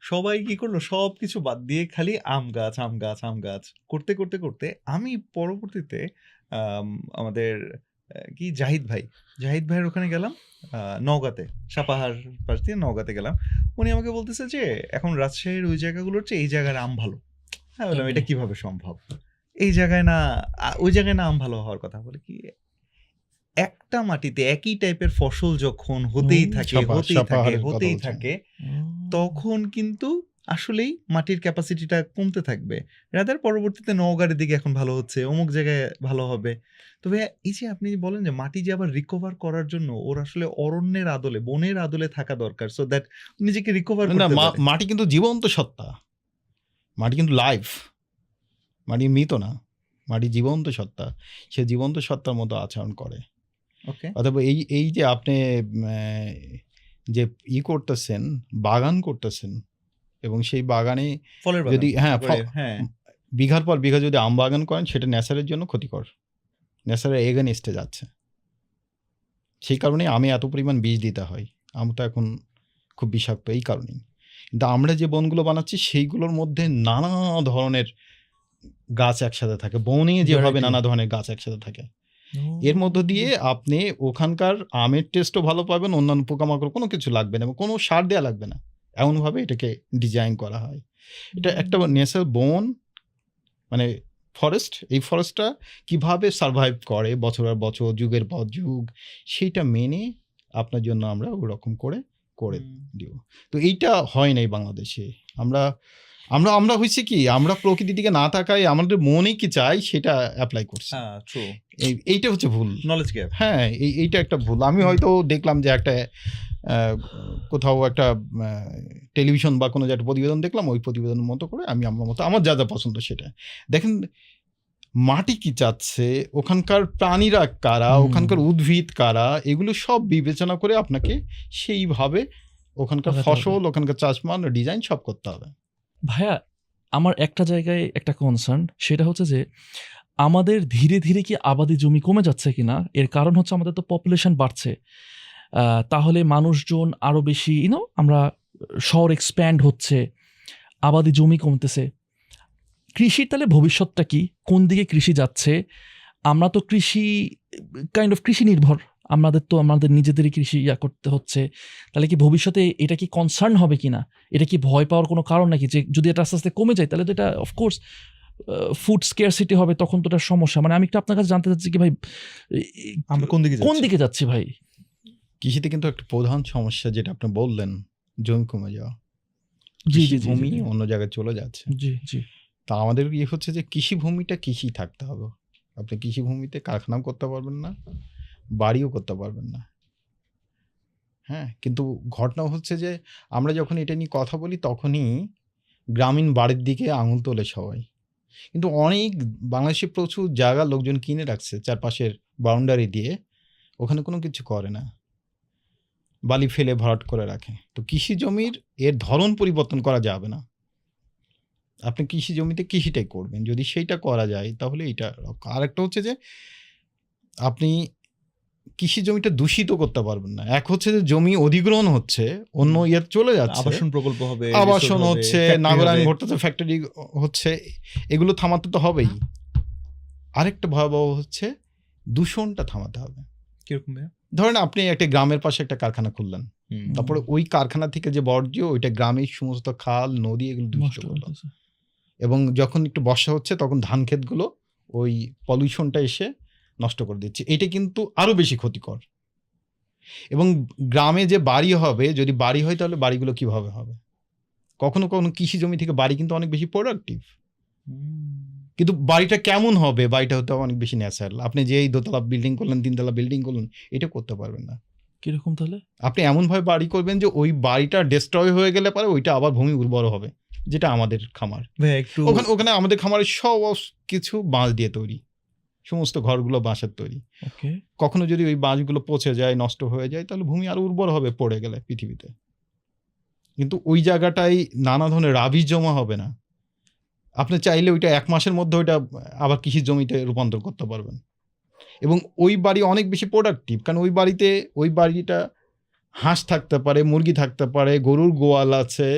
S2: সবাই কি করলো? সবকিছু বাদ দিয়ে খালি আম গাছ, আম গাছ, আম গাছ করতে, করতে, করতে আমি পরবর্তীতে আম আমাদের কি জাহিদ ভাইয়ের ওখানে গেলাম নওগাঁতে। সাপাহার পাশ দিয়ে নওগাঁতে গেলাম। উনি আমাকে বলতেছে যে এখন রাজশাহীর ওই জায়গাগুলোর চেয়ে এই জায়গার আম ভালো। হ্যাঁ, বললাম
S3: তাই?
S2: এটা কিভাবে সম্ভব? এই জায়গায় না ওই জায়গায় না আম ভালো হওয়ার কথা। বলে কি একটা মাটিতে একই টাইপের ফসল যখন হতেই
S3: ও
S2: থাকে,
S1: সাপাহারের কথা
S2: হতেই
S1: বলছেন।
S2: থাকে,
S3: ও
S2: তখন কিন্তু আসলেই মাটির ক্যাপাসিটিটা কমতে থাকবে। রাদার পরবর্তীতে নওগাঁর দিকে এখন ভালো হচ্ছে, অমুক জায়গায় ভালো হবে। তবে এই যে আপনি বলেন যে মাটি যে আবার রিকভার করার জন্য ওর আসলে অরণ্যের আদলে, বনের আদলে থাকা দরকার সো দ্যাট নিজেকে রিকভার
S1: না
S2: করতে পারে।
S1: মাটি কিন্তু জীবন্ত সত্তা, মাটি কিন্তু লাইফ, মাটি মৃত না, মাটি জীবন্ত সত্তা, সে জীবন্ত সত্তার মতো আচরণ করে।
S2: ওকে।
S1: অথবা এই যে আপনি যে করতেছেন, বাগান করতেছেন এবং সেই বাগানে
S2: ফলের বাগান
S1: যদি
S2: করে, হ্যাঁ।
S1: বিঘার পর বিঘা যদি আম বাগান করেন, সেটা নেচারের জন্য ক্ষতিকর, নেচারের এগেনস্টে যাচ্ছে। সেই কারণেই আমে এত পরিমাণ বীজ দিতে হয়। আম তো এখন খুব বিষাক্ত এই কারণেই। কিন্তু আমরা যে বনগুলো বানাচ্ছি সেইগুলোর মধ্যে নানা ধরনের গাছ একসাথে থাকে, বনে যেভাবে
S2: Variety.
S1: নানা ধরনের গাছ একসাথে থাকে,
S3: ও
S1: এর মধ্য দিয়ে আপনি ওখানকার আমের টেস্টও ভালো পাবেন, অন্যান্য পোকামাকড় কোনো কিছু লাগবে না এবং কোনো সার দেওয়া লাগবে না, এমনভাবে এটাকে ডিজাইন করা হয়। এটা একটা ন্যাচারাল বন, মানে ফরেস্ট। এই ফরেস্টটা কিভাবে সার্ভাইভ করে বছরের বছর, যুগের পর যুগ, সেইটা মেনে আপনার জন্য আমরা ওরকম করে দিব। তো এইটা হয় নাই বাংলাদেশে। আমরা আমরা আমরা হয়েছে কি, আমরা প্রকৃতির দিকে না তাকাই, আমাদের মনে কি চাই সেটা অ্যাপ্লাই করছি।
S2: হ্যাঁ, ট্রু।
S1: এইটা হচ্ছে ভুল।
S2: Knowledge gap.
S1: হ্যাঁ, এইটা একটা ভুল। আমি হয়তো দেখলাম যে একটা কোথাও একটা টেলিভিশন বা কোনো যে একটা প্রতিবেদন দেখলাম, ওই প্রতিবেদনের মতো করে আমি আমার মতো আমার যা পছন্দ সেটা দেখেন। মাটি কি চাচ্ছে, ওখানকার প্রাণীরা কারা, ওখানকার উদ্ভিদ কারা, এগুলো সব বিবেচনা করে আপনাকে সেইভাবে ওখানকার
S3: লাগাতে হবে।
S1: ফসল, ওখানকার চাষমান, ডিজাইন সব করতে হবে।
S3: ভাইয়া আমার একটা জায়গায় একটা কনসার্ন, সেটা হচ্ছে যে আমাদের ধীরে, ধীরে কি আবাদি জমি কমে যাচ্ছে কিনা? এর কারণ হচ্ছে আমাদের তো পপুলেশন বাড়ছে। তাহলে মানুষজন আরো বেশি আমরা শহর এক্সপ্যান্ড হচ্ছে, আবাদি জমি কমতেছে। কৃষির তাহলে ভবিষ্যৎটা কি? কোন দিকে কৃষি যাচ্ছে? আমরা তো কৃষি কাইন্ড অফ কৃষি নির্ভর। আমাদের নিজেদেরই কৃষি করতে হচ্ছে। তাহলে কি ভবিষ্যতে এটা কি কনসার্ন হবে কিনা? এটা কি ভয় পাওয়ার কোনো কারণ নাকি? যে যদি এটা আস্তে, আস্তে কমে যায় তাহলে তো এটা অফকোর্স ফুড স্কেরসিটি হবে, তখন তো এটা সমস্যা। মানে আমি একটু আপনার কাছে জানতে চাচ্ছি কি ভাই,
S2: আমরা কোন দিকে
S3: কোন
S2: যাচ্ছি?
S3: দিকে যাচ্ছি ভাই?
S1: কৃষিতে কিন্তু একটা প্রধান সমস্যা যেটা আপনি বললেন, জমি কমে যাওয়া।
S3: জি, জি, জি,
S1: কৃষিভূমি
S3: জি।
S1: অন্য জায়গায় চলে যাচ্ছে।
S3: জি, জি।
S1: তা আমাদের হচ্ছে যে কৃষিভূমিটা কৃষি থাকতে হবে। আপনি কৃষিভূমিতে কারখানাও করতে পারবেন না, বাড়িও করতে পারবেন না। হ্যাঁ, কিন্তু ঘটনা হচ্ছে যে আমরা যখন এটা নিয়ে কথা বলি তখনই গ্রামীণ বাড়ির দিকে আঙুল তোলে সবাই। কিন্তু অনেক বাংলাদেশে প্রচুর জায়গা লোকজন কিনে রাখছে চারপাশের বাউন্ডারি দিয়ে, ওখানে কোনো কিছু করে না, বালি ফেলে ভরাট করে রাখে। তো কৃষি জমির এর ধরন পরিবর্তন করা যাবে না। আপনি কৃষি জমিতে কৃষিটাই করবেন, যদি সেইটা করা যায় তাহলে এটা রক্ষা। আরেকটা হচ্ছে যে আপনি কৃষি জমিটা দূষিত করতে পারবেন না। এক হচ্ছে যে জমি অধিগ্রহণ হচ্ছে, অন্য ইয়ে চলে যাচ্ছে,
S2: আবাসন প্রকল্প হবে,
S1: আবাসন
S2: রিসোর্ট হবে,
S1: হচ্ছে,
S2: ফ্যাক্টরি
S1: নাগরায়ণ
S2: হবে।
S1: ঘটতেছে, ফ্যাক্টরি হচ্ছে, এগুলো থামাতে তো হবেই। আরেকটা ভয়াবহ হচ্ছে দূষণটা থামাতে হবে।
S2: কিরকম ভাইয়া?
S1: ধরেন আপনি একটা গ্রামের পাশে একটা কারখানা খুললেন,
S2: হুম।
S1: তারপরে ওই কারখানা থেকে যে বর্জ্য ওইটা গ্রামের সমস্ত খাল নদী এগুলো দূষিত
S3: নষ্ট
S1: করলো,
S3: করতেছে।
S1: এবং যখন একটু বর্ষা হচ্ছে তখন ধান ক্ষেতগুলো ওই পলিউশনটা এসে নষ্ট করে দিচ্ছে। এটা কিন্তু আরো বেশি ক্ষতিকর। এবং গ্রামে যে বাড়ি হবে, যদি বাড়ি হয় তাহলে বাড়িগুলো কিভাবে হবে? কখনো কখনো কৃষি জমি থেকে বাড়ি কিন্তু অনেক বেশি প্রোডাক্টিভ, কিন্তু বাড়িটা কেমন হবে? বাড়িটা হতে হবে অনেক বেশি ন্যাচারাল। আপনি যে এই দোতলা বিল্ডিং করলেন, তিনতলা বিল্ডিং করলেন, এটা করতে পারবেন না।
S3: কিরকম তাহলে?
S1: আপনি এমনভাবে বাড়ি করবেন যে ওই বাড়িটা ডিস্ট্রয় হয়ে গেলে পরে ওইটা আবার ভূমি উর্বর হবে, যেটা আমাদের খামার।
S2: ভাইয়া একটু
S1: ওখানে আমাদের খামারের সব কিছু বাঁশ দিয়ে তৈরি, সমস্ত ঘরগুলো বাঁশের তৈরি।
S3: ওকে।
S1: কখনো যদি ওই বাঁশগুলো পচে যায়, নষ্ট হয়ে যায়, তাহলে ভূমি আরো উর্বর হবে পড়ে গেলে পৃথিবীতে। কিন্তু ওই জায়গাটায় নানা ধরনের রাবিশ জমা হবে না। আপনি চাইলে ওইটা 1 মাসের মধ্যে ওইটা আবার কৃষি জমিতে রূপান্তর করতে পারবেন। এবং ওই বাড়ি অনেক বেশি প্রোডাক্টিভ, কারণ ওই বাড়িতে ওই বাড়িটা হাঁস থাকতে পারে, মুরগি থাকতে পারে, গরুর গোয়াল আছে,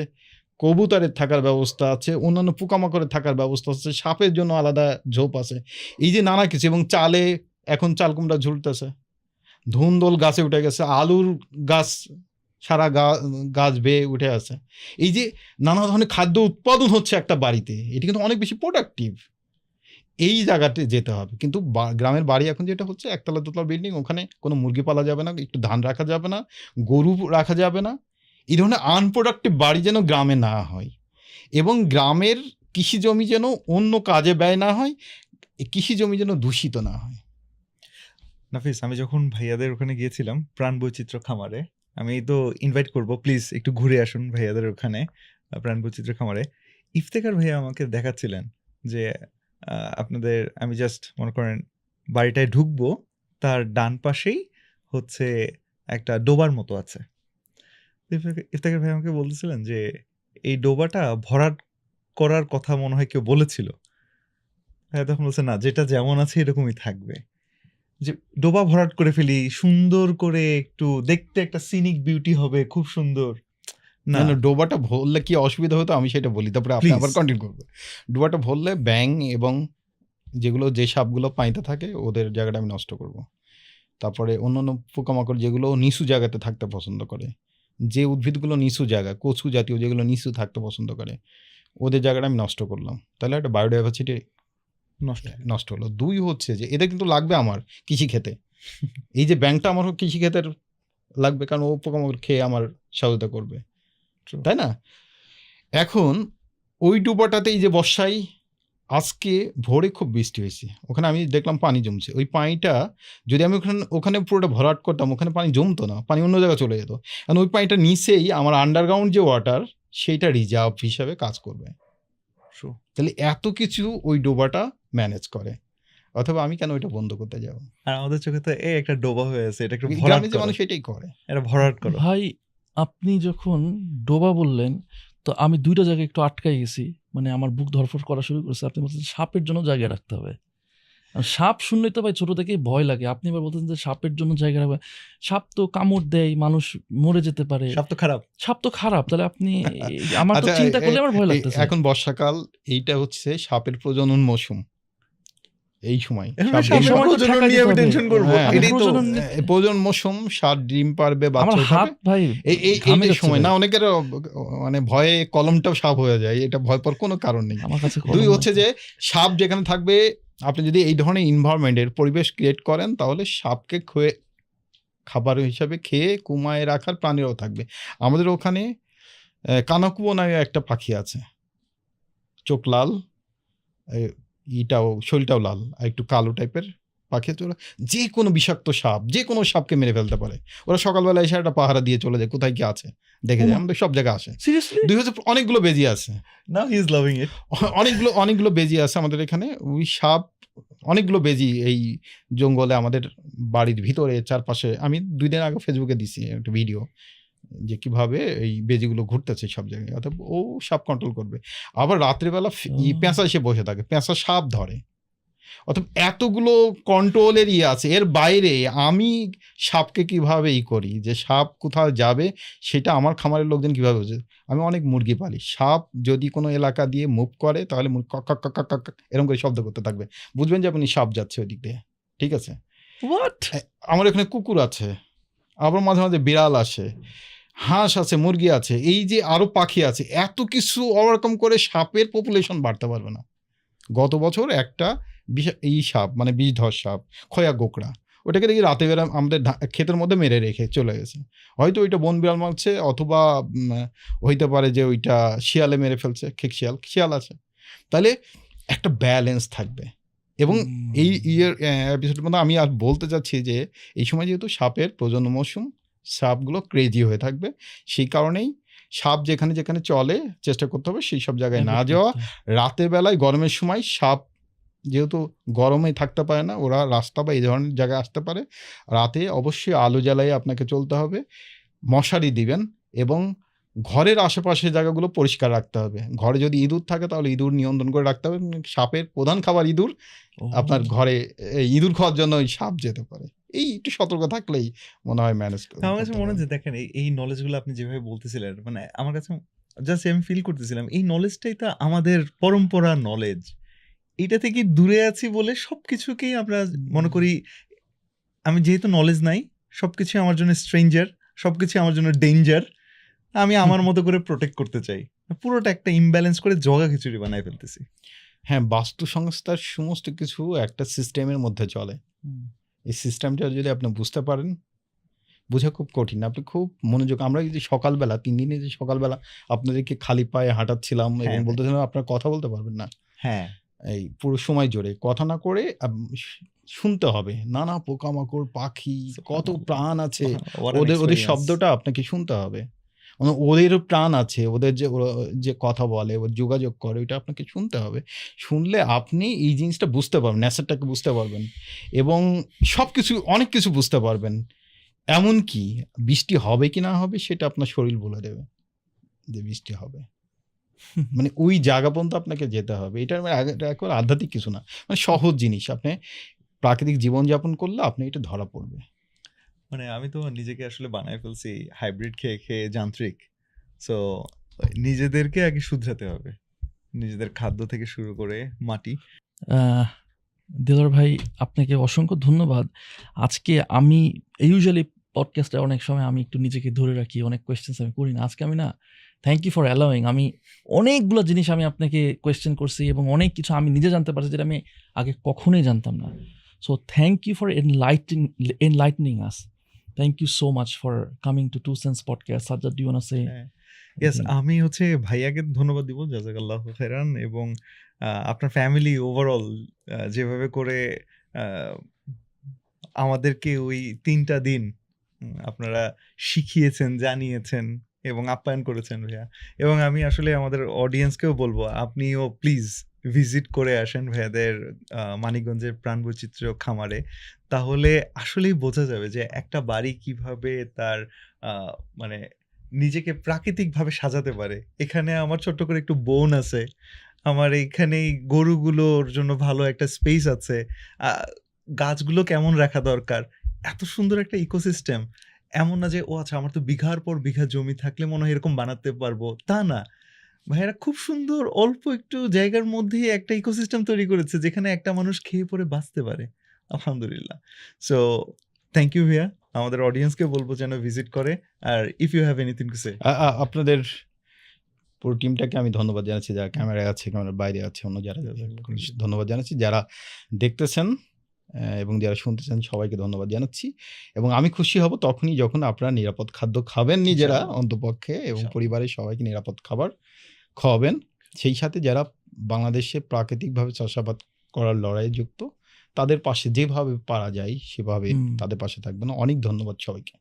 S1: কবুতরের থাকার ব্যবস্থা আছে, অন্যান্য পোকামাকড়ের থাকার ব্যবস্থা আছে, সাপের জন্য আলাদা ঝোপ আছে, এই যে নানা কিছু। এবং চালে এখন চাল কুমড়া ঝুলতেছে, ধুন্দোল গাছে উঠে গেছে, আলুর গাছ সারা গাছ বেয়ে উঠে আছে। এই যে নানা ধরনের খাদ্য উৎপাদন হচ্ছে একটা বাড়িতে, এটি কিন্তু অনেক বেশি প্রোডাক্টিভ। এই জায়গাতে যেতে হবে। কিন্তু গ্রামের বাড়ি এখন যেটা হচ্ছে একতলা দোতলা বিল্ডিং, ওখানে কোনো মুরগি পালা যাবে না, একটু ধান রাখা যাবে না, গরু রাখা যাবে না। এই ধরনের আনপ্রোডাক্টিভ বাড়ি যেন গ্রামে না হয়, এবং গ্রামের কৃষি জমি যেন অন্য কাজে ব্যয় না হয়, কৃষি জমি যেন দূষিত না হয়।
S2: নাফিস, আমি যখন ভাইয়াদের ওখানে গিয়েছিলাম প্রাণ বৈচিত্র্য খামারে, আমি তো ইনভাইট করব, প্লিজ একটু ঘুরে আসুন ভাইয়াদের ওখানে প্রাণ বৈচিত্র্য খামারে। ইফতেখার ভাইয়া আমাকে দেখাচ্ছিলেন যে আপনাদের, আমি জাস্ট মনে করেন বাড়িটায় ঢুকবো, তার ডান পাশেই হচ্ছে একটা ডোবার মতো আছে। ইফতেখার ভাই আমাকে বলতেছিলেন যে এই ডোবাটা ভরাট করার কথা মনে হয় কেউ বলেছিল। হ্যাঁ, তখন বলছে না, যেটা যেমন আছে এরকমই থাকবে, যে ডোবা ভরাট করে ফেলি, সুন্দর করে একটু দেখতে একটা সিনিক বিউটি হবে, খুব সুন্দর। না,
S1: না, ডোবাটা ভরলে কি অসুবিধা হতো আমি সেটা বলি, তারপরে আপনি
S2: Please.
S1: আবার কন্টিনিউ করবেন। ডোবাটা ভরলে ব্যাং এবং যে সাপগুলো পানিতে থাকে ওদের জায়গাটা আমি নষ্ট করব। তারপরে অন্যান্য পোকামাকড় যেগুলো নিচু জায়গাতে থাকতে পছন্দ করে, যে উদ্ভিদগুলো নিচু জায়গা, কচু জাতীয় যেগুলো নিচু থাকতে পছন্দ করে, ওদের জায়গাটা আমি নষ্ট করলাম, তাহলে একটা বায়োডাইভার্সিটি
S2: নষ্ট।
S1: নষ্ট হলো। 2 হচ্ছে যে এদের কিন্তু লাগবে আমার কৃষি খেতে, এই যে ব্যাংকটা আমার কৃষি ক্ষেতের লাগবে, কারণ ও পোকামাকড় খেয়ে আমার সহায়তা করবে,
S2: True.
S1: তাই না? এখন ওই ডোবাটাতে এই যে বর্ষায় আজকে ভোরে খুব বৃষ্টি হয়েছে, ওখানে আমি দেখলাম পানি জমছে। ওই পানিটা যদি আমি ওখানে পুরোটা ভরাট করতাম, ওখানে পানি জমতো না, পানি অন্য জায়গায় চলে যেত। কারণ ওই পানিটা নিচেই আমার আন্ডারগ্রাউন্ড যে ওয়াটার, সেইটা রিজার্ভ হিসাবে কাজ করবে।
S2: True.
S1: তাহলে এত কিছু ওই ডোবাটা ম্যানেজ করে, অথবা আমি কেন ওইটা বন্ধ করতে যাবো?
S2: আর আমাদের চোখে তো এই একটা ডোবা হয়ে আছে, এটা একটু ভরাট
S1: গ্রামে যে
S2: করো,
S1: মানুষ এটাই করে।
S2: এটা ভরাট করো।
S3: ভাই, আপনি যখন ডোবা বললেন, তো আমি ২ টা জায়গায় একটু আটকাই গেছি। মানে আমার বুক ধড়ফড় করা শুরু করেছে। আপনি বলছেন সাপের জন্য জায়গা রাখতে হবে। আর সাপ শুনলেই তো ভাই ছোট থেকেই ভয় লাগে। আপনি এবার বলতেছেন যে সাপের জন্য জায়গা রাখবে। সাপ তো কামড় দেয়, মানুষ মরে যেতে পারে।
S2: সাপ তো খারাপ।
S3: সাপ তো খারাপ। তাহলে আপনি আমার তো
S1: আচ্ছা,
S3: চিন্তা করলে আমার ভয় লাগতেছে।
S1: এখন বর্ষাকাল, এইটা হচ্ছে সাপের প্রজনন মৌসুম। এই সময়
S2: এভাবে
S1: সাপ
S2: সাপের
S1: ডিম
S3: সময় তো
S2: প্রজনন
S3: ঠেকাই
S2: নিয়ে
S3: দিতে
S2: আমি
S3: হবে।
S2: টেনশন করবো,
S1: হ্যাঁ,
S3: আমি
S2: এটাই তো।
S3: প্রজনন
S1: প্রজনন মৌসুম, সাপ ডিম পারবে,
S3: আমার
S1: বাচ্চা
S3: হাত
S1: উঠাবে।
S3: ভাই ঘামে
S1: এই
S3: যাচ্ছে
S1: সময়
S3: ভাই।
S1: না, অনেকের মানে ভয়ে কলমটাও সাপ হয়ে যায়, এটা ভয় পাওয়ার কোনো কারণ নেই।
S3: আমার কাছে
S1: 2
S3: কলম
S1: হচ্ছে
S3: নাই।
S1: যে সাপ যেখানে থাকবে, আপনি যদি এই ধরনের এনভায়রনমেন্টের পরিবেশ ক্রিয়েট করেন, তাহলে সাপকে খাবার হিসাবে খেয়ে কুমায় রাখার প্রাণীরাও থাকবে। আমাদের ওখানে কানাকুয়ো নামে একটা পাখি আছে, চোখ লাল, ইটাও শরীরটাও লাল, আর একটু কালো টাইপের পাখি চলে, যে কোনো বিষাক্ত সাপ, যে কোনো সাপকে মেরে ফেলতে পারে। ওরা সকালবেলা এসে একটা পাহারা দিয়ে চলে যায়, কোথায় কি আছে দেখে যায়। আমাদের সব জায়গায় আসে।
S3: সিরিয়াসলি?
S1: 2000 অনেকগুলো বেজি আছে,
S2: নাও হি ইজ লাভিং ইট।
S1: অনেকগুলো বেজি আছে আমাদের এখানে। ওই সাপ অনেকগুলো বেজি এই জঙ্গলে আমাদের বাড়ির ভিতরে চারপাশে। আমি 2 দিন আগে ফেসবুকে দিছি একটা ভিডিও যে কিভাবে এই বেজিগুলো ঘুরতেছে সব জায়গায়। অর্থাৎ ও সাপ কন্ট্রোল করবে। আবার রাত্রিবেলা পেঁচা এসে বসে থাকে, পেঁচা সাপ ধরে। অর্থাৎ এতগুলো কন্ট্রোলের আছে, এর বাইরে আমি সাপকে কিভাবে করি, যে সাপ কোথাও যাবে সেটা আমার খামারের লোকজন কিভাবে বোঝে। আমি অনেক মুরগি পালি, সাপ যদি কোনো এলাকা দিয়ে মুভ করে তাহলে কক কক কক কক কক এরকম করে শব্দ করতে থাকবে, বুঝবেন যে আপনি সাপ যাচ্ছে ওই দিক দিয়ে। ঠিক আছে,
S3: হোয়াট?
S1: আমার এখানে কুকুর আছে, আবার মাঝে মাঝে বিড়াল আসে, হাঁস আছে, মুরগি আছে, এই যে আরো পাখি আছে, এত কিছু ওরকম করে সাপের পপুলেশন বাড়তে পারবে না। গত বছর একটা এই সাপ মানে বিষধর সাপ, খয়া গোকড়া, ওটাকে দেখি রাতে বেলা আমাদের ক্ষেতের মধ্যে মেরে রেখে চলে গেছে। হয়তো ওইটা বন বিড়াল মারছে, অথবা হইতে পারে যে ওইটা শিয়ালে মেরে ফেলছে, খেক শিয়াল আছে। তাহলে একটা ব্যালেন্স থাকবে। এবং এই এপিসোডের মধ্যে আমি আর বলতে চাচ্ছি যে এই সময় যেহেতু সাপের প্রজনন মৌসুম, সাপগুলো ক্রেজি হয়ে থাকবে, সেই কারণেই সাপ যেখানে যেখানে চলে চেষ্টা করতে হবে সেই সব জায়গায় না যাওয়া। রাতের বেলায় গরমের সময় সাপ যেহেতু গরমে থাকতে পারে না, ওরা রাস্তা বা এই ধরনের জায়গায় আসতে পারে। রাতে অবশ্যই আলো জ্বালাই আপনাকে চলতে হবে, মশারি দিবেন, এবং ঘরের আশেপাশে জায়গাগুলো পরিষ্কার রাখতে হবে। ঘরে যদি ইঁদুর থাকে তাহলে ইঁদুর নিয়ন্ত্রণ করে রাখতে হবে। সাপের প্রধান খাবার ইঁদুর, আপনার ঘরে ইঁদুর খাওয়ার জন্য ওই সাপ যেতে পারে। এই একটু সতর্ক থাকলেই মনে হয় ম্যানেজ করতে।
S2: আমার কাছে মনে হচ্ছে দেখেন এই নলেজগুলো আপনি যেভাবে বলতেছিলেন, মানে আমার কাছে জাস্ট আমি ফিল করতেছিলাম এই নলেজটাই তো আমাদের পরম্পরা নলেজ। এটা থেকে দূরে আছি বলে সবকিছুকেই আমরা মনে করি আমি যেহেতু নলেজ নাই, সবকিছু আমার জন্য স্ট্রেঞ্জার, সবকিছু আমার জন্য ডেঞ্জার, আমি আমার মতো করে প্রোটেক্ট করতে চাই। পুরোটা একটা ইমব্যালেন্স করে জগা খিচুড়ি বানায় ফেলতেছি।
S1: হ্যাঁ, বাস্তু সংস্থার সমস্ত কিছু একটা সিস্টেমের মধ্যে চলে। এই সিস্টেমটা যদি আপনি বুঝতে পারেন, বোঝা খুব কঠিন। আপনি খুব মনোযোগ, আমরা এই যে সকালবেলা 3 দিনে যে সকালবেলা আপনাদেরকে খালি পায়ে হাঁটাচ্ছিলাম এবং বলতেছিলাম আপনারা কথা বলতে পারবেন না,
S2: হ্যাঁ,
S1: এই পুরো সময় জোরে কথা না করে শুনতে হবে। নানা পোকামাকড়, পাখি, কত প্রাণ আছে, ওদের শব্দটা আপনাকে শুনতে হবে। ওদেরও প্রাণ আছে, ওদের যে কথা বলে, ও যোগাযোগ করে, ওইটা আপনাকে শুনতে হবে। শুনলে আপনি এই জিনিসটা বুঝতে পারবেন, নেচারটাকে বুঝতে পারবেন, এবং সব কিছু অনেক কিছু বুঝতে পারবেন। এমনকি বৃষ্টি হবে কি না হবে সেটা আপনার শরীর বলে দেবে যে বৃষ্টি হবে। মানে ওই জায়গা পর্যন্ত আপনাকে যেতে হবে। এটা এখন আধ্যাত্মিক কিছু না, মানে সহজ জিনিস। আপনি প্রাকৃতিক জীবনযাপন করলে আপনি এটা ধরা পড়বে।
S2: মানে আমি তো নিজেকে আসলে বানায় ফেলছি হাইব্রিড খেয়ে খেয়ে যান্ত্রিক। সো নিজেদেরকে আগে শুধরাতে হবে, নিজেদের খাদ্য থেকে শুরু করে মাটি।
S3: দেলোয়ার ভাই, আপনাকে অসংখ্য ধন্যবাদ। আজকে আমি ইউজুয়ালি পডকাস্টে অনেক সময় আমি একটু নিজেকে ধরে রাখি, অনেক কোয়েশ্চেন্স আমি করি না। আজকে আমি না, থ্যাংক ইউ ফর অ্যালাউইং। আমি অনেকগুলো জিনিস আমি আপনাকে কোয়েশ্চেন করছি এবং অনেক কিছু আমি নিজে জানতে পারছি যেটা আমি আগে কখনোই জানতাম না। So thank you for enlightening us. Thank you so much for coming to 2 sense podcast. Sajjad, do you want to say?
S2: Yes, আমি হচ্ছে ভাইয়াকে ধন্যবাদ দিব, জাযাকাল্লাহু খাইরান, এবং আপনার ফ্যামিলি ওভারঅল যেভাবে করে আমাদেরকে ওই 3টা দিন আপনারা শিখিয়েছেন, জানিয়েছেন এবং আপ্যায়ন করেছেন ভাইয়া। এবং আমি আসলে আমাদের অডিয়েন্সকেও বলবো, আপনিও প্লিজ ভিজিট করে আসেন ভাইয়াদের মানিকগঞ্জের প্রাণবৈচিত্র্য খামারে। তাহলে আসলেই বোঝা যাবে যে একটা বাড়ি কিভাবে তার মানে নিজেকে প্রাকৃতিকভাবে সাজাতে পারে। এখানে আমার ছোট্ট করে একটু বোন আছে, আমার এইখানে গরুগুলোর জন্য ভালো একটা স্পেস আছে, গাছগুলো কেমন রাখা দরকার, এত সুন্দর একটা ইকোসিস্টেম। এমন না যে ও আচ্ছা আমার তো বিঘার পর বিঘা জমি থাকলে মনে হয় এরকম বানাতে পারবো, তা না ভাইয়ারা। খুব সুন্দর অল্প একটু জায়গার মধ্যে একটা ইকোসিস্টেম তৈরি করেছে যেখানে একটা মানুষ খেয়ে পরে বাঁচতে পারে। আলহামদুলিল্লাহ। সো থ্যাংক ইউ ভাইয়া, আমাদের অডিয়েন্সকে বলবো যেন ভিজিট করে। আর if you have anything to say.
S1: আপনাদের পুরো টিমটাকে আমি ধন্যবাদ জানাচ্ছি, যারা ক্যামেরায় আছে, ক্যামেরার বাইরে আছে, অন্য যারা ধন্যবাদ জানাচ্ছি, যারা দেখতেছেন এবং যারা শুনতেছেন সবাইকে ধন্যবাদ জানাচ্ছি। এবং আমি খুশি হব তখনই যখন আপনারা নিরাপদ খাদ্য খাবেন নিজেরা অন্তপক্ষে, এবং পরিবারের সবাইকে নিরাপদ খাবার খাওয়াবেন। সেই সাথে যারা বাংলাদেশে প্রাকৃতিকভাবে চাষাবাদ করার লড়াইয়ে যুক্ত তাদের পাশে যেভাবে পারা যায় সেভাবে
S3: হুম।
S1: তাদের পাশে থাকবেন। অনেক ধন্যবাদ সবাইকে।